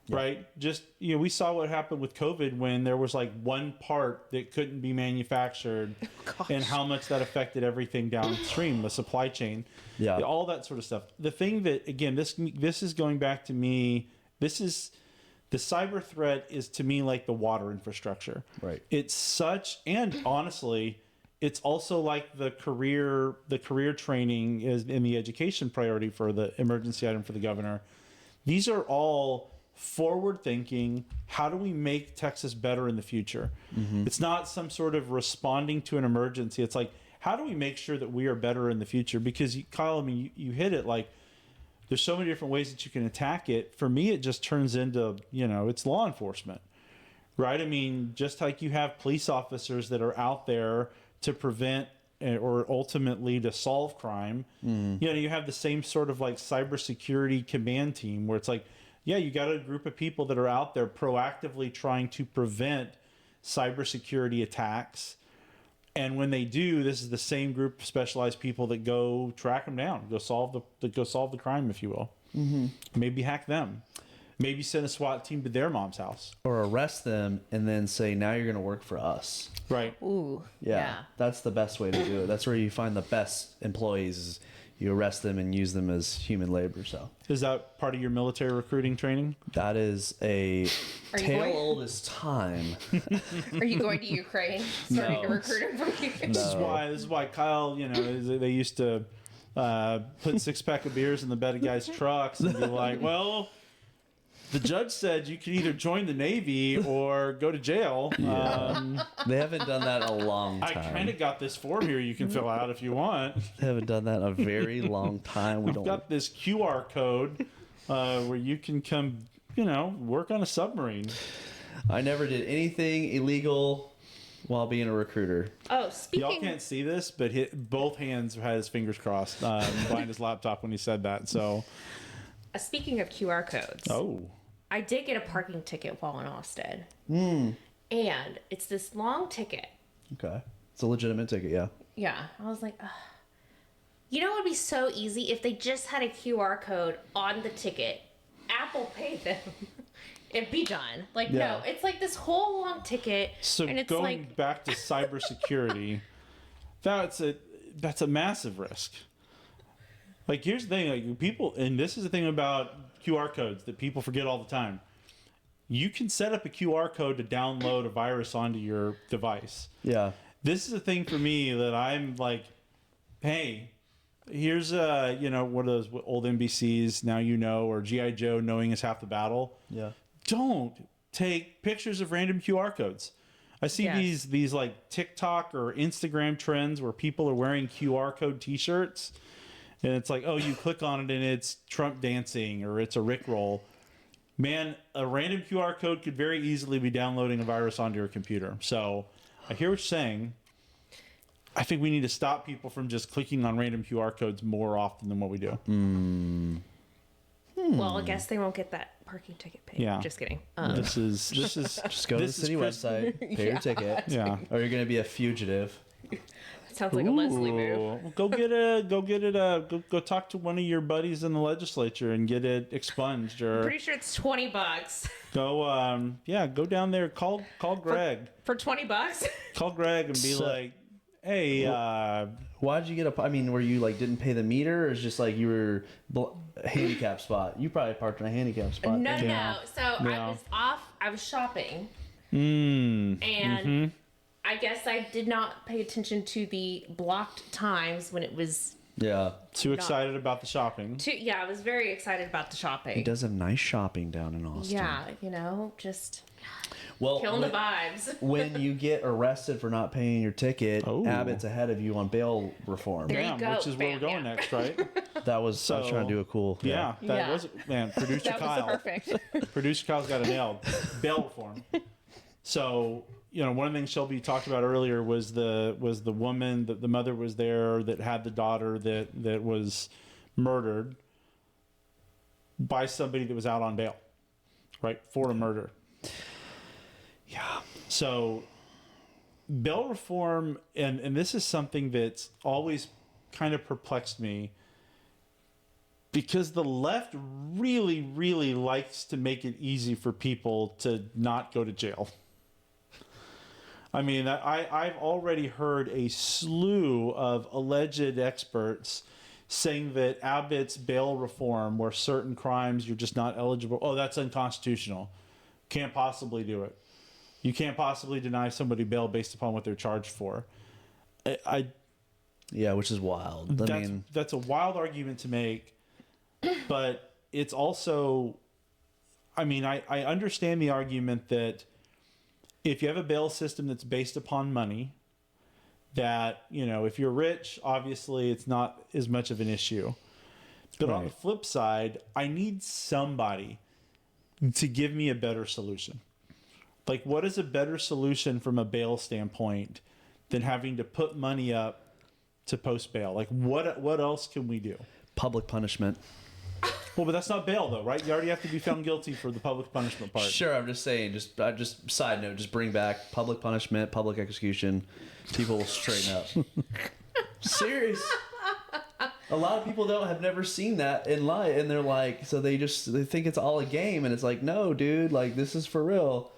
right? Just, we saw what happened with COVID when there was like one part that couldn't be manufactured and how much that affected everything downstream, the supply chain, Yeah. all that sort of stuff. The thing that, again, this is going back to me, the cyber threat is to me like the water infrastructure. Right. It's such, and honestly, it's also like the career training is in the education priority for the emergency item for the governor. These are all forward thinking. How do we make Texas better in the future? It's not some sort of responding to an emergency. It's like, how do we make sure that we are better in the future? Because Kyle, I mean, you hit it, like, there's so many different ways that you can attack it. For me, it just turns into, it's law enforcement, right? I mean, just like you have police officers that are out there to prevent or ultimately to solve crime, you have the same sort of like cybersecurity command team where it's like, yeah, you got a group of people that are out there proactively trying to prevent cybersecurity attacks. And when they do, this is the same group of specialized people that go track them down, go solve the crime, if you will. Maybe hack them. Maybe send a SWAT team to their mom's house. Or arrest them and then say, now you're going to work for us. Right. Ooh. Yeah, that's the best way to do it. That's where you find the best employees. Is you arrest them and use them as human labor. So Is that part of your military recruiting training? that is a Are you tale going- old as time. Are you going to Ukraine starting to No. recruit him from Ukraine? This is why Kyle, they used to put 6-pack of beers in the bed of guys' trucks and be like, well, the judge said you can either join the Navy or go to jail. They haven't done that in a long I time. kind of got this form here you can fill out if you want. They haven't done that in a very long time. We I've don't. got this QR code where you can come, work on a submarine. I never did anything illegal while being a recruiter. Oh, Y'all speaking can't see this, but both hands had his fingers crossed behind his laptop when he said that. So, speaking of QR codes, I did get a parking ticket while in Austin. And it's this long ticket. Okay, it's a legitimate ticket. Yeah. Yeah. I was like, ugh. It would be so easy if they just had a QR code on the ticket. Apple Pay them. and be done. Like, Yeah. no, it's like this whole long ticket. So and it's going like, back to cybersecurity, that's a massive risk. Like, here's the thing, like, people, and this is the thing about QR codes that people forget all the time. You can set up a QR code to download a virus onto your device. Yeah. This is a thing for me that I'm like, hey, here's one of those old NBCs, now you know, or G.I. Joe, knowing is half the battle. Yeah. Don't take pictures of random QR codes. I see Yes. these like TikTok or Instagram trends where people are wearing QR code T-shirts, and it's like, oh, you click on it and it's Trump dancing or it's a Rickroll. Man, a random QR code could very easily be downloading a virus onto your computer. So I hear what you're saying. I think we need to stop people from just clicking on random QR codes more often than what we do. well, I guess they won't get that parking ticket paid. Yeah. Just kidding. This is Just go to the this is city Chris- website, pay your ticket, Yeah. or you're going to be a fugitive. Sounds like a Leslie move. Ooh. Go talk to one of your buddies in the legislature and get it expunged, or Pretty sure it's $20 go down there, call Greg. for $20. Call Greg and be So- like, hey, Why did you get I mean, were you like didn't pay the meter, or is just like you were handicap spot? You probably parked in a handicap spot. No, didn't you? no. So I Yeah. was off. I was shopping, mm, and I guess I did not pay attention to the blocked times when it was. Yeah. too excited about the shopping. Yeah, I was very excited about the He shopping. does have nice shopping down in Austin. Yeah, just Well, killing the vibes. when you get arrested for not paying your ticket, Oh. Abbott's ahead of you on bail reform. There you Damn, go. which is where we're Bam, going yeah. next, right? That was I was So- trying to do a cool. Yeah, that Yeah. was, man, producer That Kyle. was perfect. Producer Kyle's got it nailed. Bail reform. So, one of the things Shelby talked about earlier was the woman that the mother was there that had the daughter that was murdered by somebody that was out on bail, right, for a murder. Yeah. So bail reform, and this is something that's always kind of perplexed me, because the left really, really likes to make it easy for people to not go to jail. I mean, I've already heard a slew of alleged experts saying that Abbott's bail reform, where certain crimes you're just not eligible, oh, that's unconstitutional. Can't possibly do it. You can't possibly deny somebody bail based upon what they're charged for. Yeah, which is wild. I mean, That's a wild argument to make, but it's also, I mean, I understand the argument that if you have a bail system that's based upon money, that, if you're rich, obviously it's not as much of an issue. But on the Right. flip side, I need somebody to give me a better solution. Like, what is a better solution from a bail standpoint than having to put money up to post bail? Like, what else can we do? public punishment. Well, but that's not bail, though, right? You already have to be found guilty for the public punishment part. Sure, I'm just saying. Just side note. Just bring back public punishment, public execution. People will straighten up. Serious. A lot of people have never seen that in life, and they're like, so they think it's all a game, and it's like, no, dude, like this is for real.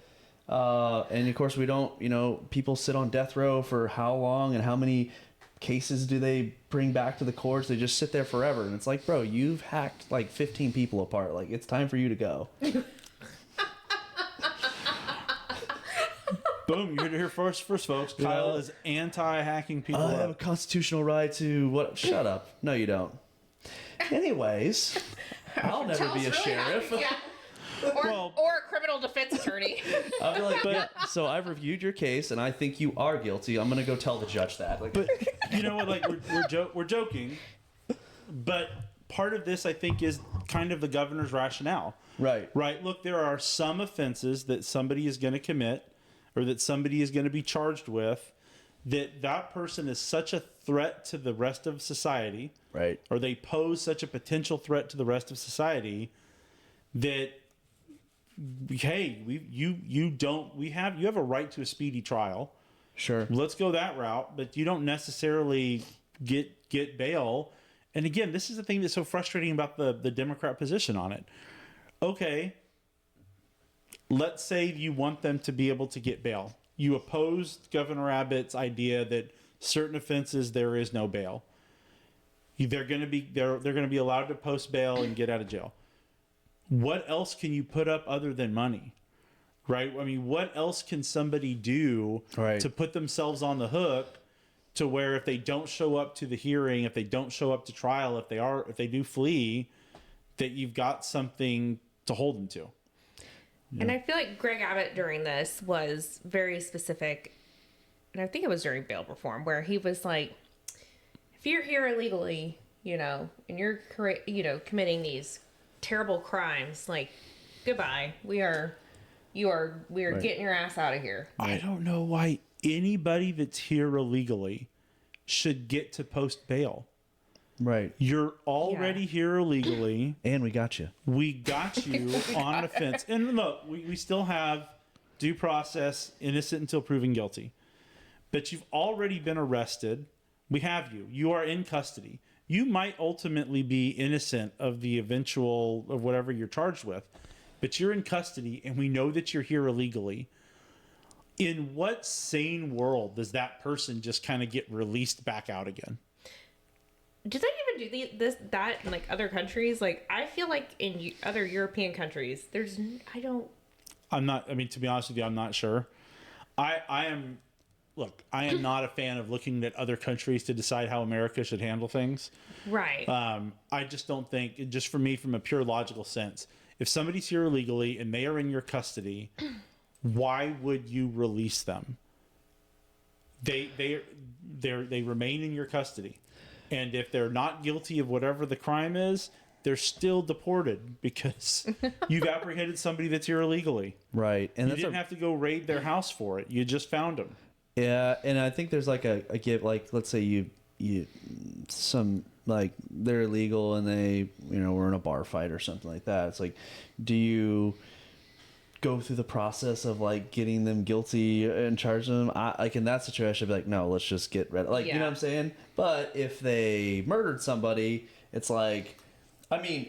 And of course, we don't. People sit on death row for how long, and how many cases do they bring back to the courts? They just sit there forever, and it's like, bro, you've hacked like 15 people apart. Like, it's time for you to go. Boom, you heard it here first, folks. Kyle is anti-hacking people I have a up. constitutional right to what? Shut up. No, you don't. Anyways, I'll never Tell be a us really how- sheriff. yeah. Or, Well- or a criminal defense attorney. I'll be like, yeah, so I've reviewed your case and I think you are guilty. I'm going to go tell the judge that. Like, But you know what? Like, we're joking, but part of this, I think, is kind of the governor's rationale. right. Right? Look, there are some offenses that somebody is going to commit, or that somebody is going to be charged with, that person is such a threat to the rest of society, Right. or they pose such a potential threat to the rest of society, that, hey, you have a right to a speedy trial. Sure. Let's go that route, but you don't necessarily get bail. And again, this is the thing that's so frustrating about the Democrat position on it. Okay, let's say you want them to be able to get bail. You opposed Governor Abbott's idea that certain offenses there is no bail. They're going to be allowed to post bail and get out of jail. What else can you put up other than money? Right? I mean, what else can somebody do to put themselves on the hook to where if they don't show up to the hearing, if they don't show up to trial, if they do flee, that you've got something to hold them to. Yeah. And I feel like Greg Abbott during this was very specific, and I think it was during bail reform, where he was like, if you're here illegally, and you're, committing these terrible crimes, like, goodbye. We are getting your ass out of here. I don't know why anybody that's here illegally should get to post bail. Right. You're already here illegally. And we got you. We got you on an offense. And look, we still have due process, innocent until proven guilty. But you've already been arrested. We have you. You are in custody. You might ultimately be innocent of the eventual, of whatever you're charged with. But you're in custody, and we know that you're here illegally. In what sane world does that person just kind of get released back out again? Do they even do that in like other countries? Like, I feel like in other European countries, to be honest with you, I'm not sure. I am not a fan of looking at other countries to decide how America should handle things. Right. I just don't think, just for me, from a pure logical sense, if somebody's here illegally and they are in your custody, why would you release them? They remain in your custody. And if they're not guilty of whatever the crime is, they're still deported because you've apprehended somebody that's here illegally. Right. And you didn't have to go raid their house for it. You just found them. Yeah, and I think there's like a give, like, let's say you they're illegal and they, were in a bar fight or something like that. It's like, do you go through the process of like getting them guilty and charging them? In that situation, I'd be like, no, let's just get rid of, you know what I'm saying? But if they murdered somebody, it's like,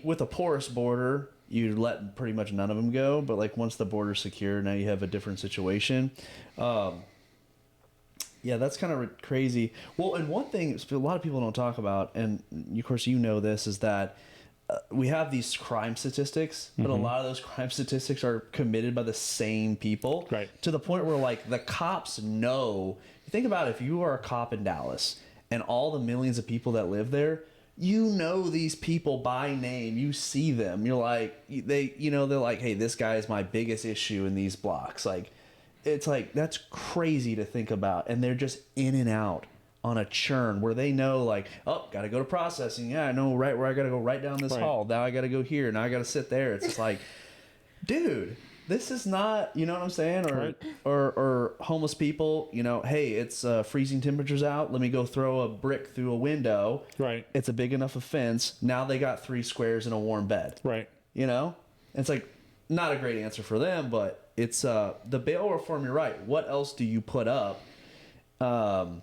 with a porous border, you let pretty much none of them go. But like once the border's secure, now you have a different situation. Yeah, that's kind of crazy. Well, and one thing a lot of people don't talk about, and of course this, is that we have these crime statistics, but a lot of those crime statistics are committed by the same people. Right. To the point where, like, the cops know. You think about it, if you are a cop in Dallas and all the millions of people that live there, you know these people by name. You see them. You're like, they're like, hey, this guy is my biggest issue in these blocks. Like, it's like, that's crazy to think about. And they're just in and out on a churn where they know, like, oh, got to go to processing. Yeah, I know right where I got to go right down this hall. Now I got to go here. Now I got to sit there. It's just like, dude, this is not, you know what I'm saying? Or homeless people, hey, it's freezing temperatures out. Let me go throw a brick through a window. Right. It's a big enough offense. Now they got 3 squares and a warm bed. Right. It's like, not a great answer for them, but it's the bail reform. You're right. What else do you put up to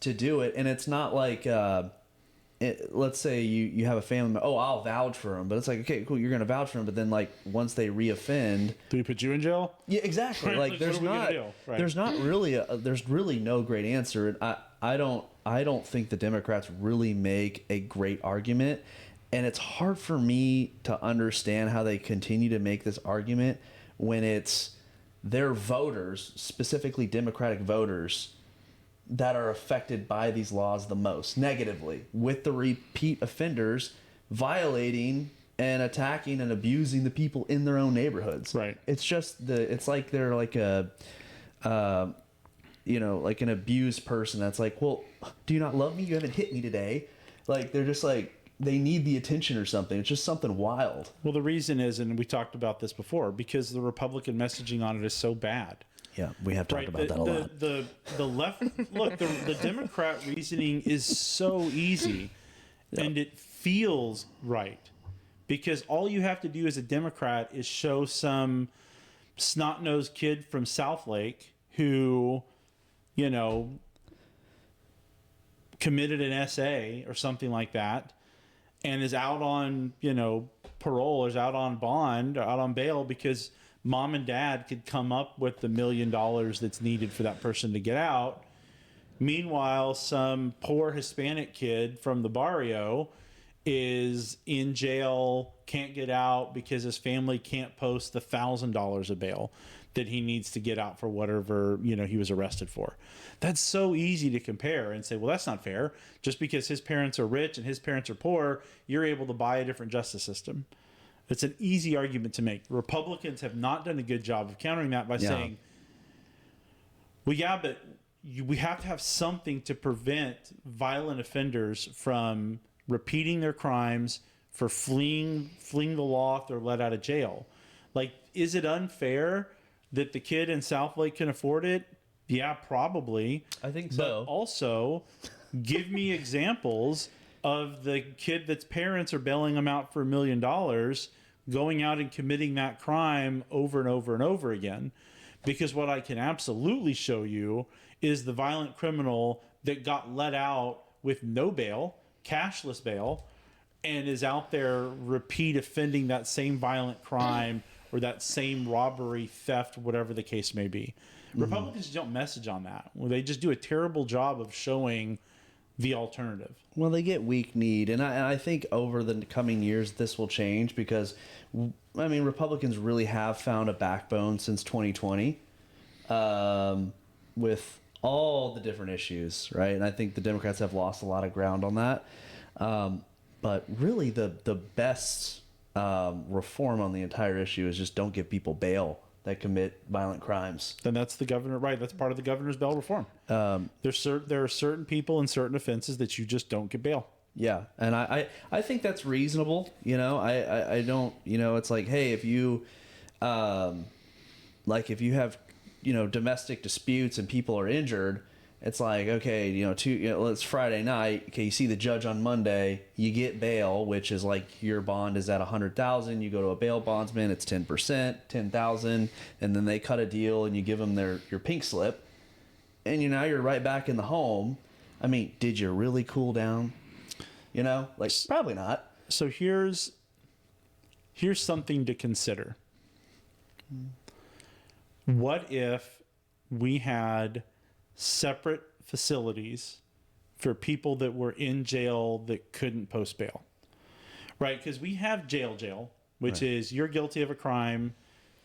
do it? And it's not like, let's say you have a family member, I'll vouch for them, but it's like, okay, cool, you're going to vouch for them, but then like once they reoffend, do we put you in jail? Yeah, exactly. Like there's really no great answer. And I don't think the Democrats really make a great argument. And it's hard for me to understand how they continue to make this argument when it's their voters, specifically Democratic voters, that are affected by these laws the most negatively, with the repeat offenders violating and attacking and abusing the people in their own neighborhoods. Right. It's just it's like they're like like an abused person that's like, well, do you not love me? You haven't hit me today. Like, they're just like, they need the attention or something. It's just something wild. Well, the reason is, and we talked about this before, because the Republican messaging on it is so bad. Yeah, we have talked about that a lot. The left, look, the Democrat reasoning is so easy, and it feels right, because all you have to do as a Democrat is show some snot-nosed kid from Southlake who, committed an SA or something like that, and is out on, parole, or is out on bond, or out on bail because mom and dad could come up with the $1 million that's needed for that person to get out. Meanwhile, some poor Hispanic kid from the barrio is in jail, can't get out because his family can't post the $1,000 of bail that he needs to get out for whatever, he was arrested for. That's so easy to compare and say, well, that's not fair. Just because his parents are rich and his parents are poor, you're able to buy a different justice system. It's an easy argument to make. Republicans have not done a good job of countering that by saying, well, yeah, but we have to have something to prevent violent offenders from repeating their crimes, for fleeing the law if they're let out of jail. Like, is it unfair that the kid in Southlake can afford it? Yeah, probably. I think But so. also, give me examples of the kid that's parents are bailing him out for $1 million, going out and committing that crime over and over and over again. Because what I can absolutely show you is the violent criminal that got let out with no bail, cashless bail, and is out there repeat offending that same violent crime or that same robbery, theft, whatever the case may be. Republicans don't message on that. Well, they just do a terrible job of showing the alternative. Well, they get weak-kneed, and I think over the coming years this will change because, Republicans really have found a backbone since 2020 with all the different issues, right? And I think the Democrats have lost a lot of ground on that. But really, the best reform on the entire issue is just don't give people bail that commit violent crimes. Then that's the governor, right? That's part of the governor's bail reform. There are certain people and certain offenses that you just don't get bail. Yeah, and I think that's reasonable. I don't. It's like, hey, if you, if you have, domestic disputes and people are injured. It's like, okay, it's Friday night. Okay, you see the judge on Monday. You get bail, which is like your bond is at $100,000. You go to a bail bondsman, it's 10%, $10,000, and then they cut a deal and you give them your pink slip, and now you're right back in the home. Did you really cool down? Probably not. So here's something to consider. What if we had separate facilities for people that were in jail that couldn't post bail, right? Because we have jail, which Right. is you're guilty of a crime,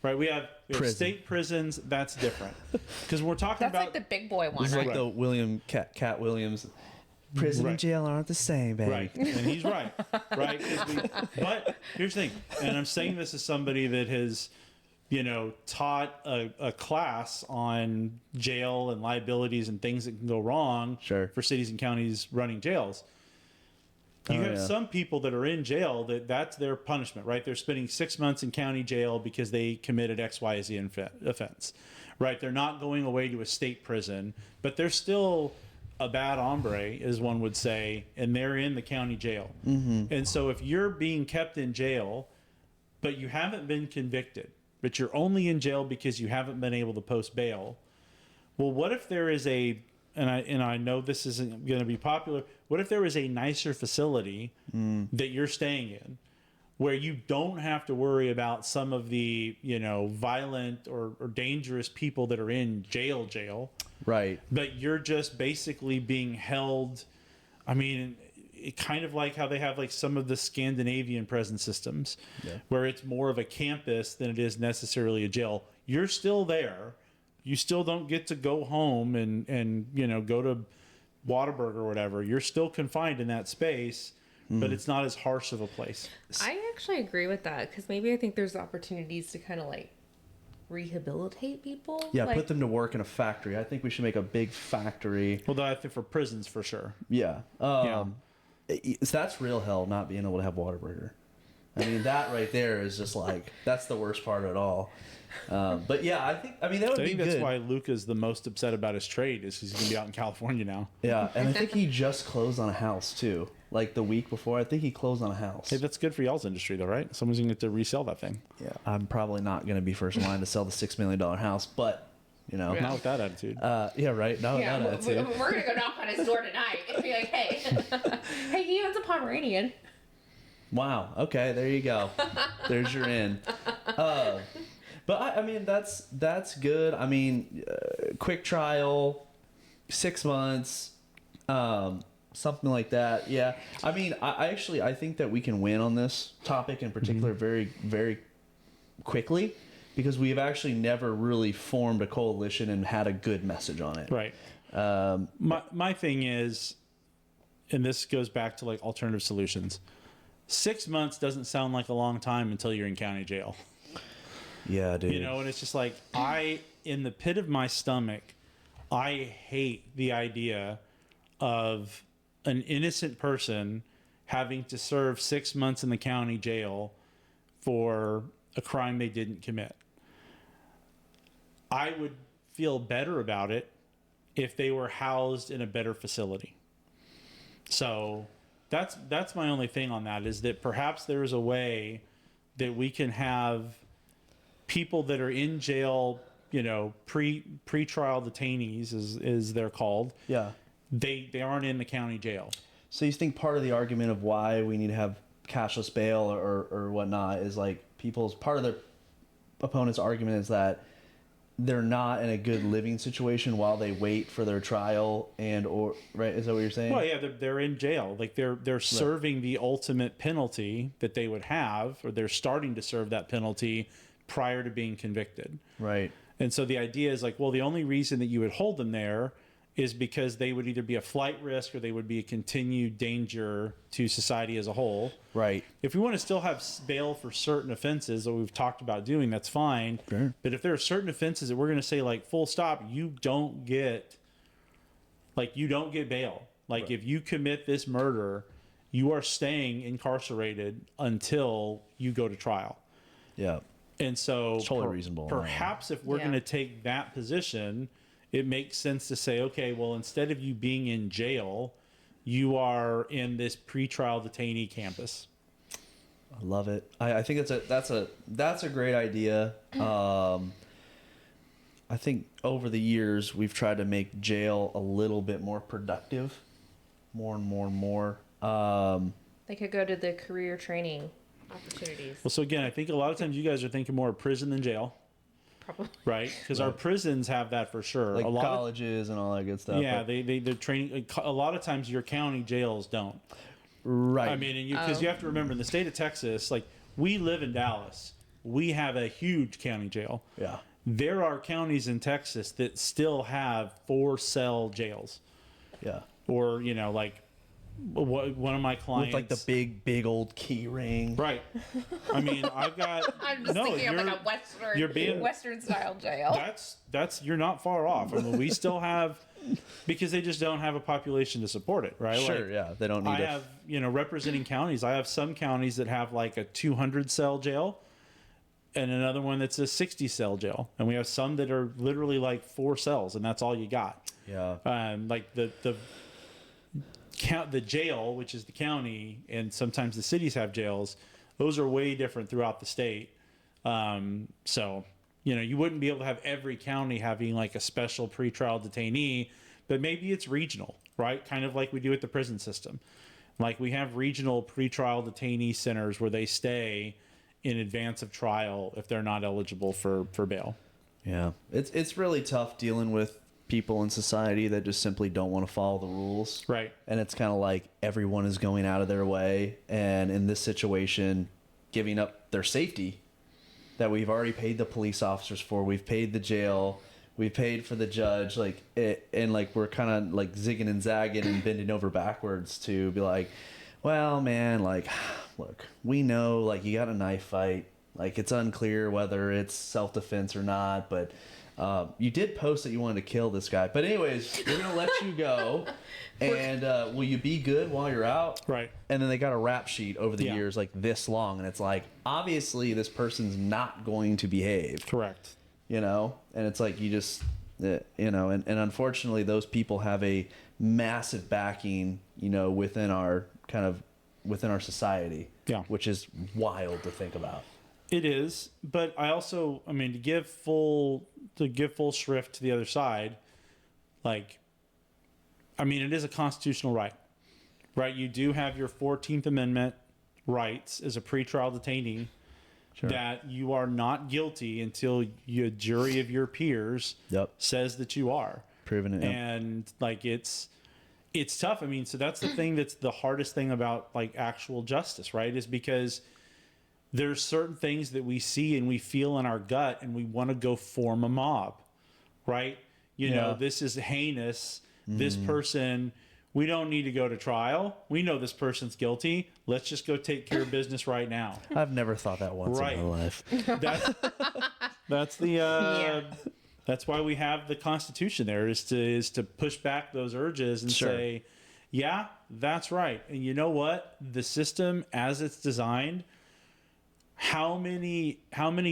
right? We have state prisons. That's different because we're talking That's about like the big boy one, This is right? like the William Cat Williams. Prison and Right. jail aren't the same, baby. right, and he's right, right? But here's the thing, and I'm saying this as somebody that has, taught a class on jail and liabilities and things that can go wrong Sure. for cities and counties running jails. You have some people that are in jail that's their punishment, right? They're spending 6 months in county jail because they committed X, Y, Z offense, right? They're not going away to a state prison, but they're still a bad hombre, as one would say, and they're in the county jail. Mm-hmm. And so if you're being kept in jail, but you haven't been convicted, but you're only in jail because you haven't been able to post bail, well, what if there is and I know this isn't going to be popular, what if there is a nicer facility that you're staying in where you don't have to worry about some of the, violent or dangerous people that are in jail, Right. but you're just basically being held. It kind of like how they have like some of the Scandinavian prison systems where it's more of a campus than it is necessarily a jail. You're still there. You still don't get to go home and go to Whataburger or whatever. You're still confined in that space, but it's not as harsh of a place. I actually agree with that because maybe I think there's opportunities to kind of like rehabilitate people. Yeah, like, put them to work in a factory. I think we should make a big factory. Well, I think for prisons for sure. Yeah. That's real hell, not being able to have Whataburger. That right there is just like, that's the worst part of it all. But yeah, I think that would I be think good. that's why Luca's the most upset about his trade is he's going to be out in California now. Yeah, and I think he just closed on a house too. Like the week before, I think he closed on a house. Hey, that's good for y'all's industry though, right? Someone's going to get to resell that thing. Yeah, I'm probably not going to be first in line to sell the $6 million house, but Not with that attitude. yeah, right. No, Yeah, no, that's we're it. gonna go knock on his door tonight and be like, "Hey, hey, he owns a Pomeranian." Wow. Okay, there you go. There's your in. But I mean, that's good. I mean, quick trial, 6 months, something like that. Yeah. I mean, I actually I think that we can win on this topic in particular very, very quickly, because we've actually never really formed a coalition and had a good message on it. Right. My thing is, and this goes back to like alternative solutions. 6 months doesn't sound like a long time until you're in county jail. Yeah, dude. You know, and it's just like, in the pit of my stomach, I hate the idea of an innocent person having to serve 6 months in the county jail for a crime they didn't commit. I would feel better about it if they were housed in a better facility. So that's my only thing on that, is that perhaps there is a way that we can have people that are in jail, you know, pre-trial detainees is they're called. Yeah. They aren't in the county jail. So you think part of the argument of why we need to have cashless bail or whatnot is like part of their opponent's argument is that they're not in a good living situation while they wait for their trial right? Is that what you're saying? Well, yeah, they're in jail. Like they're serving the ultimate penalty that they would have, or they're starting to serve that penalty prior to being convicted. Right. And so the idea is like, well, the only reason that you would hold them there is because they would either be a flight risk or they would be a continued danger to society as a whole. Right. If we want to still have bail for certain offenses that we've talked about doing, that's fine. Sure. But if there are certain offenses that we're going to say like full stop, you don't get bail. Like if you commit this murder, you are staying incarcerated until you go to trial. Yeah. And so it's totally reasonable. Perhaps if we're Yeah. going to take that position, it makes sense to say, okay, well, instead of you being in jail, you are in this pretrial detainee campus. I love it. I think that's a great idea. I think over the years we've tried to make jail a little bit more productive, more and more and more. They could go to the career training opportunities. Well, so again, I think a lot of times you guys are thinking more of prison than jail, Probably. right? Because our prisons have that for sure. Like a lot colleges and all that good stuff. yeah, but- they're training. A lot of times your county jails don't. right. I mean, because you have to remember, in the state of Texas, like we live in Dallas, we have a huge county jail. yeah. There are counties in Texas that still have 4-cell jails, Yeah. or you know, like one of my clients With like the big old key ring. right. I mean, I've got I'm just thinking of like a Western, you're being- Western style jail. that's you're not far off. I mean, we still have, because they just don't have a population to support it, right? Sure. Like, Yeah. They don't need I to. have, you know, representing counties. I have some counties that have like a 200-cell jail, and another one that's a 60-cell jail, and we have some that are literally like 4 cells, and that's all you got. Yeah. Like the jail, which is the county, and sometimes the cities have jails. Those are way different throughout the state. So, you know, you wouldn't be able to have every county having like a special pretrial detainee, but maybe it's regional, right? Kind of like we do with the prison system. Like we have regional pretrial detainee centers where they stay in advance of trial if they're not eligible for bail. Yeah. It's really tough dealing with people in society that just simply don't want to follow the rules. Right. And it's kind of like everyone is going out of their way, and in this situation giving up their safety that we've already paid the police officers for, we've paid the jail, we've paid for the judge, like it, and like we're kind of like zigging and zagging and bending over backwards to be like, well, man, like look, we know like you got a knife fight, like it's unclear whether it's self-defense or not, but you did post that you wanted to kill this guy. But anyways, we're going to let you go. And will you be good while you're out? Right. And then they got a rap sheet over the Yeah. years like this long. And it's like, obviously this person's not going to behave. Correct. You know? And it's like you just, you know, and unfortunately those people have a massive backing, you know, within our society. Yeah. Which is wild to think about. It is, but I also, I mean, to give full shrift to the other side, like, I mean, it is a constitutional right, right? You do have your 14th Amendment rights as a pretrial detainee, that you are not guilty until a jury of your peers says that you are. Proven it. And like it's tough. I mean, so that's the thing that's the hardest thing about like actual justice, right? Is because there's certain things that we see and we feel in our gut and we want to go form a mob, right? You know, this is heinous. This person, we don't need to go to trial. We know this person's guilty. Let's just go take care of business right now. I've never thought that once in my life. That's that's why we have the Constitution there, is to push back those urges and say, yeah, that's right. And you know what? The system as it's designed, how many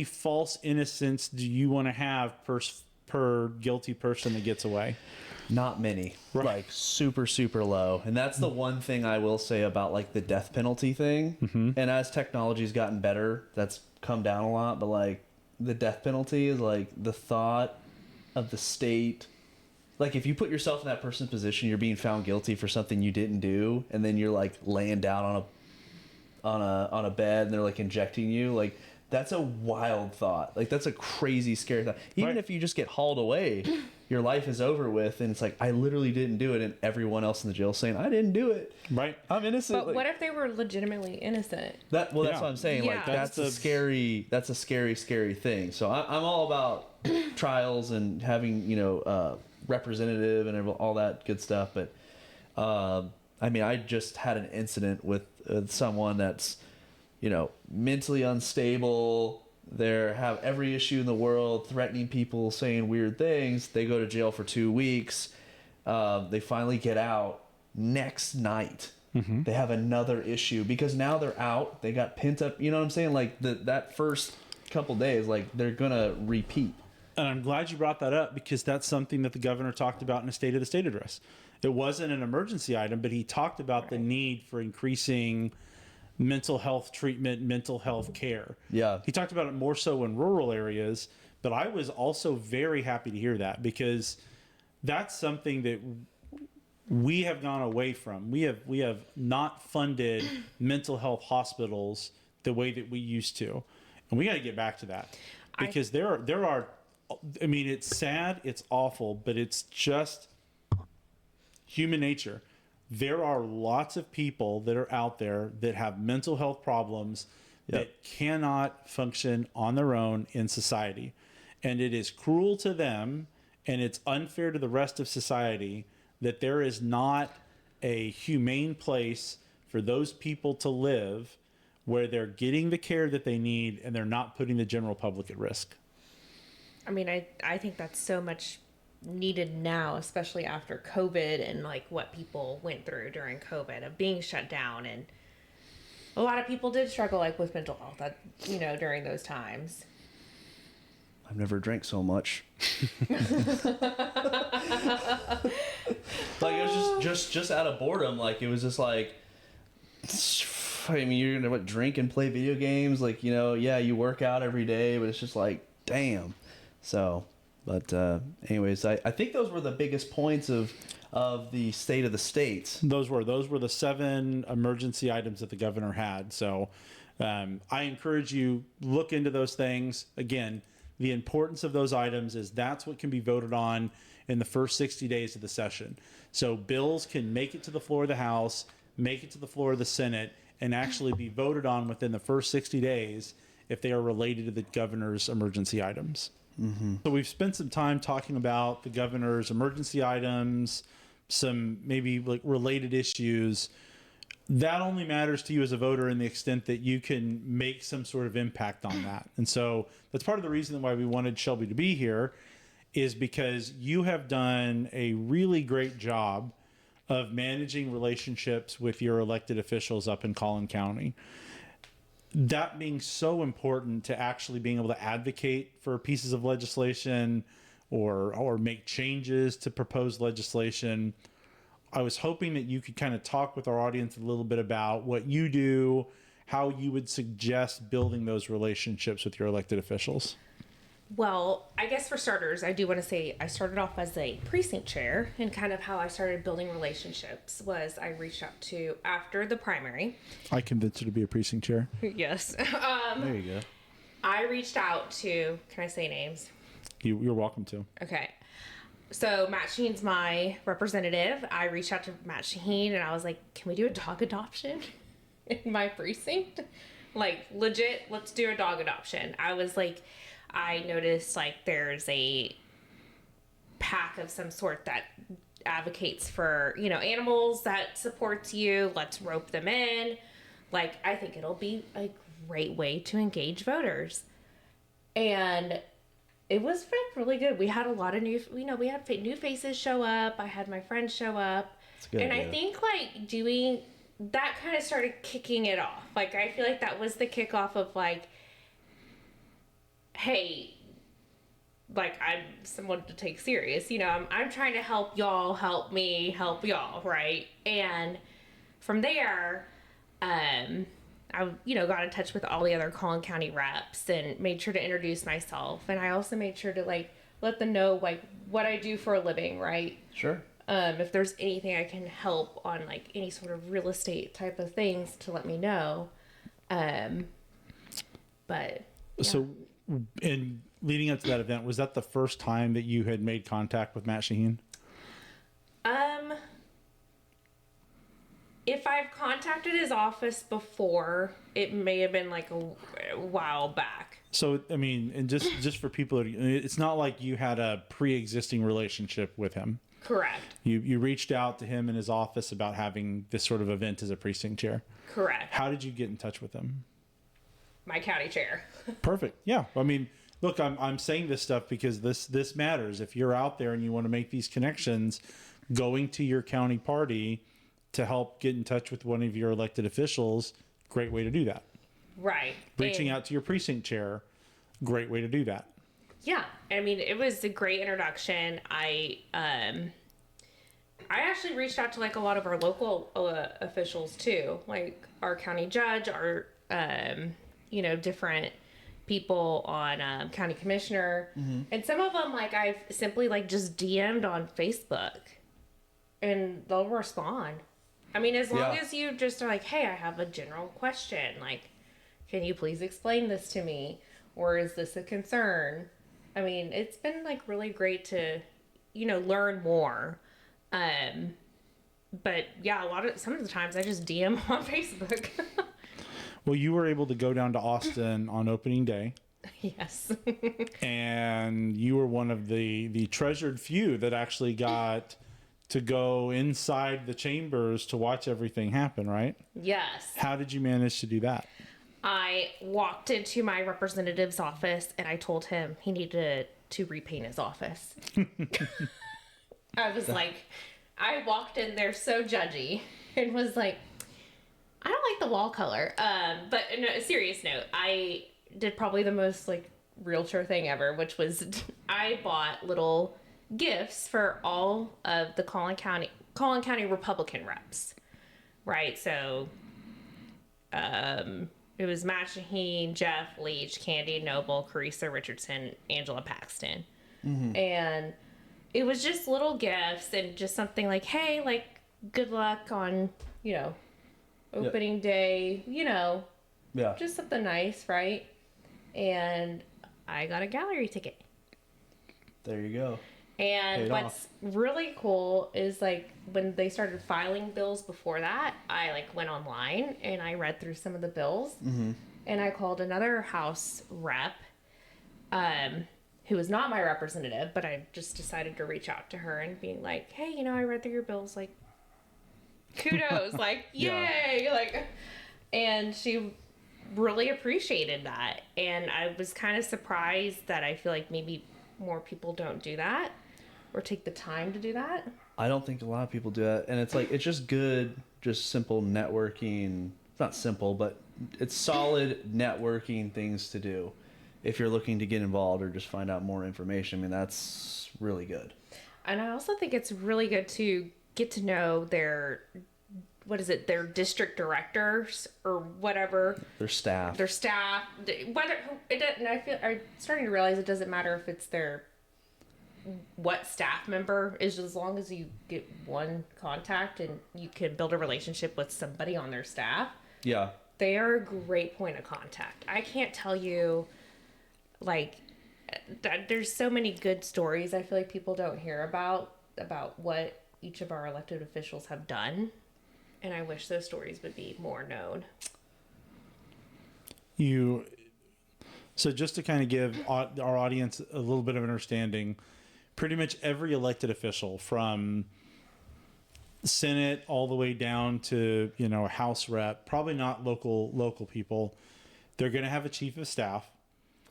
false innocents do you want to have per guilty person that gets away? Not many. Right. Like super, super low. And that's the one thing I will say about like the death penalty thing. Mm-hmm. And as technology's gotten better, that's come down a lot. But like the death penalty is like the thought of the state. Like if you put yourself in that person's position, you're being found guilty for something you didn't do, and then you're like laying down on a bed and they're like injecting you. Like that's a wild thought. Like that's a crazy, scary thought. Even if you just get hauled away, your life is over with, and it's like, I literally didn't do it, and everyone else in the jail saying, I didn't do it. Right. I'm innocent. But what if they were legitimately innocent? That's what I'm saying. Yeah. Like that's a scary thing. So I'm all about trials and having, representative and all that good stuff. But I mean, I just had an incident with someone that's, mentally unstable. They have every issue in the world, threatening people, saying weird things. They go to jail for 2 weeks. They finally get out. Next night, they have another issue because now they're out. They got pent up. You know what I'm saying? Like that first couple days, like they're gonna repeat. And I'm glad you brought that up, because that's something that the governor talked about in a State of the State address. It wasn't an emergency item, but he talked about the need for increasing mental health treatment, mental health care. Yeah. He talked about it more so in rural areas, but I was also very happy to hear that, because that's something that we have gone away from. We have not funded mental health hospitals the way that we used to. And we got to get back to that, because there are, I mean, it's sad, it's awful, but it's just human nature. There are lots of people that are out there that have mental health problems that cannot function on their own in society. And it is cruel to them, and it's unfair to the rest of society that there is not a humane place for those people to live where they're getting the care that they need and they're not putting the general public at risk. I mean, I think that's so much needed now, especially after COVID and like what people went through during COVID of being shut down. And a lot of people did struggle like with mental health, during those times. I've never drank so much. Like it was just out of boredom. Like it was just like, I mean, you're gonna drink and play video games. Like, you work out every day, but it's just like, damn. So, but anyways, I think those were the biggest points of the State of the States. Those were the 7 emergency items that the governor had. So I encourage you, look into those things. Again, the importance of those items is that's what can be voted on in the first 60 days of the session. So bills can make it to the floor of the House, make it to the floor of the Senate, and actually be voted on within the first 60 days if they are related to the governor's emergency items. Mm-hmm. So we've spent some time talking about the governor's emergency items, some maybe like related issues. That only matters to you as a voter in the extent that you can make some sort of impact on that. And so that's part of the reason why we wanted Shelby to be here, is because you have done a really great job of managing relationships with your elected officials up in Collin County. That being so important to actually being able to advocate for pieces of legislation or make changes to proposed legislation. I was hoping that you could kind of talk with our audience a little bit about what you do, how you would suggest building those relationships with your elected officials. Well, I guess for starters, I do want to say I started off as a precinct chair, and kind of how I started building relationships was I reached out to, after the primary. I convinced her to be a precinct chair. Yes. There you go. I reached out to, can I say names? You're welcome to. Okay. So Matt Sheen's my representative. I reached out to Matt Sheen and I was like, can we do a dog adoption in my precinct? Like, legit, let's do a dog adoption. I was like, I noticed like there's a pack of some sort that advocates for, you know, animals, that supports you. Let's rope them in. Like, I think it'll be a great way to engage voters. And it was really good. We had a lot of new, you know, we had new faces show up. I had my friends show up. And I think like doing that kind of started kicking it off. Like, I feel like that was the kickoff of like, hey, like, I'm someone to take serious. You know, I'm trying to help y'all, help me, help y'all, right? And from there, I, you know, got in touch with all the other Collin County reps and made sure to introduce myself. And I also made sure to, like, let them know, like, what I do for a living, right? Sure. If there's anything I can help on, like, any sort of real estate type of things, to let me know. But, yeah. So, in leading up to that event, was that the first time that you had made contact with Matt Sheen? If I've contacted his office before, it may have been like a while back. So, I mean, and just for people, it's not like you had a pre-existing relationship with him. Correct. You reached out to him in his office about having this sort of event as a precinct chair. Correct. How did you get in touch with him? My county chair. Perfect. Yeah. I mean, look, I'm saying this stuff because this matters. If you're out there and you want to make these connections, going to your county party to help get in touch with one of your elected officials, great way to do that. Right. Reaching out to your precinct chair, great way to do that. Yeah. I mean, it was a great introduction. I actually reached out to like a lot of our local officials too, like our county judge, our, you know, different people on county commissioner. Mm-hmm. And some of them, like, I've simply like just DM'd on Facebook and they'll respond. I mean, as long as you just are like, hey, I have a general question. Like, can you please explain this to me? Or is this a concern? I mean, it's been like really great to, you know, learn more. But yeah, some of the times I just DM on Facebook. Well, you were able to go down to Austin on opening day. Yes. And you were one of the treasured few that actually got to go inside the chambers to watch everything happen, right? Yes. How did you manage to do that? I walked into my representative's office and I told him he needed to repaint his office. I was like, I walked in there so judgy and was like, I don't like the wall color. But on a serious note, I did probably the most like realtor thing ever, which was I bought little gifts for all of the Collin County Republican reps. Right. So, it was Matt Shaheen, Jeff Leach, Candy Noble, Carissa Richardson, Angela Paxton. Mm-hmm. And it was just little gifts and just something like, hey, like, good luck on, you know, opening day, you know, just something nice, right? And I got a gallery ticket. There you go. And what's really cool is like when they started filing bills before that, I like went online and I read through some of the bills, mm-hmm. and I called another House rep, who was not my representative, but I just decided to reach out to her and being like, hey, you know, I read through your bills, like, kudos, like, yay, like, and she really appreciated that. And I was kind of surprised that I feel like maybe more people don't do that or take the time to do that. I don't think a lot of people do that. And it's like, it's just good, just simple networking. It's not simple, but it's solid networking things to do if you're looking to get involved or just find out more information. I mean, that's really good. And I also think it's really good to get to know their district directors or whatever. Their staff. Whether it doesn't, I'm starting to realize it doesn't matter if it's what staff member is, as long as you get one contact and you can build a relationship with somebody on their staff. Yeah. They are a great point of contact. I can't tell you like there's so many good stories I feel like people don't hear about what each of our elected officials have done, and I wish those stories would be more known. So just to kind of give our audience a little bit of understanding, pretty much every elected official from Senate all the way down to, House rep, probably not local people, they're going to have a chief of staff.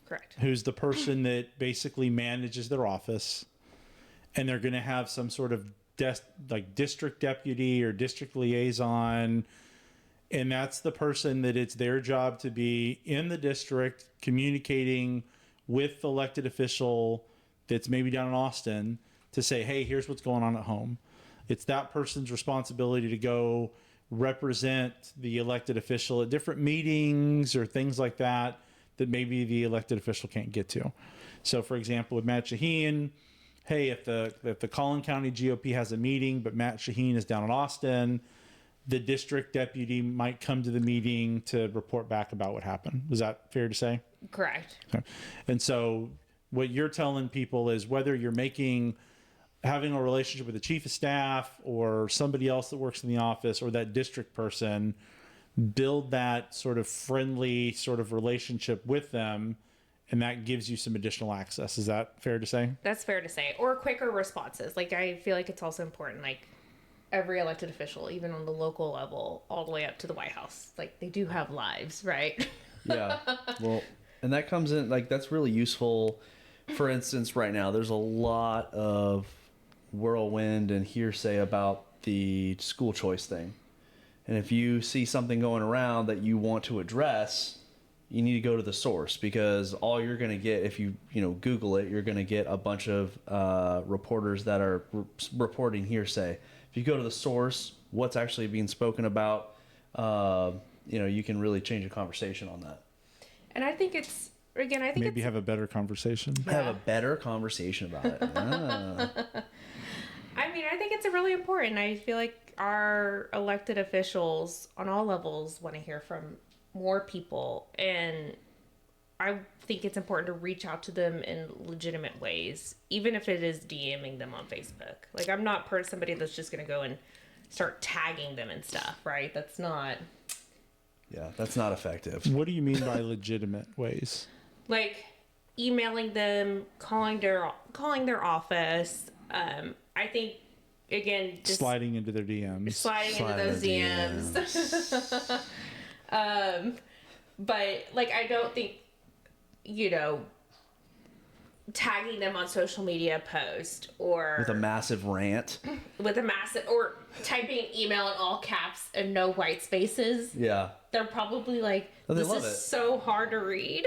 Correct. Who's the person that basically manages their office, and they're going to have some sort of district deputy or district liaison, and that's the person that it's their job to be in the district communicating with the elected official that's maybe down in Austin to say, hey, here's what's going on at home. It's that person's responsibility to go represent the elected official at different meetings or things like that maybe the elected official can't get to. So, for example, with Matt Shaheen, hey, if the Collin County GOP has a meeting, but Matt Shaheen is down in Austin, the district deputy might come to the meeting to report back about what happened. Is that fair to say? Correct. Okay. And so what you're telling people is whether you're having a relationship with the chief of staff or somebody else that works in the office or that district person, build that sort of friendly sort of relationship with them, and that gives you some additional access. Is that fair to say? That's fair to say. Or quicker responses. Like, I feel like it's also important, like, every elected official, even on the local level, all the way up to the White House, like, they do have lives, right? Yeah. Well, and that comes in, like, that's really useful. For instance, right now, there's a lot of whirlwind and hearsay about the school choice thing. And if you see something going around that you want to address, you need to go to the source, because all you're going to get, if you Google it, you're going to get a bunch of reporters that are reporting hearsay. If you go to the source, what's actually being spoken about, you can really change a conversation on that. And I think it's, again, maybe have a better conversation. Have a better conversation about it. I mean, I think it's really important. I feel like our elected officials on all levels want to hear from more people, and I think it's important to reach out to them in legitimate ways, even if it is DMing them on Facebook. Like, I'm not somebody that's just going to go and start tagging them and stuff, right? That's not... Yeah, that's not effective. What do you mean by legitimate ways? Like, emailing them, calling their office. I think, again, just sliding into their DMs. Sliding into those DMs. But, like, I don't think, tagging them on social media post or... With a massive rant. Or typing email in all caps and no white spaces. Yeah. They're probably like, this is so hard to read.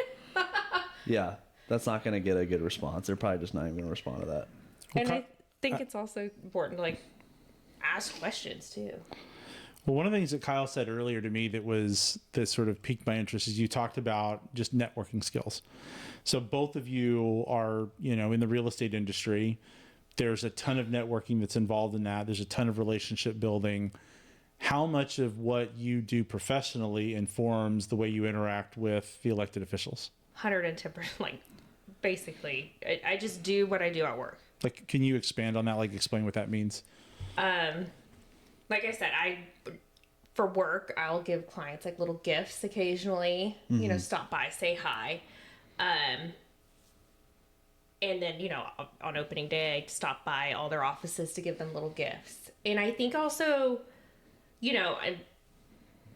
Yeah. That's not going to get a good response. They're probably just not even going to respond to that. And I think it's also important to, like, ask questions too. Well, one of the things that Kyle said earlier to me that sort of piqued my interest is you talked about just networking skills. So both of you are, in the real estate industry. There's a ton of networking that's involved in that. There's a ton of relationship building. How much of what you do professionally informs the way you interact with the elected officials? 110%. Like, basically, I just do what I do at work. Like, can you expand on that? Like, explain what that means. Like I said, for work, I'll give clients like little gifts occasionally, stop by, say hi. And then, on opening day, I stop by all their offices to give them little gifts. And I think also,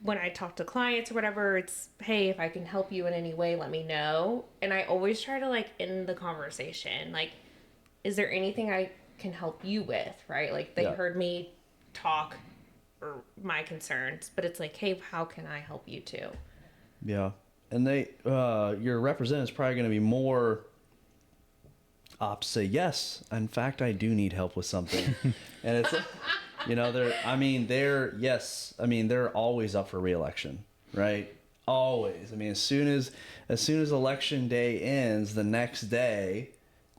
when I talk to clients or whatever, it's, hey, if I can help you in any way, let me know. And I always try to, like, end the conversation. Like, is there anything I can help you with, right? Like, they heard me talk or my concerns, but it's like, hey, how can I help you too? Yeah. And your representative is probably going to be more apt to say, yes, in fact, I do need help with something. And it's, they're always up for re-election, right? Always. I mean, as soon as election day ends, the next day,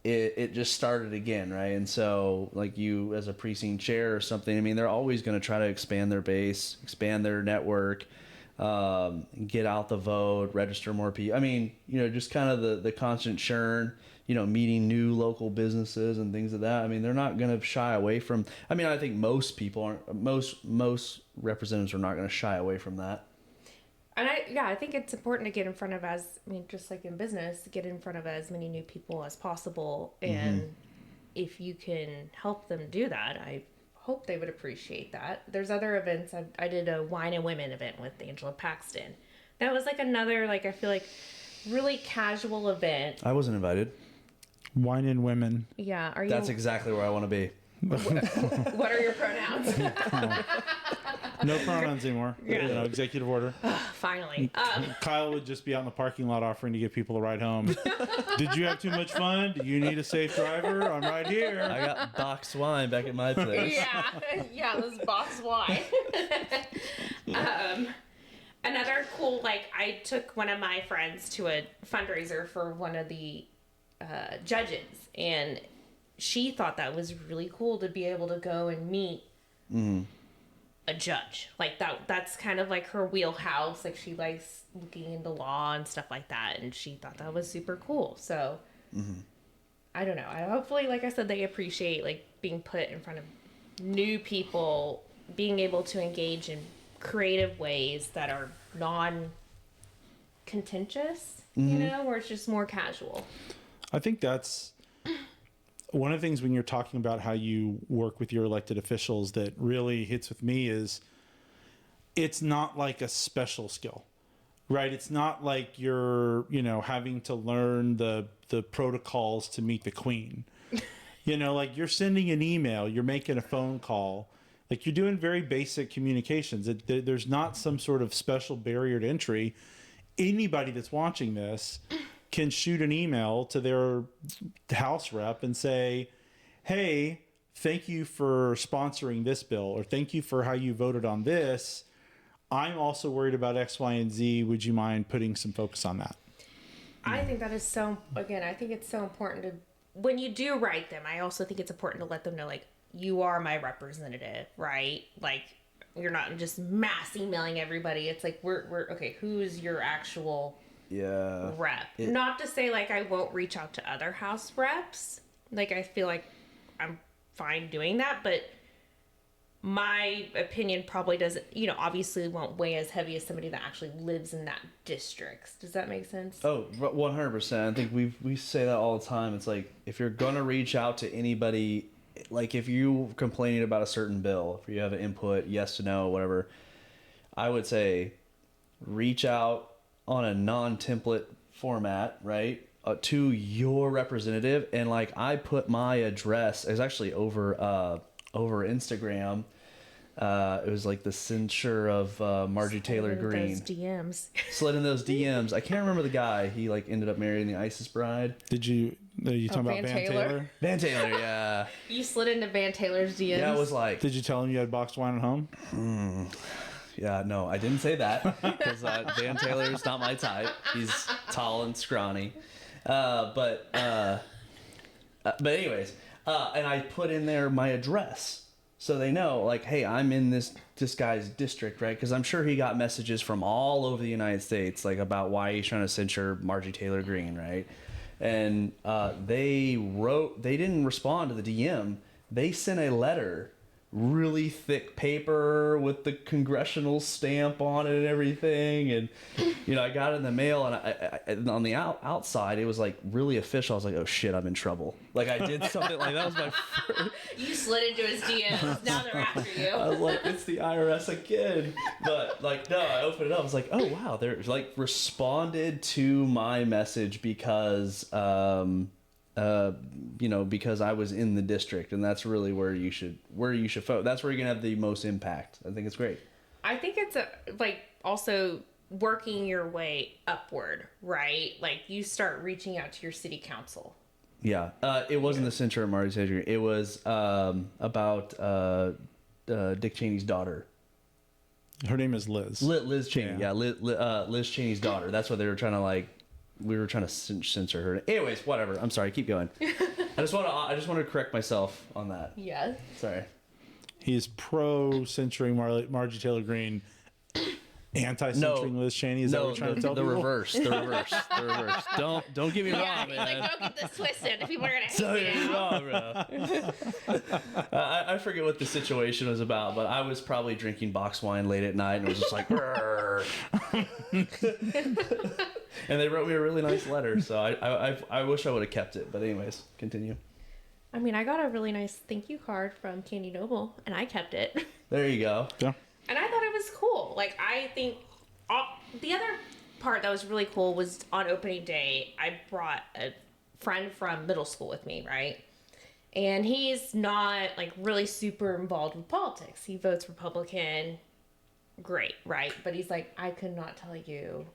it just started again, right? And so, like, you as a precinct chair or something, I mean, they're always going to try to expand their base, expand their network. get out the vote, register more people. I mean, just kind of the constant churn, meeting new local businesses and things of that. I mean, they're not going to shy away from, I think most people aren't, most representatives are not going to shy away from that. And I think it's important to get in front of just like in business, get in front of as many new people as possible. And if you can help them do that, I hope they would appreciate that. There's other events. I did a wine and women event with Angela Paxton. That was like another, I feel like really casual event. I wasn't invited. Wine and women. Yeah. Are you? That's exactly where I want to be. What are your pronouns? No pronouns anymore. Yeah. Executive order. Finally. Kyle would just be out in the parking lot offering to give people a ride home. Did you have too much fun? Do you need a safe driver? I'm right here. I got boxed wine back at my place. Yeah, this box wine. Another cool, I took one of my friends to a fundraiser for one of the judges, and she thought that was really cool to be able to go and meet a judge. That's kind of like her wheelhouse. She likes looking into law and stuff like that, and she thought that was super cool. So I don't know. Hopefully, like I said, they appreciate being put in front of new people, being able to engage in creative ways that are non-contentious, where it's just more casual. I think that's one of the things when you're talking about how you work with your elected officials that really hits with me is it's not like a special skill, right? It's not like you're, having to learn the protocols to meet the queen. You're sending an email, you're making a phone call, you're doing very basic communications. There's not some sort of special barrier to entry. Anybody that's watching this can shoot an email to their house rep and say, hey, thank you for sponsoring this bill, or thank you for how you voted on this. I'm also worried about X, Y, and Z. Would you mind putting some focus on that? I think that is I think it's so important to, when you do write them, I also think it's important to let them know, you are my representative, right? You're not just mass emailing everybody. It's we're okay, who's your actual rep? Not to say I won't reach out to other house reps. I feel like I'm fine doing that, but my opinion probably doesn't, obviously won't weigh as heavy as somebody that actually lives in that district. Does that make sense? Oh, 100%. I think we say that all the time. It's if you're gonna reach out to anybody, if you complaining about a certain bill, if you have an input, yes to no, whatever, I would say reach out on a non-template format, right, to your representative. And I put my address, it's actually over Instagram. It was the censure of Marjorie Taylor Greene. Those DMs. Slid in those DMs. I can't remember the guy. He ended up marrying the ISIS bride. Are you talking about Van Taylor? Van Taylor, yeah. You slid into Van Taylor's DMs? Yeah, it was Did you tell him you had boxed wine at home? Yeah, no, I didn't say that because Van Taylor is not my type. He's tall and scrawny. But anyways, and I put in there my address so they know, hey, I'm in this guy's district, right? Because I'm sure he got messages from all over the United States, about why he's trying to censure Marjorie Taylor Greene, right? And they didn't respond to the DM. They sent a letter, really thick paper with the congressional stamp on it and everything, and I got it in the mail, and I on the outside it was really official. I was oh shit, I'm in trouble. I did something that was my first. You slid into his DMs. Now they're after you. I was it's the IRS again. But no, I opened it up. I was oh wow, they're responded to my message because because I was in the district, and that's really where you should focus. That's where you're gonna have the most impact. I think it's great. I think it's also working your way upward, right? You start reaching out to your city council. Yeah, it wasn't the censure of Marjorie Taylor Greene. It was about Dick Cheney's daughter. Her name is Liz. Liz Cheney. Yeah, Liz Cheney's daughter. That's what they were trying to we were trying to censor her. Anyways, whatever. I'm sorry. Keep going. I just want to correct myself on that. Yeah. Sorry. He is pro censoring Marjorie Taylor Greene anti-censoring Liz Cheney? Is that what you're trying to tell the people? reverse. The reverse. The reverse. Don't get me Yeah, wrong, he's man. like, don't get this twisted. People are gonna hate Don't you get me now. wrong, bro. I forget what the situation was about, but I was probably drinking box wine late at night and it was just like, "Brr." And they wrote me a really nice letter, so I wish I would have kept it. But anyways, continue. I mean, I got a really nice thank you card from Candy Noble, and I kept it. There you go. Yeah. And I thought it was cool. Like, I think the other part that was really cool was on opening day, I brought a friend from middle school with me, right? And he's not, like, really super involved with politics. He votes Republican. Great, right? But he's like, I could not tell you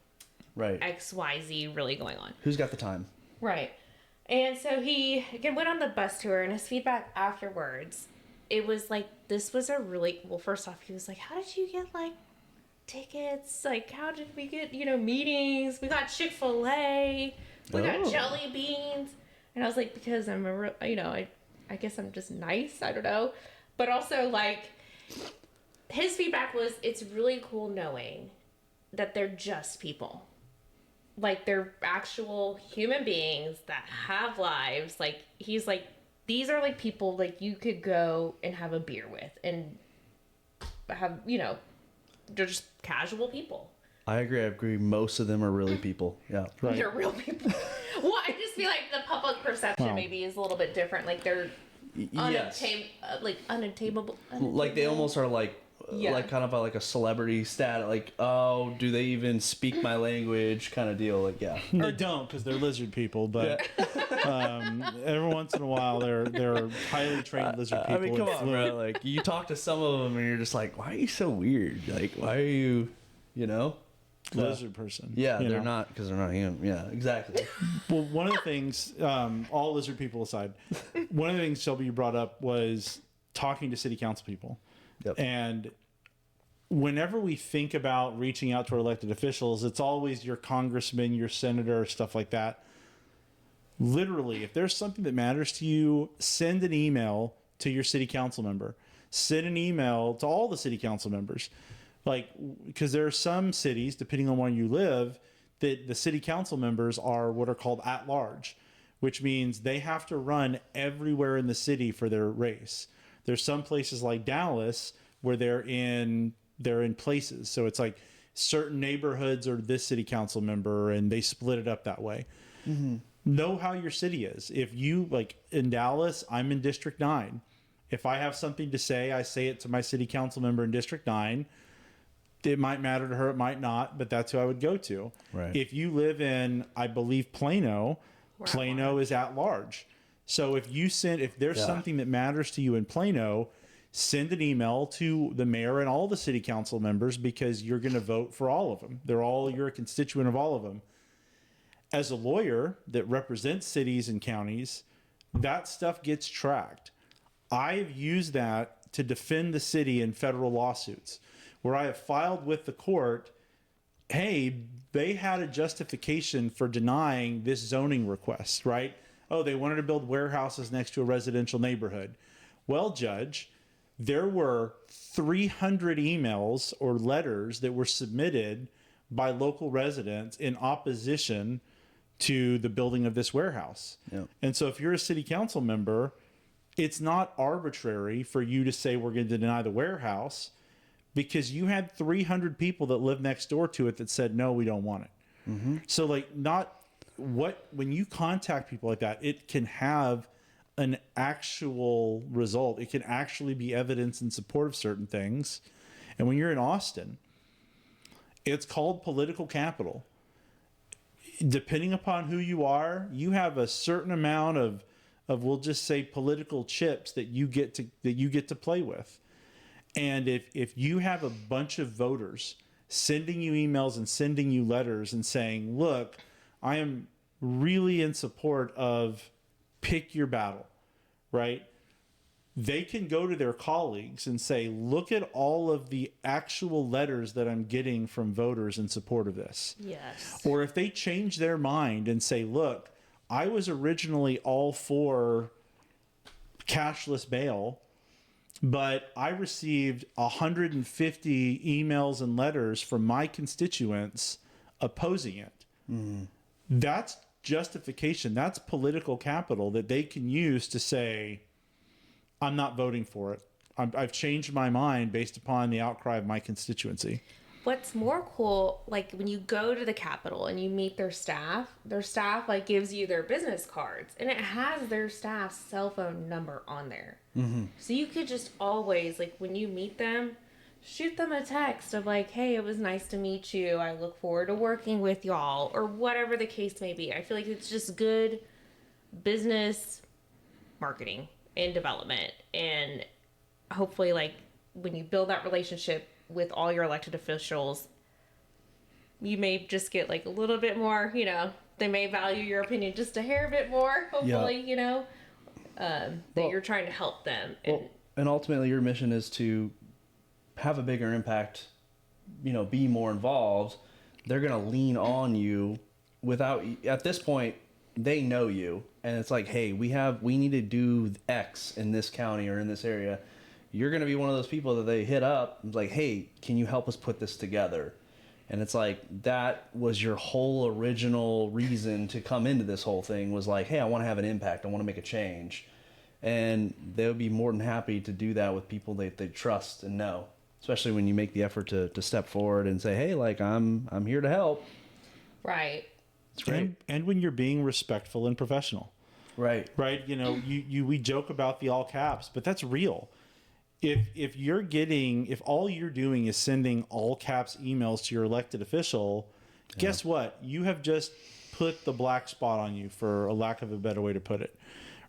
Right. XYZ really going on. Who's got the time? Right. And so he again went on the bus tour, and his feedback afterwards, it was like, this was a really, well, first off, he was like, how did you get, like, tickets? Like, how did we get, meetings? We got Chick-fil-A. We got Oh. jelly beans. And I was like, because I'm I guess I'm just nice. I don't know. But also, like, his feedback was, it's really cool knowing that they're just people. Like, they're actual human beings that have lives. Like, he's like, these are, like, people, like, you could go and have a beer with and have, they're just casual people. I agree. Most of them are really people. Yeah. Right. They're real people. Well, I just feel like the public perception Wow. maybe is a little bit different. Like, they're Yes. unattainable. Like they almost are like Yeah. like kind of like a celebrity stat, like, oh, do they even speak my language kind of deal. Like, yeah. They don't, because they're lizard people, but every once in a while they're highly trained lizard people. I mean, come and on, bro. Like, you talk to some of them and you're just like, why are you so weird? Like, why are you, lizard person. Yeah, you they're know? not, because they're not human. Yeah, exactly. Well, one of the things, all lizard people aside, one of the things, Shelby, you brought up was talking to city council people. Yep. And whenever we think about reaching out to our elected officials, it's always your congressman, your senator, stuff like that. Literally, if there's something that matters to you, send an email to your city council member. Send an email to all the city council members. Like, because there are some cities, depending on where you live, that the city council members are what are called at large, which means they have to run everywhere in the city for their race. There's some places like Dallas where they're in places. So it's like certain neighborhoods are this city council member, and they split it up that way. Mm-hmm. Know how your city is. If you, like in Dallas, I'm in District 9. If I have something to say, I say it to my city council member in District 9. It might matter to her, it might not, but that's who I would go to. Right. If you live in, I believe, Plano, We're at Plano is at large. So if there's Yeah. something that matters to you in Plano, send an email to the mayor and all the city council members, because you're going to vote for all of them. You're a constituent of all of them. As a lawyer that represents cities and counties, that stuff gets tracked. I've used that to defend the city in federal lawsuits, where I have filed with the court, hey, they had a justification for denying this zoning request, right? Oh, they wanted to build warehouses next to a residential neighborhood. Well, Judge, there were 300 emails or letters that were submitted by local residents in opposition to the building of this warehouse. Yep. And so if you're a city council member, it's not arbitrary for you to say we're going to deny the warehouse, because you had 300 people that lived next door to it that said, no, we don't want it. Mm-hmm. So when you contact people like that, it can have an actual result. It can actually be evidence in support of certain things. And when you're in Austin, it's called political capital. Depending upon who you are, you have a certain amount of we'll just say political chips that you get to play with. And if you have a bunch of voters sending you emails and sending you letters and saying, look, I am really in support of pick your battle, right? They can go to their colleagues and say, look at all of the actual letters that I'm getting from voters in support of this. Yes. Or if they change their mind and say, look, I was originally all for cashless bail, But I received 150 emails and letters from my constituents opposing it. That's justification. That's political capital that they can use to say, I'm not voting for it. I've changed my mind based upon the outcry of my constituency. What's more cool, like when you go to the Capitol and you meet their staff like gives you their business cards and it has their staff's cell phone number on there. So you could just always, like when you meet them, shoot them a text of like, hey, it was nice to meet you. I look forward to working with y'all, or whatever the case may be. I feel like it's just good business marketing and development. And hopefully, like, when you build that relationship with all your elected officials, you may just get like a little bit more, they may value your opinion just a hair bit more, hopefully, that you're trying to help them. And ultimately your mission is to have a bigger impact, be more involved. They're going to lean on you without, at this point, they know you. And it's like, hey, we need to do X in this county or in this area. You're going to be one of those people that they hit up like, hey, can you help us put this together? And it's like, that was your whole original reason to come into this whole thing, was like, hey, I want to have an impact. I want to make a change. And they would be more than happy to do that with people they trust and know, especially when you make the effort to step forward and say, hey, like, I'm here to help. Right. It's great. And when you're being respectful and professional. Right. Right. We joke about the all caps, but that's real. If all you're doing is sending all caps emails to your elected official, guess what? You have just put the black spot on you, for a lack of a better way to put it.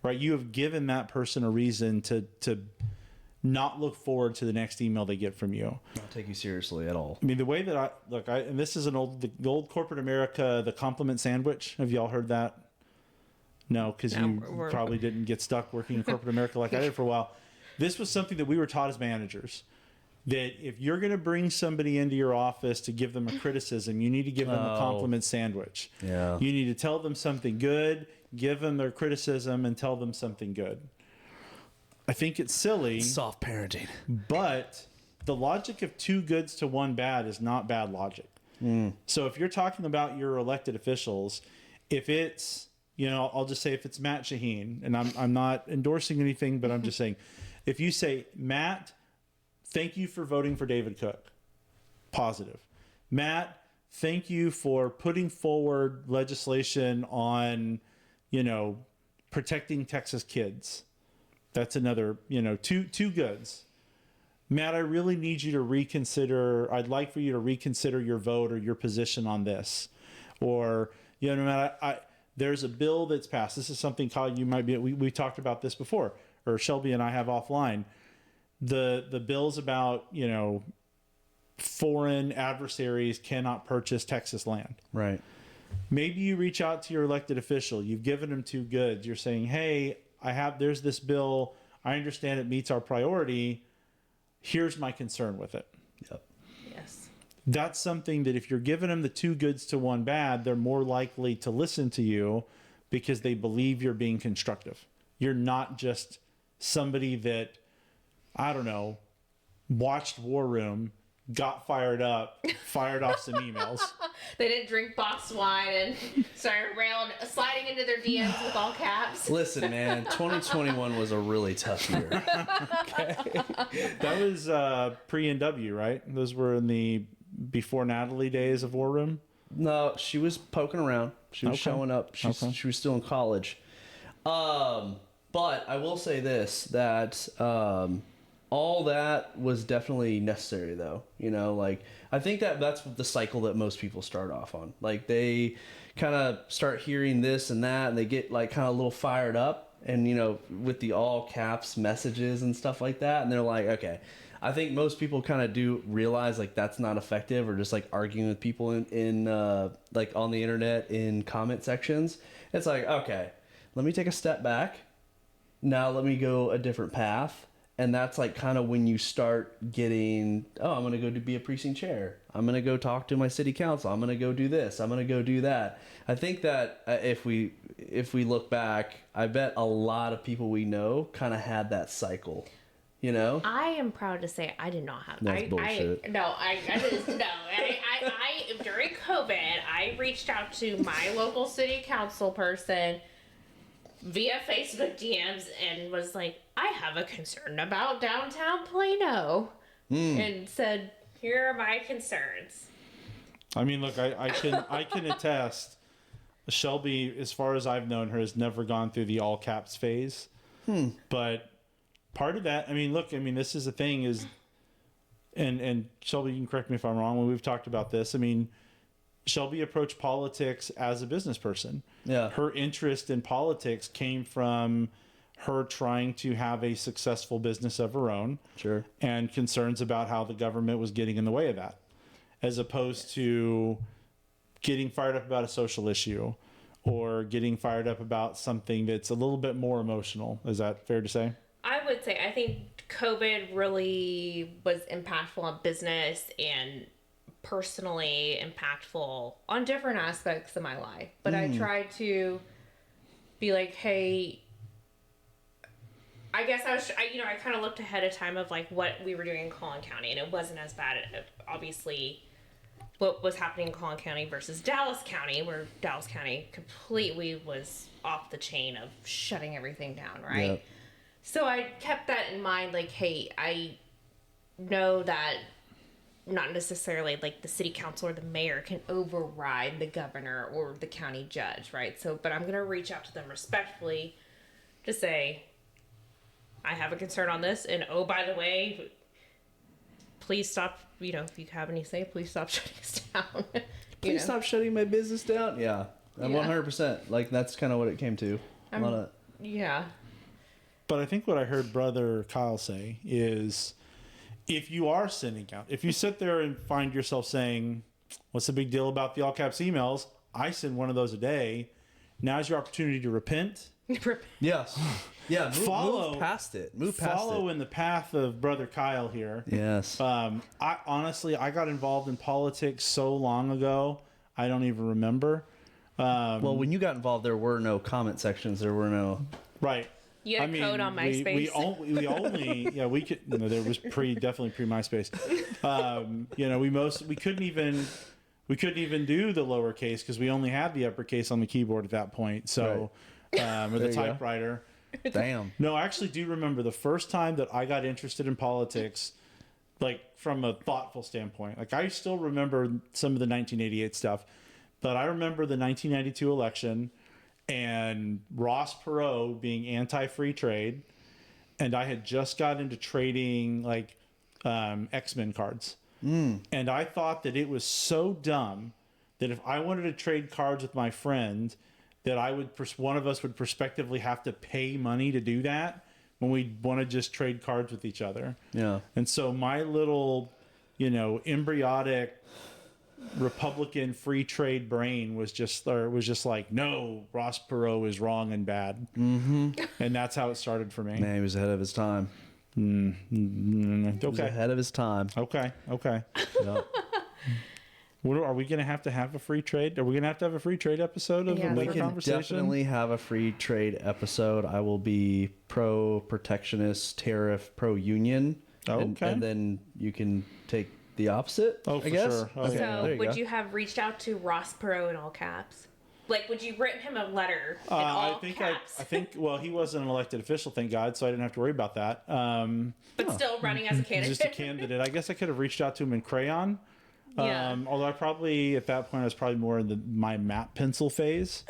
Right? You have given that person a reason to not look forward to the next email they get from you. Not take you seriously at all. I mean, the way that and this is the old corporate America, the compliment sandwich. Have y'all heard that? No, because you probably didn't get stuck working in corporate America like I did for a while. This was something that we were taught as managers, that if you're going to bring somebody into your office to give them a criticism, you need to give them a compliment sandwich. Yeah. You need to tell them something good, give them their criticism, and tell them something good. I think it's silly. Soft parenting. But the logic of 2 goods to 1 bad is not bad logic. So if you're talking about your elected officials, if it's, I'll just say if it's Matt Shaheen, and I'm not endorsing anything, but I'm just saying, if you say, Matt, thank you for voting for David Cook, positive. Matt, thank you for putting forward legislation on, protecting Texas kids. That's another, two goods. Matt, I really need you to reconsider. I'd like for you to reconsider your vote or your position on this. Or, Matt, there's a bill that's passed. This is something, Kyle, you might be, we talked about this before, or Shelby and I have offline. The bills about, foreign adversaries cannot purchase Texas land. Right. Maybe you reach out to your elected official. You've given them 2 goods. You're saying, hey, there's this bill. I understand it meets our priority. Here's my concern with it. Yep. Yes. That's something that if you're giving them the 2 goods to 1 bad, they're more likely to listen to you because they believe you're being constructive. You're not just somebody that, I don't know, watched War Room, got fired up, fired off some emails. They didn't drink boxed wine and started sliding into their DMs with all caps. Listen, man, 2021 was a really tough year. Okay. That was pre-NW, right? Those were in the before Natalie days of War Room? No, she was poking around. She was Okay. showing up. She was still in college. But I will say this, that all that was definitely necessary, though. I think that's the cycle that most people start off on. Like, they kind of start hearing this and that, and they get like kind of a little fired up, and with the all caps messages and stuff like that, and they're like, okay. I think most people kind of do realize like that's not effective, or just like arguing with people in like on the internet in comment sections. It's like, okay, let me take a step back. Now let me go a different path. And that's like kind of when you start getting, I'm going to go be a precinct chair. I'm going to go talk to my city council. I'm going to go do this. I'm going to go do that. I think that if we look back, I bet a lot of people we know kind of had that cycle. You know? I am proud to say I did not have. That's bullshit. During COVID, I reached out to my local city council person via Facebook DMs and was like, I have a concern about downtown Plano, and said, here are my concerns. I mean, look, I can attest. Shelby, as far as I've known her, has never gone through the all caps phase. But part of that, I mean, look, I mean, this is the thing is, and Shelby, you can correct me if I'm wrong when we've talked about this. I mean, Shelby approached politics as a business person. Yeah. Her interest in politics came from her trying to have a successful business of her own. Sure. And concerns about how the government was getting in the way of that, as opposed to getting fired up about a social issue or getting fired up about something that's a little bit more emotional. Is that fair to say? I would say I think COVID really was impactful on business and personally impactful on different aspects of my life. But I tried to be like, hey, I guess I kind of looked ahead of time of like what we were doing in Collin County, and it wasn't as bad. Obviously, what was happening in Collin County versus Dallas County, where Dallas County completely was off the chain of shutting everything down, right? Yep. So I kept that in mind, like, hey, I know that not necessarily like the city council or the mayor can override the governor or the county judge, right? So, but I'm going to reach out to them respectfully to say, I have a concern on this. And oh, by the way, please stop, if you have any say, please stop shutting us down. Please stop shutting my business down. Yeah. Yeah. 100%. Like, that's kind of what it came to. Yeah. But I think what I heard Brother Kyle say is, if you are sending out, if you sit there and find yourself saying, what's the big deal about the all caps emails? I send one of those a day. Now's your opportunity to repent. Yes. Yeah. Move past it. Follow in the path of Brother Kyle here. Yes. I got involved in politics so long ago, I don't even remember. Well, when you got involved, there were no comment sections. There were no. Right. You had code on MySpace. We only we could, there was definitely pre MySpace. We couldn't even do the lowercase because we only had the uppercase on the keyboard at that point. So, or the typewriter. Damn. No, I actually do remember the first time that I got interested in politics, like from a thoughtful standpoint. Like I still remember some of the 1988 stuff, but I remember the 1992 election. And Ross Perot being anti-free trade, and I had just got into trading like X-Men cards, and I thought that it was so dumb that if I wanted to trade cards with my friend, that one of us would prospectively have to pay money to do that when we want to just trade cards with each other. Yeah. And so my little, embryotic Republican free trade brain was just like, no, Ross Perot is wrong and bad. Mm-hmm. And that's how it started for me. Man, he was ahead of his time. Okay. He was ahead of his time. Okay. Yep. Are we going to have a free trade? Are we going to have a free trade episode of Yeah, a We later can conversation? definitely have a free trade episode. I will be pro-protectionist, tariff, pro-union. Okay. And then you can take the opposite, Oh, for I guess. sure. Oh, Okay, yeah. So, there would go. you have reached out to Ross Perot in all caps? Like, would you written him a letter in I all think caps? well, he wasn't an elected official, thank God, so I didn't have to worry about that. But still running as a candidate. Just a candidate. I guess I could have reached out to him in crayon. Yeah. Although at that point I was probably more in my map pencil phase.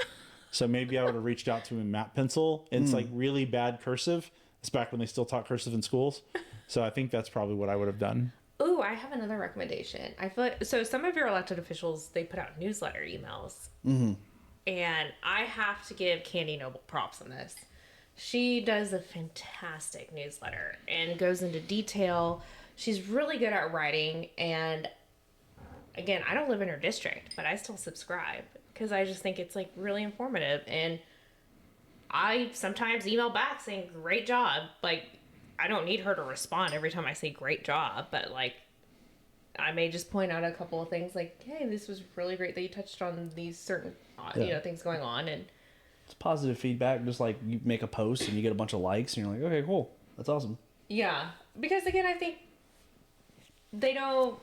So maybe I would have reached out to him in map pencil. And it's like really bad cursive. It's back when they still taught cursive in schools. So I think that's probably what I would have done. Ooh, I have another recommendation. I feel like, so some of your elected officials, they put out newsletter emails. Mm-hmm. And I have to give Candy Noble props on this. She does a fantastic newsletter and goes into detail. She's really good at writing. And again, I don't live in her district, but I still subscribe because I just think it's like really informative. And I sometimes email back saying, great job. Like, I don't need her to respond every time I say great job, but like, I may just point out a couple of things like, hey, this was really great that you touched on these certain, things going on. And It's positive feedback. Just like you make a post and you get a bunch of likes and you're like, okay, cool. That's awesome. Yeah, because again, I think they don't.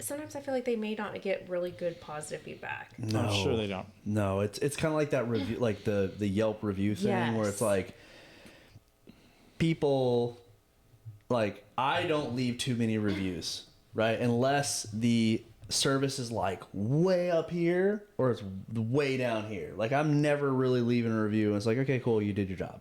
Sometimes I feel like they may not get really good positive feedback. No, I'm sure they don't. No, it's kind of like that review, like the Yelp review thing, where it's Yes. like people, like, I don't leave too many reviews, right? Unless the service is like way up here or it's way down here. Like, I'm never really leaving a review and it's like, okay, cool, you did your job,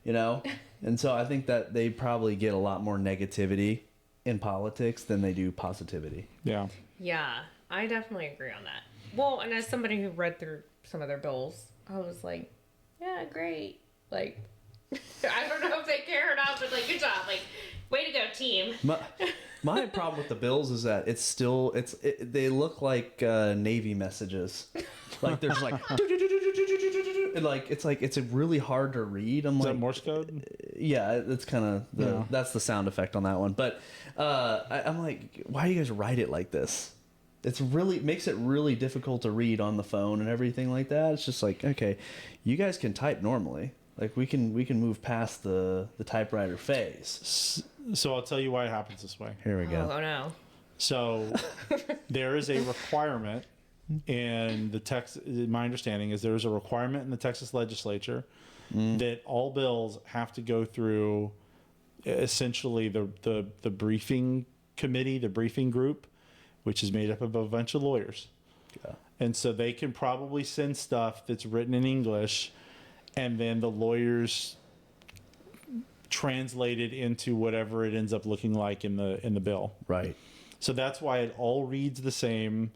you know? And so I think that they probably get a lot more negativity in politics than they do positivity. Yeah. Yeah, I definitely agree on that. Well, and as somebody who read through some of their bills, I was like, yeah, great. Like, I don't know if they care or not, but like, good job. Like, way to go, team. My problem with the bills is that it's still they look like Navy messages. Like there's like and like it's a really hard to read. I'm Is like that Morse code? yeah, it's kind of Yeah. that's the sound effect on that one. But I'm like, why do you guys write it like this? It's really makes it really difficult to read on the phone and everything like that. It's just like, okay, you guys can type normally. Like we can move past the typewriter phase. So I'll tell you why it happens this way. Here we go. Oh no. So there is a requirement in the Texas. My understanding is there is a requirement in the Texas legislature that all bills have to go through essentially the briefing committee, the briefing group, which is made up of a bunch of lawyers. Yeah. And so they can probably send stuff that's written in English, and then the lawyers translate it into whatever it ends up looking like in the bill. Right. So that's why it all reads the same,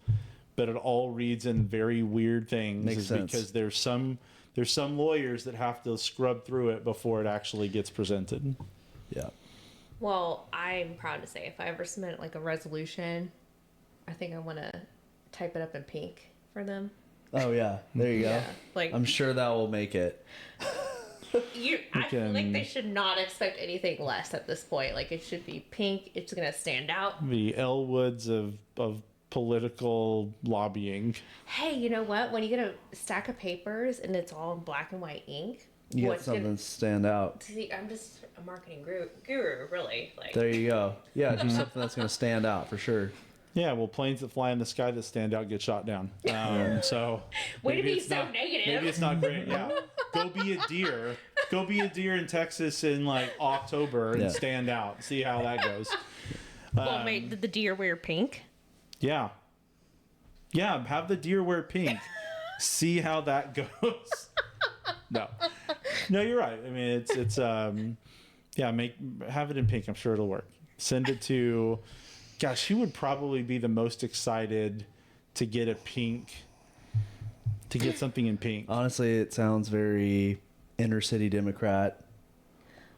but it all reads in very weird things. Makes sense. Because there's some lawyers that have to scrub through it before it actually gets presented. Yeah. Well, I'm proud to say if I ever submit like a resolution, I think I want to type it up in pink for them. Oh yeah. There you go. Yeah, like I'm sure that will make it. I feel like they should not expect anything less at this point. Like it should be pink. It's gonna stand out. The Elwoods of political lobbying. Hey, you know what? When you get a stack of papers and it's all in black and white ink, You get what's something gonna to stand out. see? I'm just a marketing guru, really. Like There you go. Yeah, do something that's going to stand out for sure. Yeah, well, planes that fly in the sky that stand out get shot down. So way to maybe be it's so not- negative. Maybe it's not great. Yeah, go be a deer. Go be a deer in Texas in like October and Yeah. stand out. See how that goes. Well, wait, did the deer wear pink? Yeah. Yeah, have the deer wear pink. See how that goes. No, you're right. I mean, it's have it in pink. I'm sure it'll work. Send it to. Gosh, who would probably be the most excited to get something in pink? Honestly, it sounds very inner city Democrat.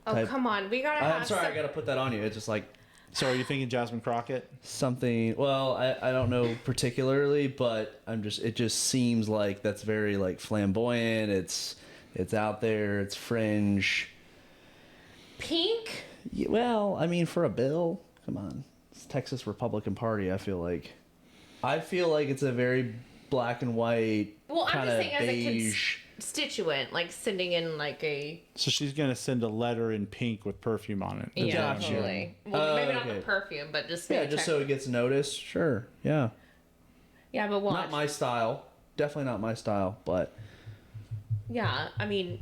Oh type- come on, we gotta have. I'm sorry, some- I got to put that on you. It's just like So are you thinking Jasmine Crockett? something. Well, I don't know particularly, but it just seems like that's very like flamboyant. It's out there. It's fringe. pink. Yeah, well, I mean, for a bill, come on. It's Texas Republican Party. I feel like it's a very black and white Well, I'm kind just of saying as a beige. constituent, like sending in like a So she's gonna send a letter in pink with perfume on it. yeah, Gotcha. totally. Well, maybe not okay. the perfume, but just Yeah, maybe just check- so it gets noticed. Sure. Yeah. yeah, but watch. Not my style. Definitely not my style, but Yeah, I mean,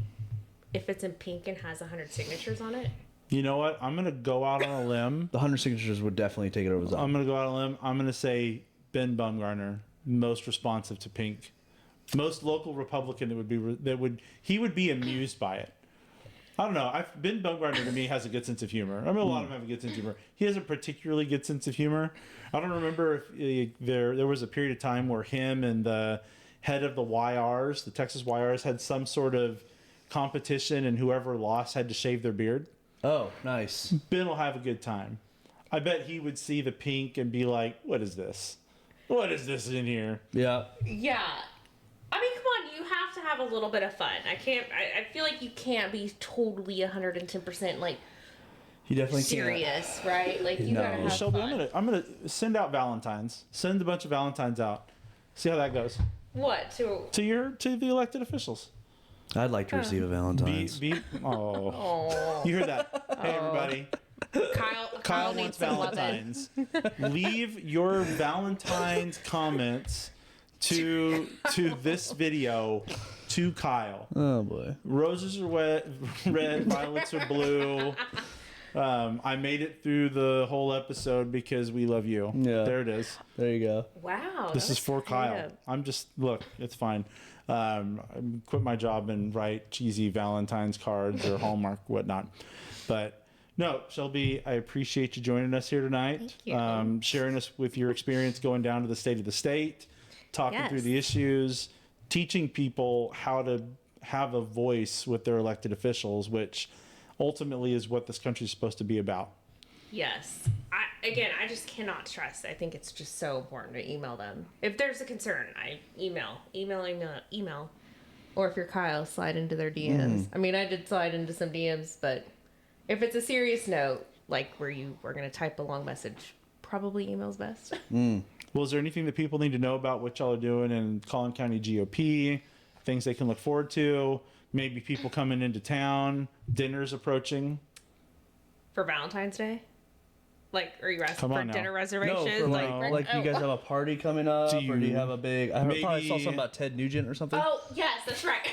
if it's in pink and has 100 signatures on it, You know what? I'm gonna go out on a limb. the 100 signatures would definitely take it over the top. I'm gonna go out on a limb. I'm gonna say Ben Bumgarner, most responsive to pink, most local Republican he would be amused by it. I don't know. Ben Bumgarner to me has a good sense of humor. I mean, a lot of them have a good sense of humor. He has a particularly good sense of humor. I don't remember if there was a period of time where him and the head of the YRs, the Texas YRs, had some sort of competition, and whoever lost had to shave their beard. Oh, nice. Ben will have a good time. I bet he would see the pink and be like, "What is this? What is this in here?" Yeah. yeah. I mean, come on, you have to have a little bit of fun. I feel like you can't be totally 110% like You definitely serious, right? Like you No. gotta Well, have Shelby, fun. I'm gonna send out Valentines. Send a bunch of Valentines out. See how that goes What? to the elected officials. I'd like to receive a Valentine's. Oh. You heard that. Hey, everybody. Kyle wants needs some loving. Valentine's. Leave your Valentine's comments to this video to Kyle. Oh boy. Roses are red, violets are blue. I made it through the whole episode because we love you. Yeah. There it is. There you go. Wow. This is for Kyle. I'm just, look, it's fine. I quit my job and write cheesy Valentine's cards or Hallmark, whatnot. But no, Shelby, I appreciate you joining us here tonight. Thank you. Sharing us with your experience going down to the state of the state, talking Yes. through the issues, teaching people how to have a voice with their elected officials, which ultimately is what this country is supposed to be about. Yes. I just cannot stress. I think it's just so important to email them. If there's a concern, I email. Or if you're Kyle, slide into their DMs. I mean, I did slide into some DMs, but if it's a serious note, like where you were going to type a long message, probably email's best. Well, is there anything that people need to know about what y'all are doing in Collin County GOP? Things they can look forward to? Maybe people coming into town, dinners approaching. For Valentine's Day? Like, are you asking Come for on now. dinner No, reservations? for like- you guys have a party coming up, or do you you- have a big? I probably maybe- saw something about Ted Nugent or something. Oh, yes, that's right.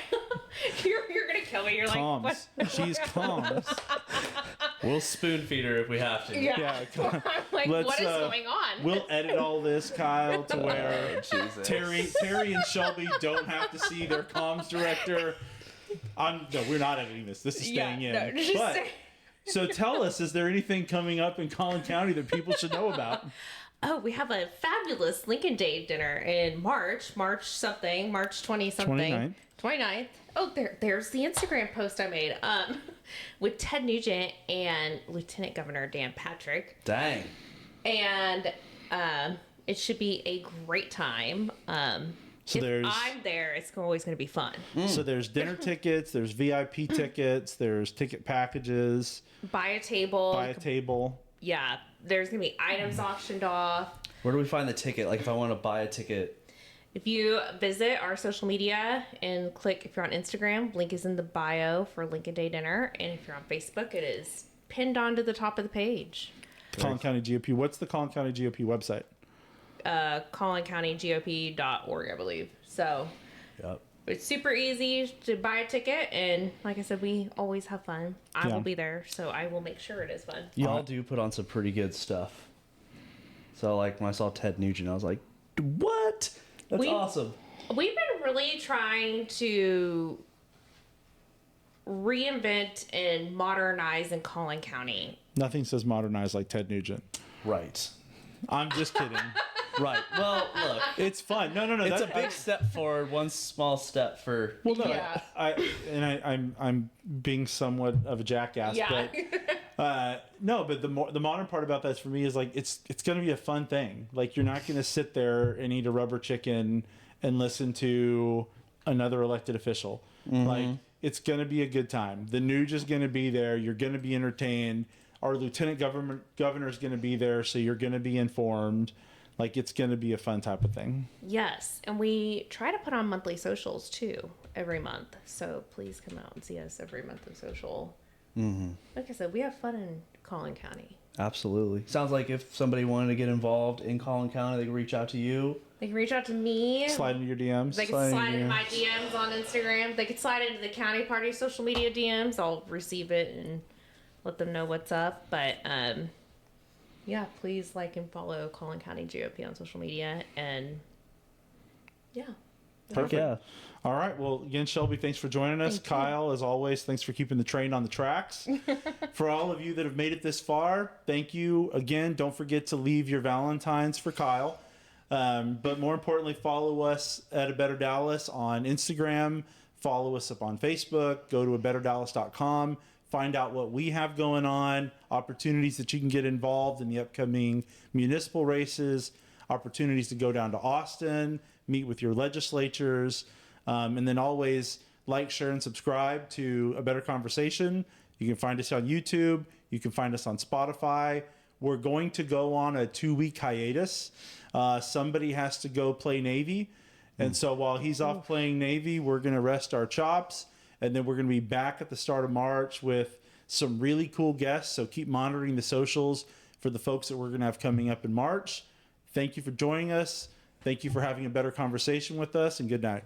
you're going to kill me. You're like, Comms. what? She's comms. We'll spoon feed her if we have to. Yeah, come on. I'm like, Let's, what is going on? We'll edit all this, Kyle, to where Jesus. Terry and Shelby don't have to see their comms director. No, we're not editing this. This is staying in. No, just But, say- so tell us, is there anything coming up in Collin County that people should know about? Oh, we have a fabulous Lincoln Day dinner in March 20 something. 29th. Oh, there's the Instagram post I made. With Ted Nugent and Lieutenant Governor Dan Patrick. Dang. And it should be a great time. So if there's- I'm there, it's always going to be fun. So there's dinner tickets, there's VIP tickets, there's ticket packages, Buy a table. buy a table. Yeah, there's going to be items auctioned off. Where do we find the ticket? Like, if I want to buy a ticket. If you visit our social media and click, if you're on Instagram, link is in the bio for Lincoln Day Dinner. And if you're on Facebook, it is pinned onto the top of the page. Collin County GOP. What's the Collin County GOP website? CollinCountyGOP.org, I believe. So Yep. it's super easy to buy a ticket. And like I said, we always have fun. I Yeah. will be there, so I will make sure it is fun. Y'all do put on some pretty good stuff. So, like, when I saw Ted Nugent, I was like, what? That's awesome. We've been really trying to reinvent and modernize in Collin County. Nothing says modernized like Ted Nugent. Right. I'm just kidding. Right. Well, look. It's fun. No. It's a big step forward, one small step for. Well, no, Yeah. I'm being somewhat of a jackass, Yeah. but no, but the modern part about that for me is like it's going to be a fun thing. Like you're not going to sit there and eat a rubber chicken and listen to another elected official. Like it's going to be a good time. The news is going to be there. You're going to be entertained. Our lieutenant governor is going to be there, so you're going to be informed. Like it's going to be a fun type of thing. Yes, and we try to put on monthly socials too every month. So please come out and see us every month of social. Like I said, we have fun in Collin County. Absolutely. Sounds like if somebody wanted to get involved in Collin County, they could reach out to you. They can reach out to me. Slide into your DMs. They can slide into my DMs on Instagram. They can slide into the county party social media DMs. I'll receive it and let them know what's up. But yeah, please like and follow Collin County GOP on social media. And yeah. Heck yeah. All right. Well, again, Shelby, thanks for joining us. Thank you. Kyle, as always, thanks for keeping the train on the tracks. For all of you that have made it this far, thank you again. Don't forget to leave your Valentines for Kyle. But more importantly, follow us at A Better Dallas on Instagram. Follow us up on Facebook. Go to abetterdallas.com. Find out what we have going on, opportunities that you can get involved in the upcoming municipal races, opportunities to go down to Austin, meet with your legislatures, and then always like, share, and subscribe to A Better Conversation. You can find us on YouTube. You can find us on Spotify. We're going to go on a 2-week hiatus. Somebody has to go play Navy. And so while he's off playing Navy, we're going to rest our chops. And then we're going to be back at the start of March with some really cool guests. So keep monitoring the socials for the folks that we're going to have coming up in March. Thank you for joining us. Thank you for having a better conversation with us, and good night.